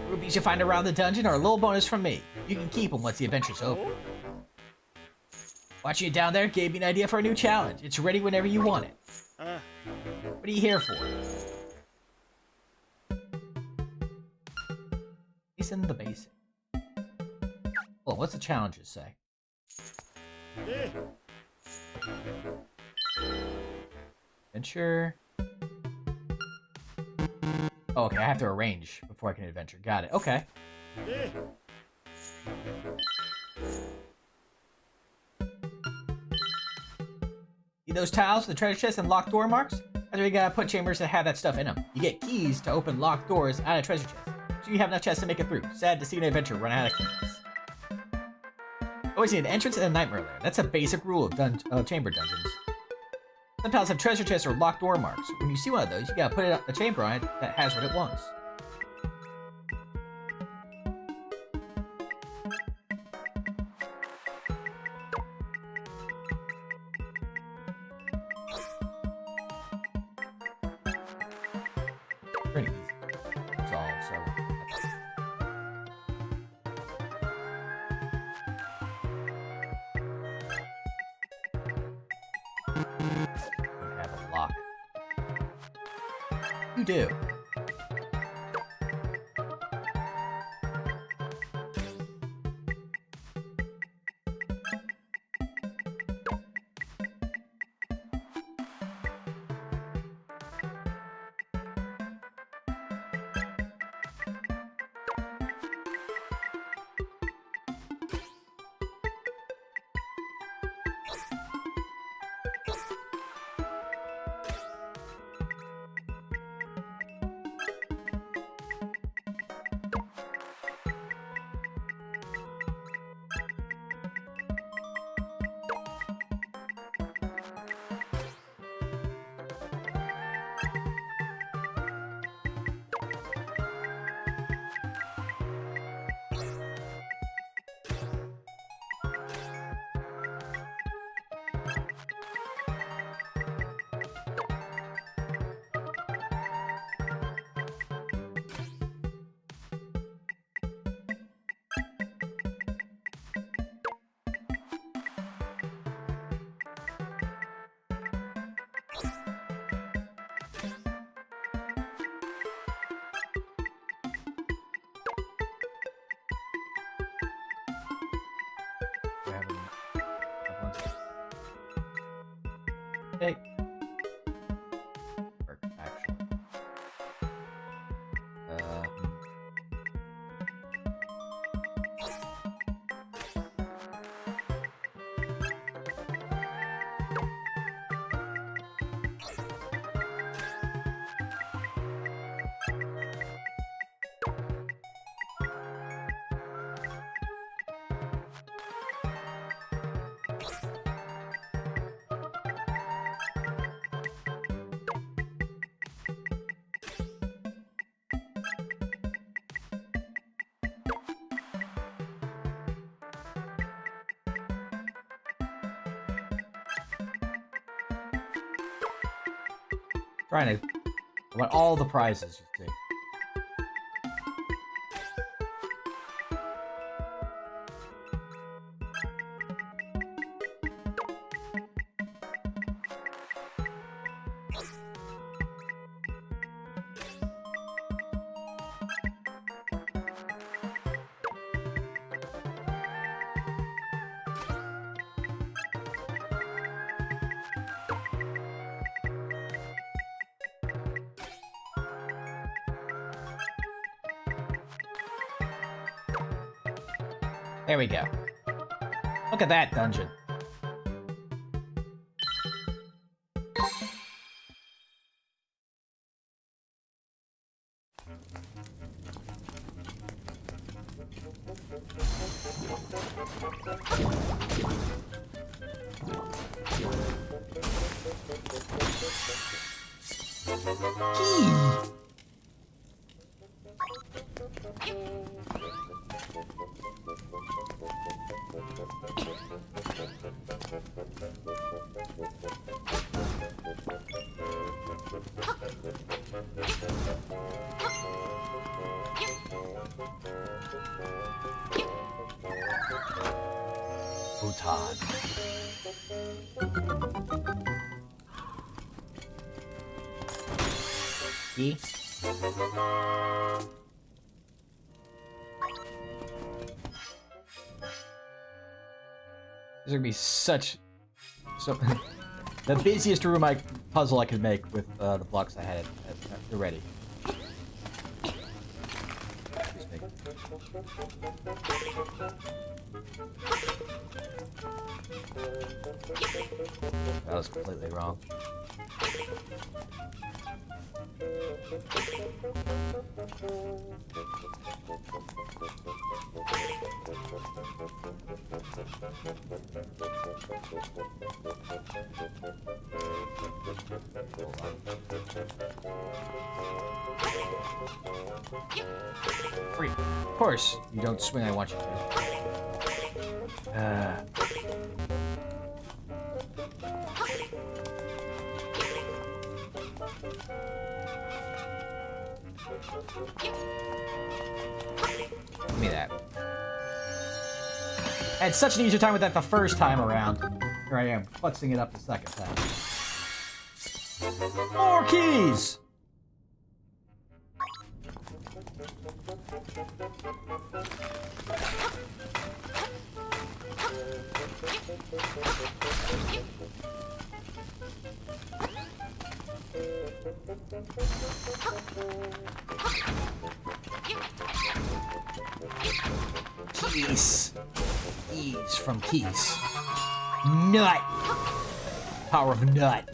B: Rubies you find around the dungeon are a little bonus from me. You can keep them once the adventure's over. Watching you down there gave me an idea for a new challenge. It's ready whenever you want it. What are you here for? Isn't the basic. Well, what's the challenges say? Adventure. Oh, okay, I have to arrange before I can adventure. Got it. Okay. See those tiles with the treasure chest and locked door marks? That's where you gotta put chambers that have that stuff in them. You get keys to open locked doors out of treasure chest, so you have enough chests to make it through. Sad to see an adventure run out of keys. Always need an entrance and a nightmare lair. That's a basic rule of chamber dungeons. Some tiles have treasure chests or locked door marks. When you see one of those, you gotta put a chamber on it that has what it wants. Pretty easy. It's all so. You have a lock. You do. Okay. Actually. Trying to. I want all the prizes, you see. There we go. Look at that dungeon. Key! Bhutan. Key? This is gonna be such... So, the busiest room puzzle I could make with the blocks I had already. Excuse me. That was completely wrong. Free. Of course, you don't swing, I want you to. Give me that. I had such an easier time with that the first time around. Here I am, futzing it up the second time. More keys! Keys. Keys from keys. Nut. Power of nut.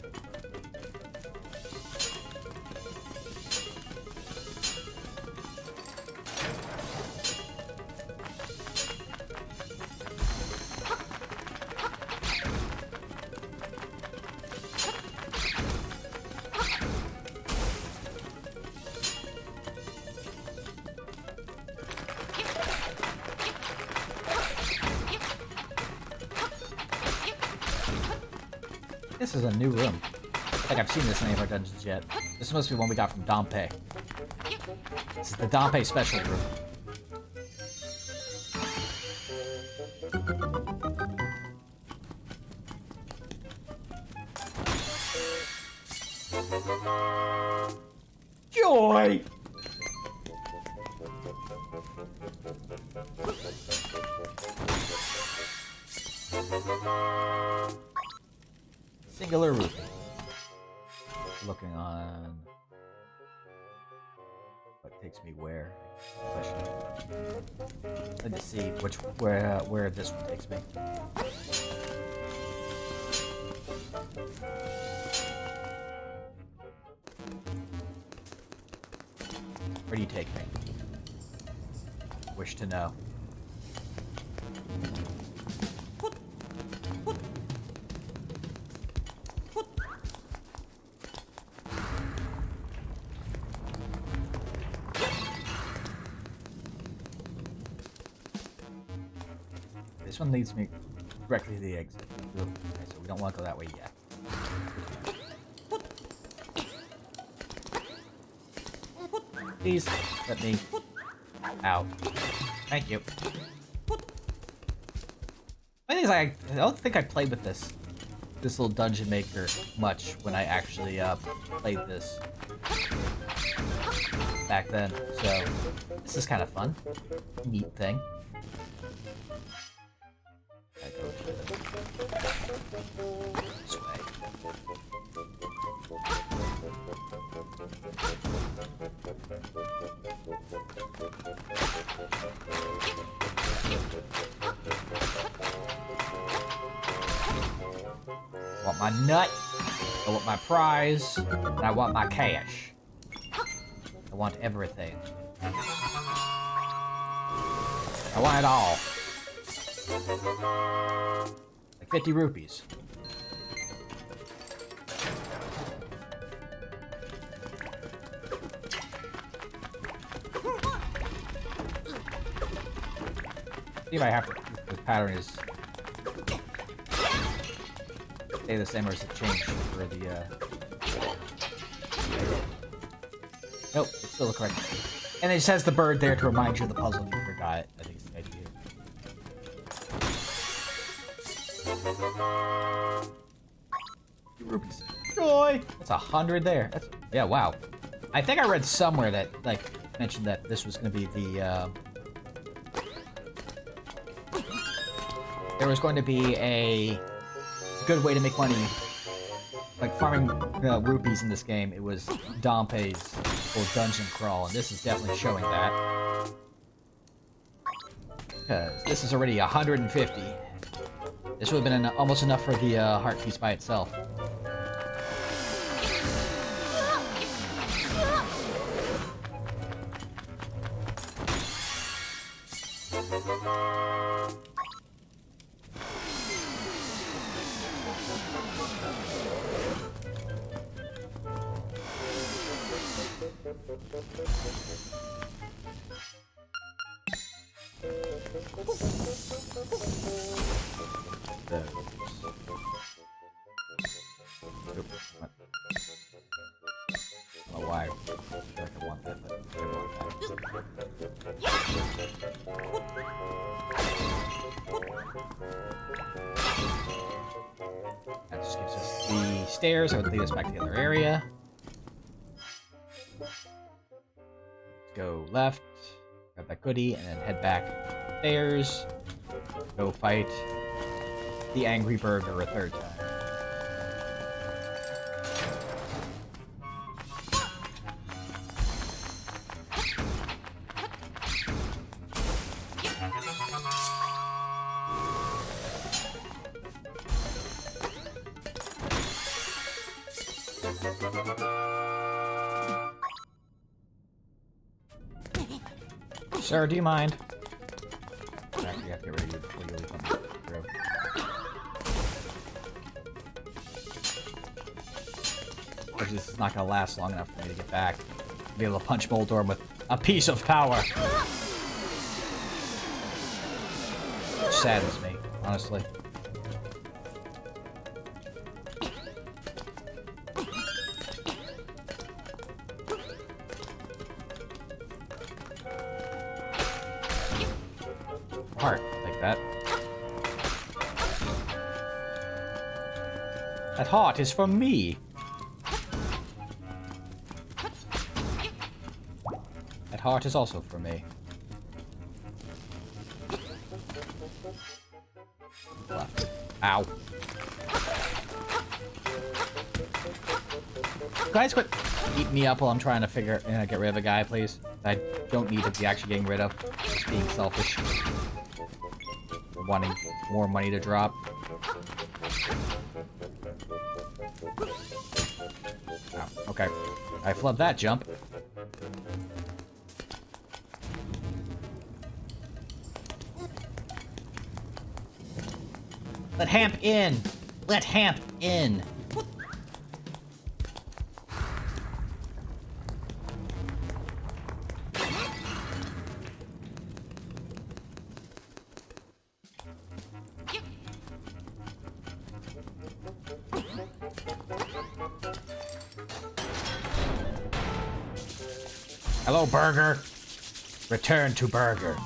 B: This is a new room. I think I've seen this in any of our dungeons yet. This must be one we got from Dompe. This is the Dompe special room. Joy! Singular roofing. Looking on what takes me where? Question. Let me see where this one takes me. Where do you take me? Wish to know. This one leads me directly to the exit. Okay, so we don't want to go that way yet. Please let me out. Thank you. I think I don't think I played with this little dungeon maker much when I actually played this back then. So this is kind of fun, neat thing. I go this way. want my nut. I want my prize. And I want my cash. I want everything. I want it all. Like 50 rupees. See if I have to. The pattern is stay the same or is it changed for the Nope, it's still the correct. And it just has the bird there to remind you of the puzzle you forgot. I think it's the idea. Rupees. Joy! That's 100 there. That's yeah, wow. I think I read somewhere that like mentioned that this was gonna be the there was going to be a good way to make money. Like farming rupees in this game, it was Dompe's or dungeon crawl, and this is definitely showing that. Because this is already 150. This would have been almost enough for the heart piece by itself. Oh, why? I feel like I want that, but I want that. That just gives us the stairs that would lead us back to the other area. Go left, grab that goodie, and then head back stairs. Go fight the Angry Burger a third time. Sir, do you mind? Actually, you have to get rid of you before you leave on the road. Because this is not going to last long enough for me to get back. Be able to punch Moldorm with a piece of power. Which saddens me, honestly. Heart, like that. That heart is from me. That heart is also for me. Left. Ow. Guys, quit eating me up while I'm trying to get rid of a guy, please. I don't need to be actually getting rid of. Just being selfish. Wanting more money to drop. Oh, okay. I flubbed that jump. Let Hamp in! Let Hamp in! Hello, Burger. Return to Burger.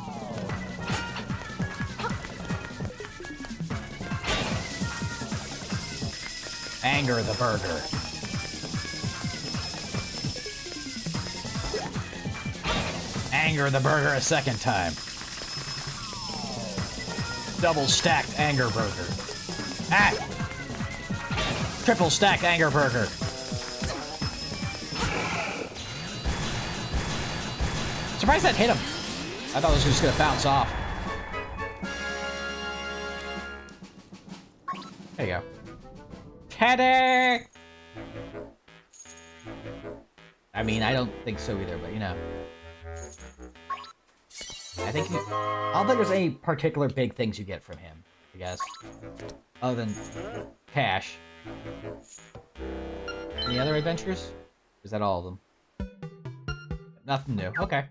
B: Anger the Burger. Anger the Burger a second time. Double stacked Anger Burger. Ah! Triple stacked Anger Burger. Surprised that hit him. I thought it was just gonna bounce off. There you go. Teddy! I mean, I don't think so either, but you know. I don't think there's any particular big things you get from him, I guess. Other than cash. Any other adventures? Or is that all of them? Nothing new. Okay.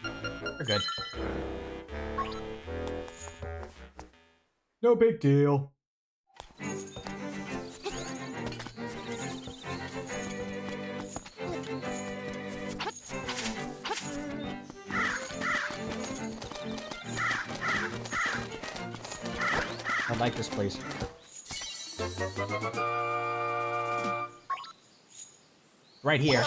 B: We're good. No big deal. I like this place. Right here.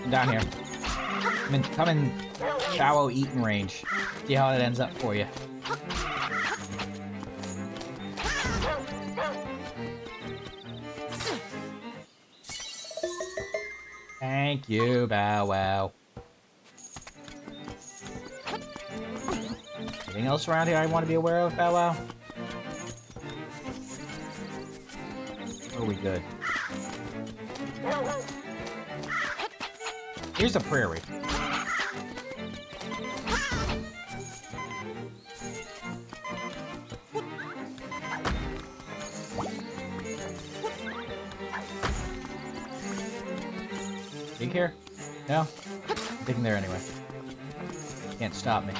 B: I'm down here. Come in shallow eating range. See how it ends up for you. Thank you, Bow Wow. Anything else around here I want to be aware of, Bow Wow? Or are we good? Here's a prairie. Dig here? No? I'm digging there anyway. Can't stop me.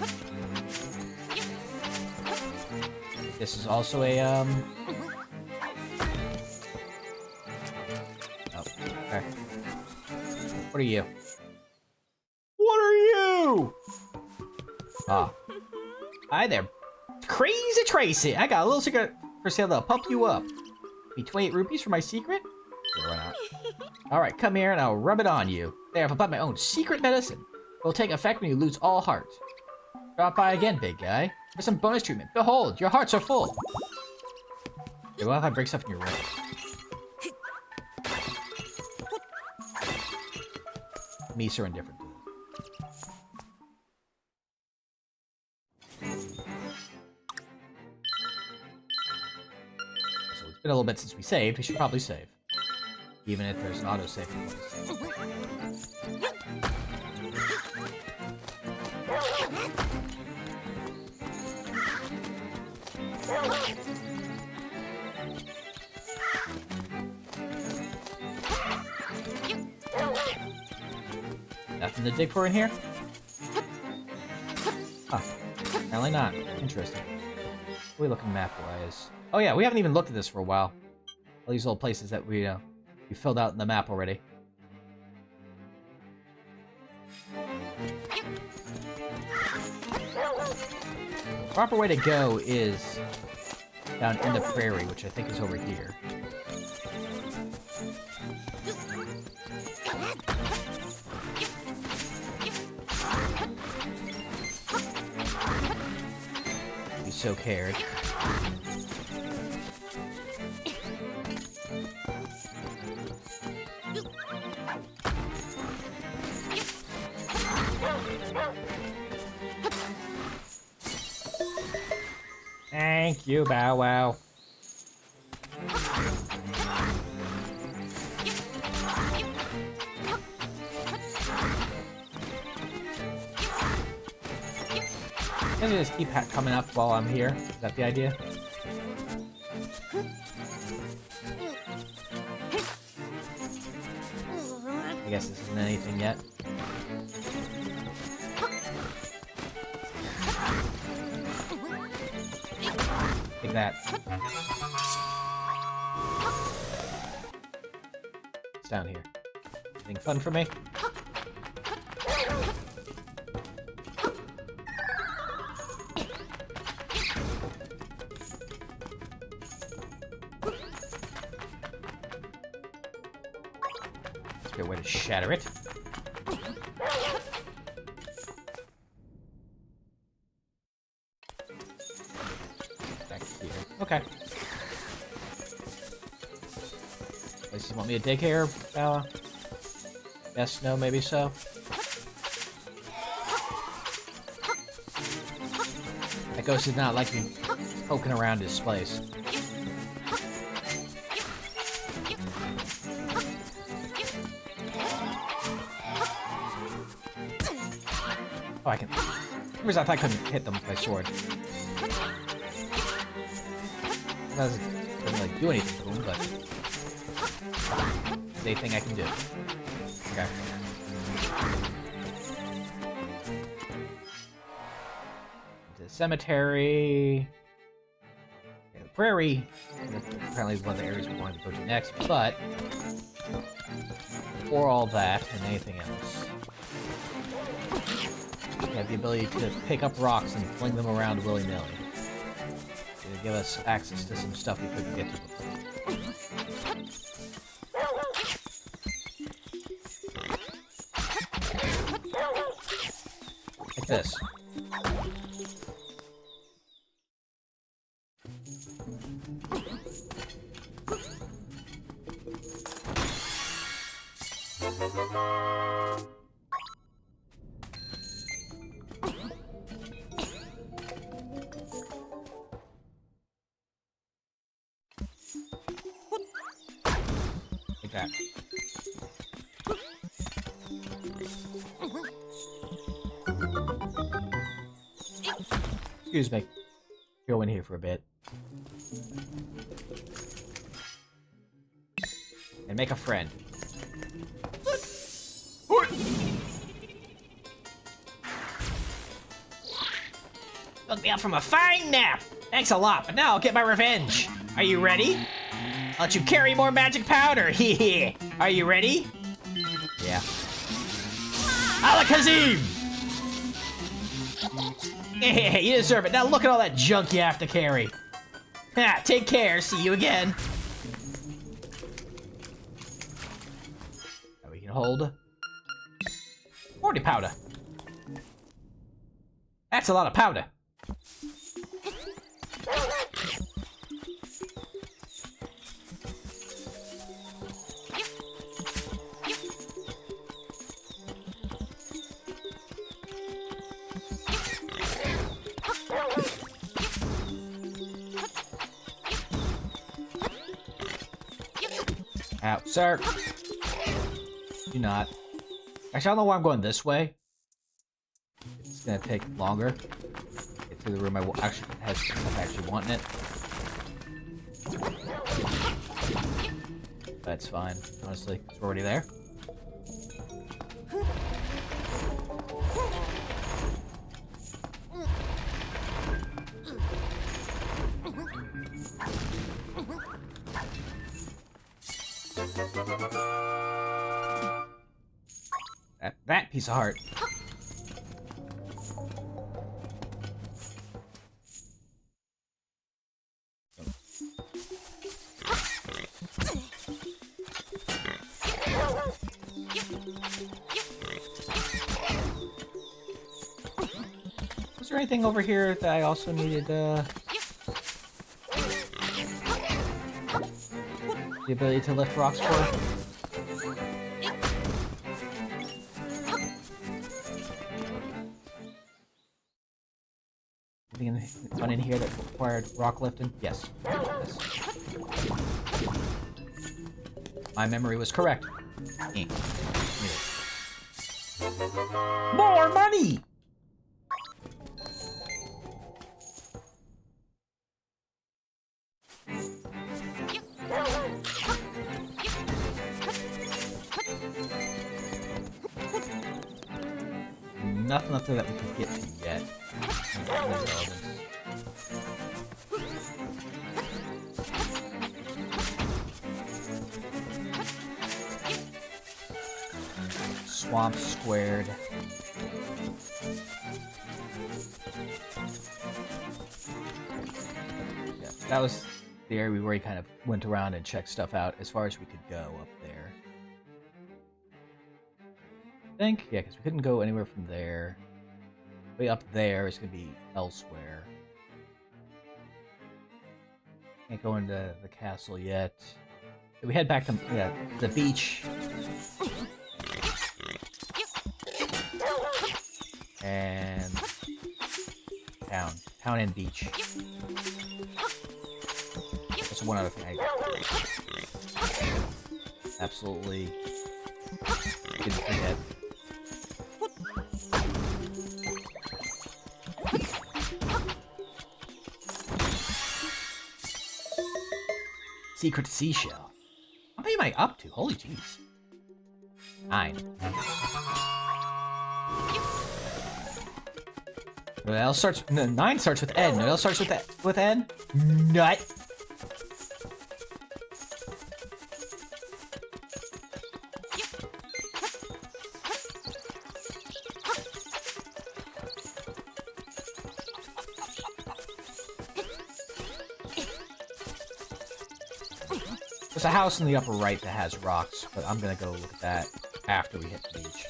B: This is also a, Oh, okay. What are you? What are you? Ah. Hi there. Crazy Tracy! I got a little secret for sale that'll pump you up. Be 28 rupees for my secret? Run out. Alright, come here and I'll rub it on you. There, I've applied my own secret medicine. It will take effect when you lose all heart. Drop by again, big guy. For some bonus treatment. Behold, your hearts are full. Okay, what if I break stuff in your room? Meese are indifferent to this. So it's been a little bit since we saved. We should probably save. Even if there's an autosave in place. Nothing to dig for in here? Huh. Apparently not. Interesting. What are we looking map-wise? Oh yeah, we haven't even looked at this for a while. All these little places that we filled out in the map already. The proper way to go is down in the prairie, which I think is over here. Be so cared. Thank you, Bow Wow. I'm gonna just keep coming up while I'm here. Is that the idea? I guess this isn't anything yet. Take that. It's down here. Anything fun for me? That's a good way to shatter it. Back here. Okay. Places want me to dig here, Bella? Yes, no, maybe so. That ghost did not like me poking around his place. Oh, I can. For reason I thought I couldn't hit them with my sword. It doesn't really do anything to them, but it's a thing I can do. Okay. The cemetery. Okay, the prairie. Apparently one of the areas we wanted to go to next, but before all that and anything else, we have the ability to pick up rocks and fling them around willy-nilly. To give us access to some stuff we couldn't get to before. Like this. Like that. Excuse me. Go in here for a bit. And make a friend. Woke me up from a fine nap. Thanks a lot, but now I'll get my revenge. Are you ready? I'll let you carry more magic powder. Hee. Are you ready? Yeah. Alakazam! You deserve it. Now look at all that junk you have to carry. Ha, take care. See you again. Now we can hold 40 powder. That's a lot of powder. Out, sir. Do not. Actually, I don't know why I'm going this way. It's gonna take longer. Get to the room I actually has stuff I actually want in it. That's fine, honestly, 'cause we're already there. That piece of heart. Was there anything over here that I also needed, the ability to lift rocks for? One in here that required rock lifting? Yes. My memory was correct. More money! Nothing up there that we can get to yet. Swamp squared. Yeah, that was the area we already kind of went around and checked stuff out as far as we could go up there. I think, yeah, because we couldn't go anywhere from there. Way up there is going to be elsewhere. Can't go into the castle yet. We head back to the beach. And town. Town and beach. That's one other thing I absolutely didn't forget. Secret seashell. How many am I up to? Holy jeez. 9. No, L starts. No, 9 starts with N. No, L starts with N. Nut. There's a house in the upper right that has rocks, but I'm gonna go look at that after we hit the beach.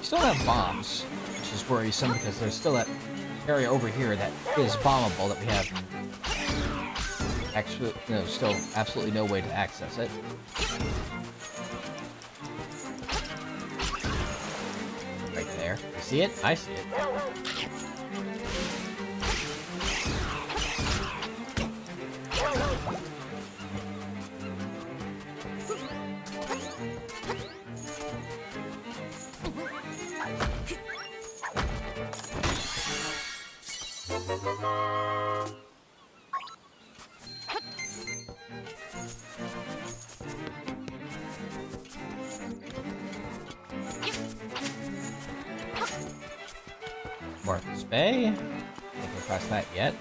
B: Still have bombs, which is worrisome because there's still that area over here that is bombable that we have actually, still absolutely no way to access it. Right there. You see it? I see it. Martha's Bay. Can't go across that yet.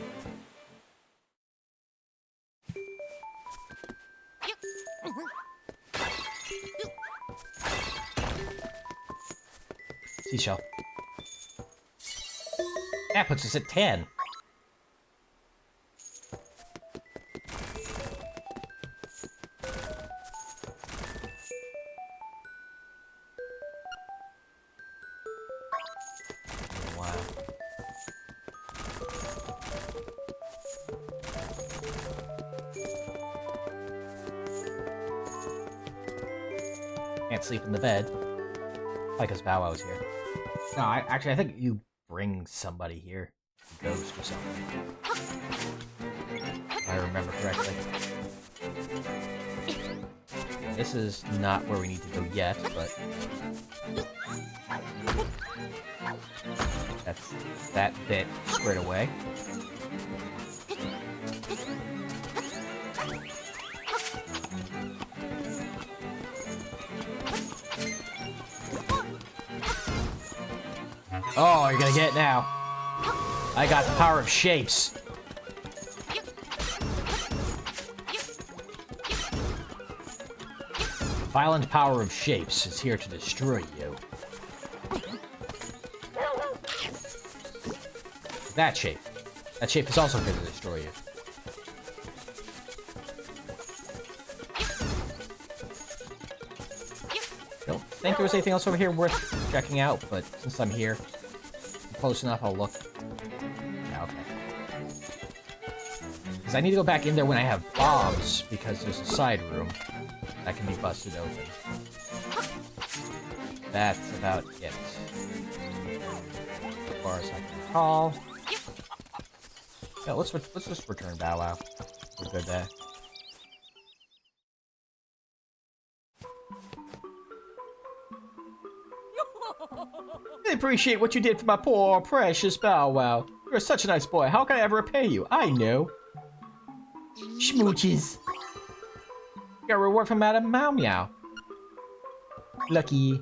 B: Seashell. That puts us at 10. Wow. Can't sleep in the bed. Like as Bow Wow's here. No, I think you bring somebody here. A ghost or something. If I remember correctly. This is not where we need to go yet, but that's that bit squared away. Oh, you're gonna get it now. I got the power of shapes. Violent power of shapes is here to destroy you. That shape. That shape is also here to destroy you. Don't think there was anything else over here worth checking out, but since I'm here, close enough, I'll look. Yeah, okay. Because I need to go back in there when I have bombs, because there's a side room that can be busted open. That's about it. As far as I can recall. Yeah, let's just return Bow Wow. We're good there. I appreciate what you did for my poor, precious Bow Wow. You're such a nice boy. How can I ever repay you? I know. Schmooches. Got a reward from Madame Meow Meow. Lucky.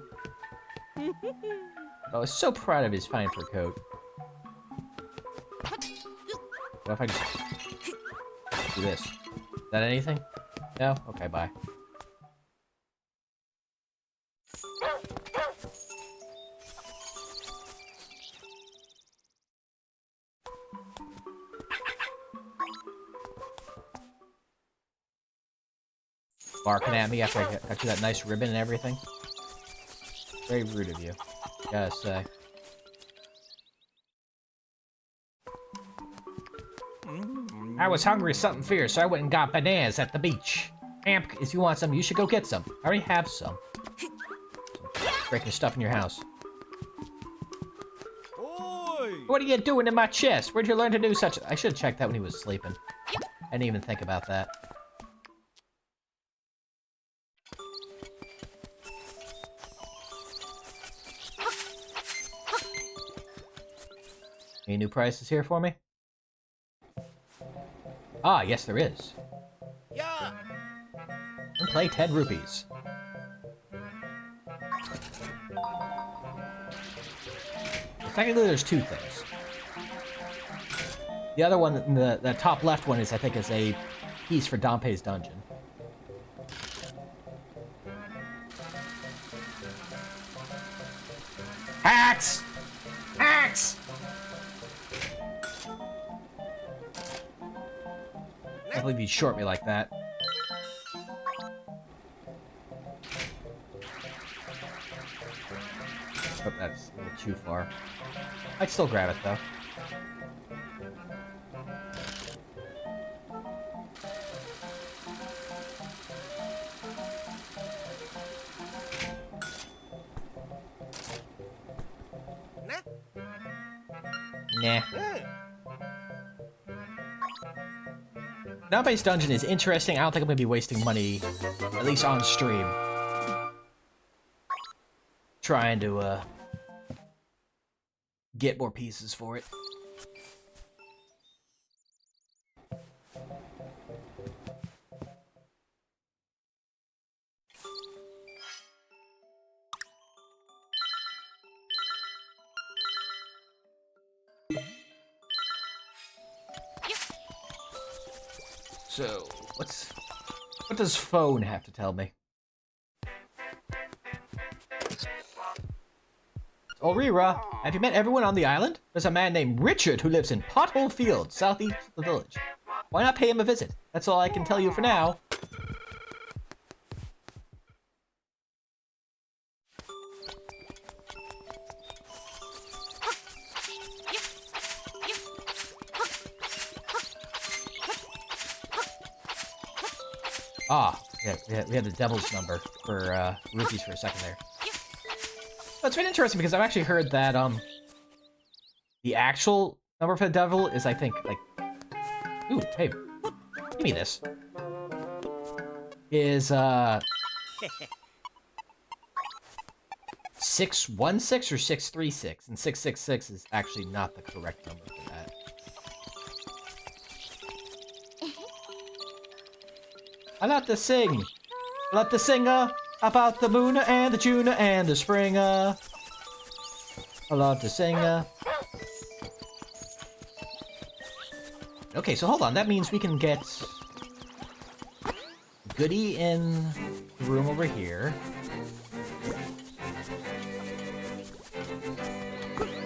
B: I was so proud of his fine fur coat. What if I just do this? Is that anything? No? Okay, bye. Barking at me after I got you that nice ribbon and everything. Very rude of you, gotta say. I was hungry something fierce, so I went and got bananas at the beach. Amp, if you want some, you should go get some. I already have some. Breaking stuff in your house.
C: Oi!
B: What are you doing in my chest? Where'd you learn to do such? I should have checked that when he was sleeping. I didn't even think about that. Any new prices here for me? Ah, yes there is.
C: Yeah!
B: And play 10 rupees. Technically, there's two things. The other one, the top left one, is I think is a piece for Dompe's dungeon. Hacks! Hacks! I can't believe you'd short me like that. Oh, that's a little too far. I'd still grab it, though. Nah. Now-based dungeon is interesting. I don't think I'm gonna be wasting money, at least on stream, trying to get more pieces for it. So, what does phone have to tell me? Olrira, have you met everyone on the island? There's a man named Richard who lives in Pothole Field, southeast of the village. Why not pay him a visit? That's all I can tell you for now. Ah, yeah, we had the devil's number for rupees for a second there. That's been interesting because I've actually heard that the actual number for the devil is, I think, like, ooh, hey, give me this. Is 616 or 636, and 666 is actually not the correct number for that. I like to sing. I like to sing about the moon and the June and the spring. I love to sing. Okay, so hold on. That means we can get Goody in the room over here.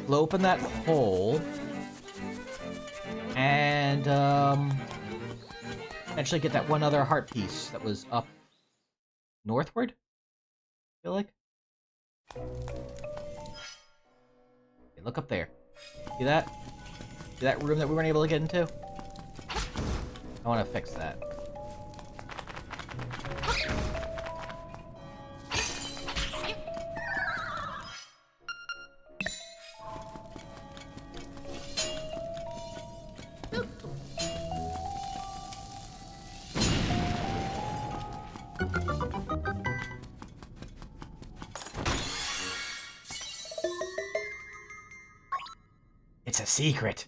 B: We'll open that hole. And, eventually get that one other heart piece that was up northward, I feel like. Okay, look up there. See that? See that room that we weren't able to get into? I want to fix that. It's a secret.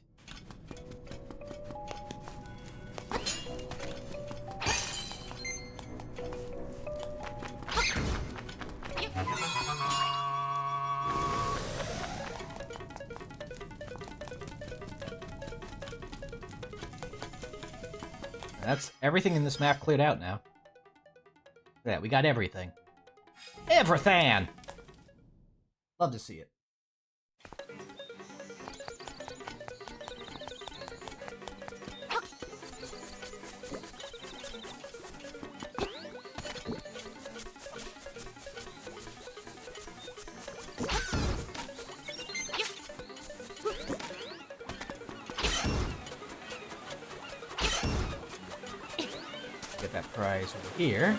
B: That's everything in this map cleared out now. Yeah, we got everything. Everything! Love to see it. that prize over here.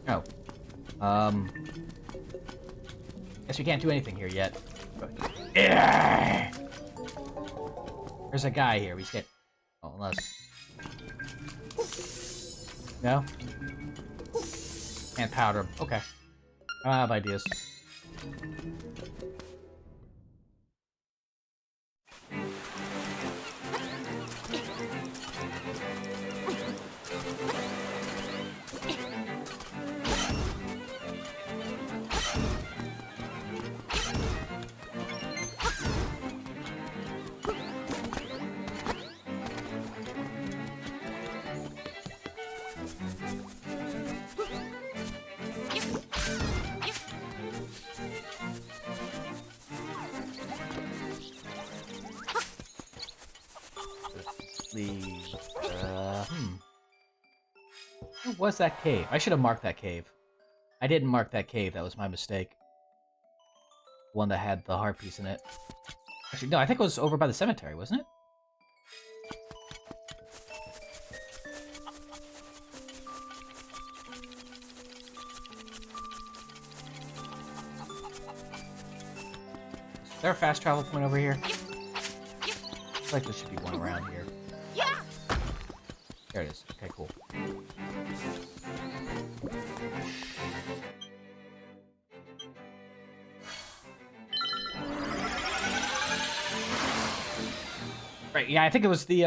B: Oh. Guess we can't do anything here yet. There's a guy here. We just get. Oh, unless. No? Can't powder him. Okay. I have ideas. What was that cave? I should have marked that cave. I didn't mark that cave. That was my mistake. One that had the heart piece in it. Actually, no, I think it was over by the cemetery, wasn't it? Is there a fast travel point over here? Looks like there should be one around here.
E: Yeah.
B: There it is. Okay, cool. Right, yeah, I think it was the,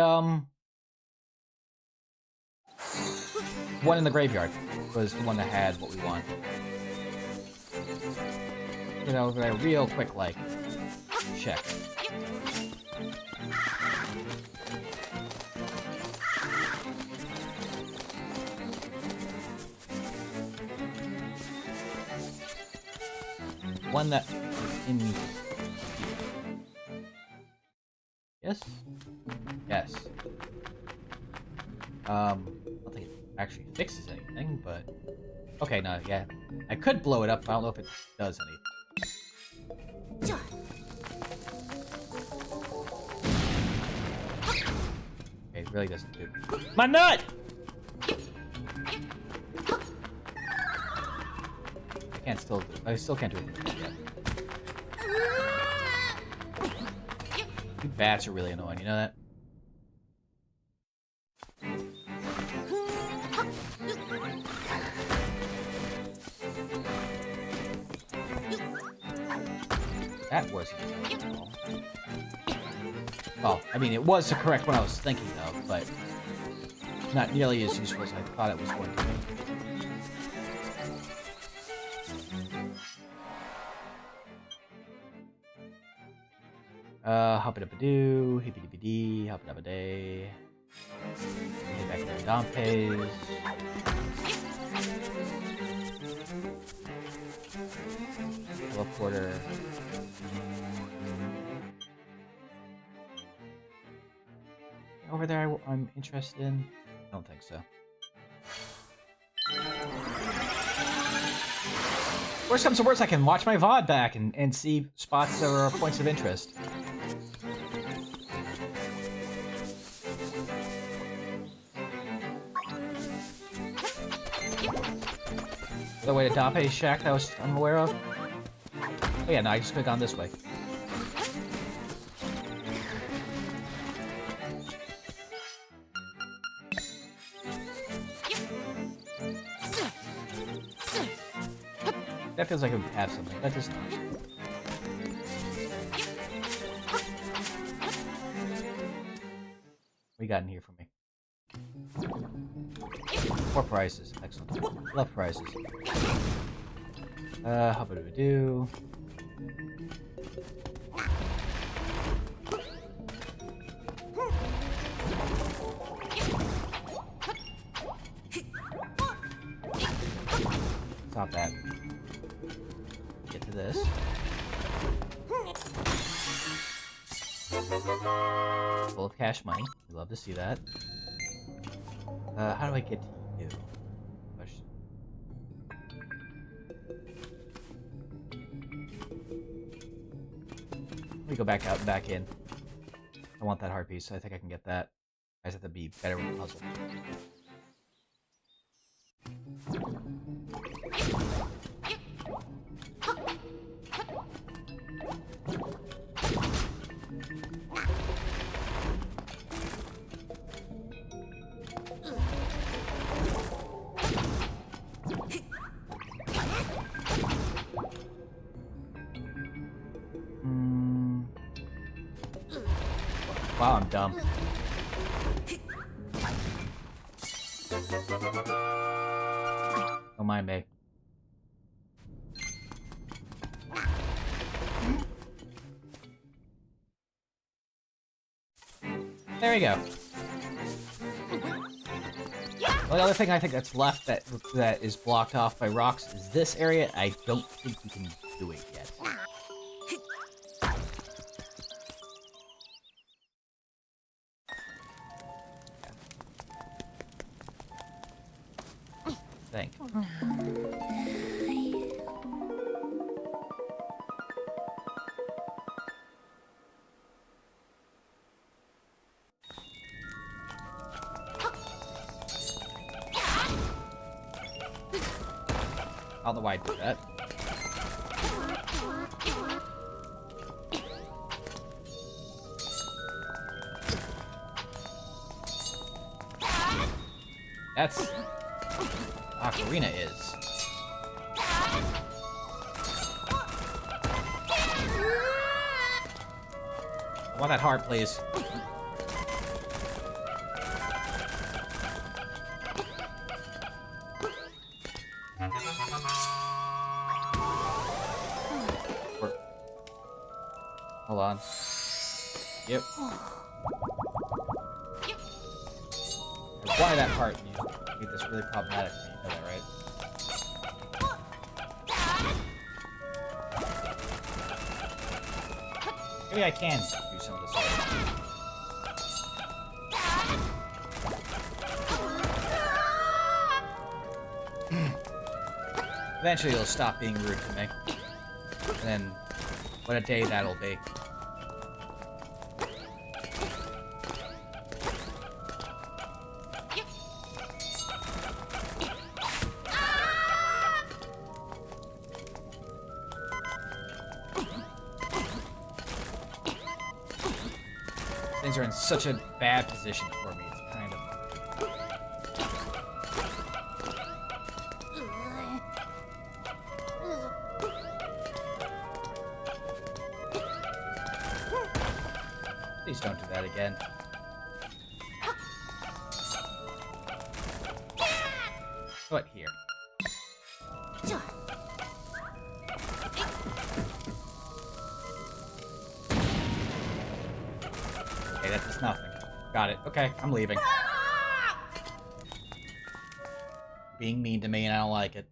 B: one in the graveyard was the one that had what we want. Get over there real quick, like, check. One that is in here. Yes? Yes. I don't think it actually fixes anything, but... Okay, no, yeah. I could blow it up, but I don't know if it does anything. Okay, it really doesn't do... My nut! I still can't do anything yet. You bats are really annoying, you know that? That wasn't at all. Well, I mean, it was the correct one I was thinking of, but not nearly as useful as I thought it was going to be. Hop-a-dip-a-doo, hippy-dippy-dee, hop-a-dip-a-day. Get back to Dompe's. Teleporter. Over there I'm interested in? I don't think so. Worst comes to worst, I can watch my VOD back and see spots that are points of interest. The way to Dompe's shack that I was unaware of? Oh yeah, no, I just could have gone this way. That feels like it would have something. That does not. What you got in here for me? 4 prizes. Excellent. Love prizes. How about we do? Stop that. Get to this. Full of cash money. We love to see that. How do I get to you? Question. Let me go back out and back in. I want that heart piece. I think I can get that. I just have to be better with the puzzle. Wow, I'm dumb. Don't mind me. There we go. Well, the other thing I think that's left that is blocked off by rocks is this area. I don't think we can do it yet. Think. I don't know why I did that. That's... Ocarina is. I want that heart, please. Hold on. Yep. Why that heart? You made this really problematic for me. You know that, right? Maybe I can do some of this later. Eventually it'll stop being rude to me. And then, what a day that'll be. Things are in such a bad position for me, it's kind of... Please don't do that again. What here? Okay, that does nothing. Got it. Okay, I'm leaving. Being mean to me and I don't like it.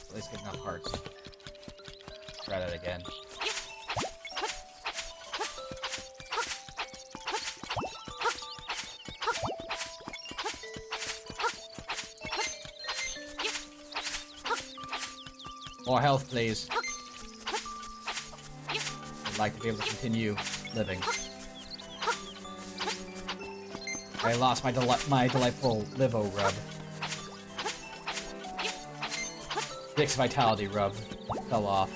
B: At least get enough hearts. Try that again. More health, please. I'd like to be able to continue living. I lost my delightful Livo rub. Dick's vitality rub fell off.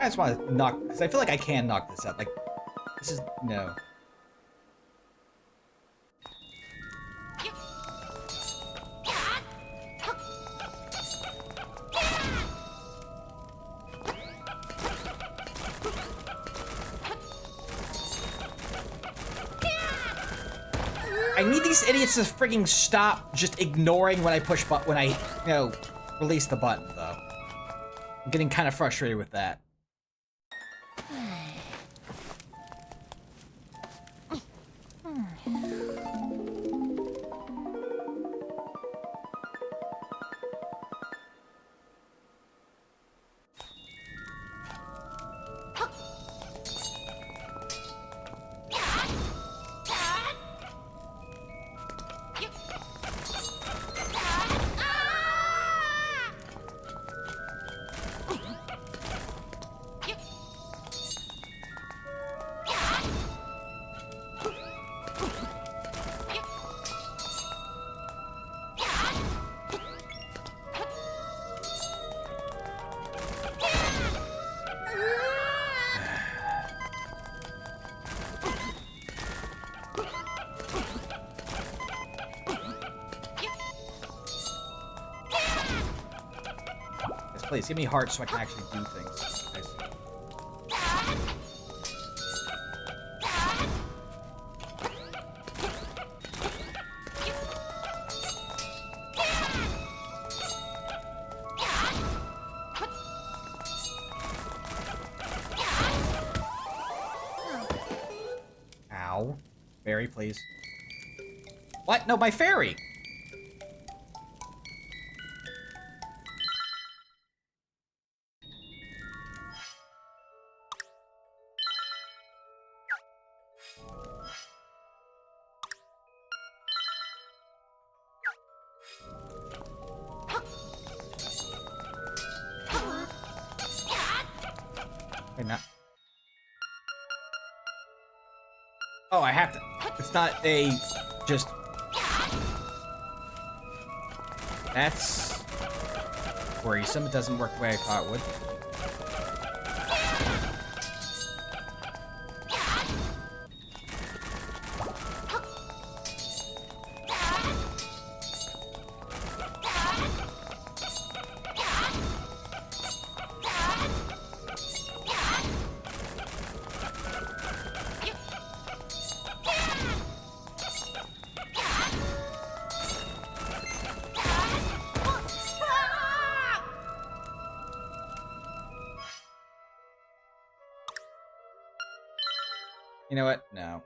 B: I just want to knock, because I feel like I can knock this out. Like, this is, no. I need these idiots to frigging stop just ignoring when I push when I, release the button, though. I'm getting kind of frustrated with that. Please, give me hearts so I can actually do things. Nice. Ow. Fairy, please. What? No, my fairy! Not. Oh, I have to. It's not a just. That's worrisome. It doesn't work the way I thought it would. You know what? No.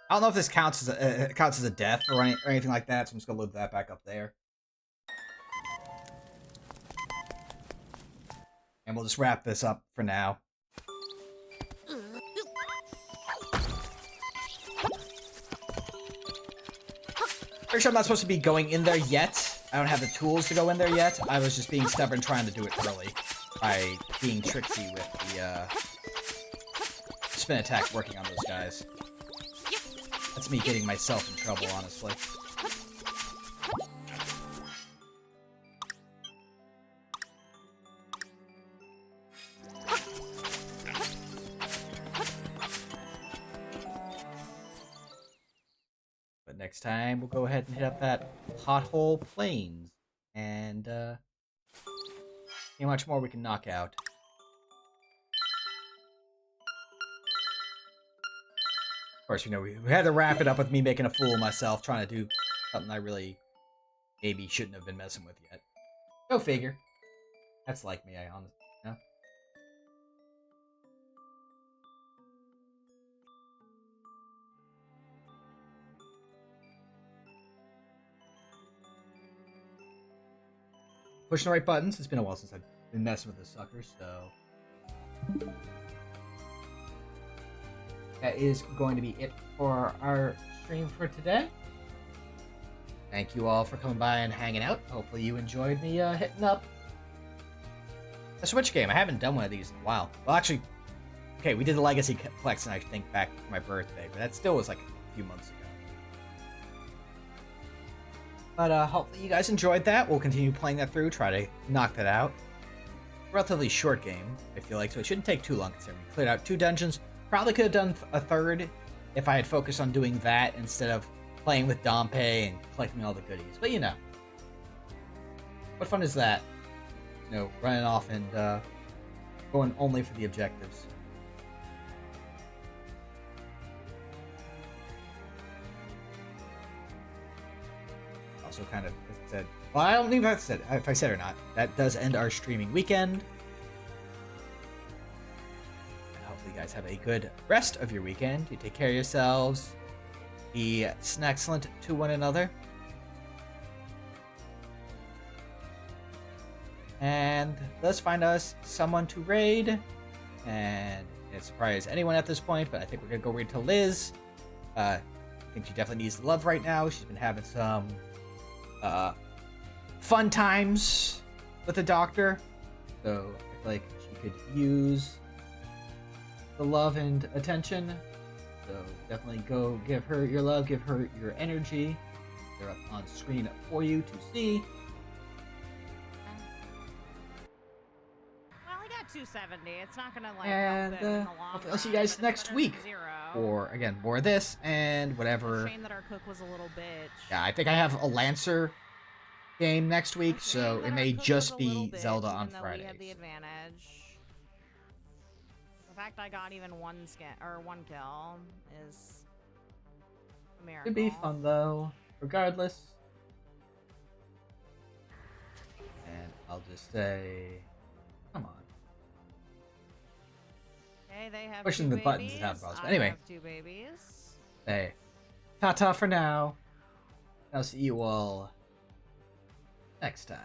B: I don't know if this counts as a death or anything like that, so I'm just gonna load that back up there. And we'll just wrap this up for now. Pretty sure I'm not supposed to be going in there yet. I don't have the tools to go in there yet. I was just being stubborn trying to do it early by being tricksy with the spin attack working on those guys. That's me getting myself in trouble, honestly. But next time, we'll go ahead and hit up that Pothole Plains and see how much more we can knock out. Of course, we had to wrap it up with me making a fool of myself, trying to do something I really maybe shouldn't have been messing with yet. Go figure. That's like me, I honestly know. Pushing the right buttons. It's been a while since I've been messing with this sucker, so that is going to be it for our stream for today. Thank you all for coming by and hanging out. Hopefully you enjoyed me hitting up a Switch game. I haven't done one of these in a while. Well, actually, okay, we did the Legacy Collection, I think, back for my birthday, but that still was like a few months ago. But hopefully you guys enjoyed that. We'll continue playing that through, try to knock that out. Relatively short game, I feel like, so it shouldn't take too long considering we cleared out 2 dungeons. Probably could have done a third if I had focused on doing that instead of playing with Dompe and collecting all the goodies. But what fun is that? Running off and going only for the objectives. Also, kind of, as I said, well, I don't even know if I said it or not. That does end our streaming weekend. And hopefully, you guys have a good rest of your weekend. You take care of yourselves. Be excellent to one another. And let's find us someone to raid. And it's surprise anyone at this point, but I think we're gonna go raid to Liz. I think she definitely needs the love right now. She's been having some fun times with the doctor, so I feel like she could use the love and attention. So definitely go give her your love, give her your energy. They're up on screen for you to see.
E: Well, I got 270. It's not gonna like
B: And
E: help it in the long
B: hopefully I'll see you
E: run,
B: guys
E: but it's
B: next
E: better
B: week
E: than 0.
B: for, again, more of this and whatever.
E: Shame that our cook was a little bitch.
B: Yeah, I think I have a Lancer game next week, so it may just be Zelda on Friday.
E: We had the advantage. The fact I got even one kill is a miracle.
B: It'd be fun though, regardless. And I'll just say, come on.
E: Okay, they have
B: Pushing
E: 2
B: the buttons is
E: babies.
B: how it goes. But
E: I
B: anyway.
E: have 2 babies.
B: Hey, ta-ta for now. I'll see you all next time.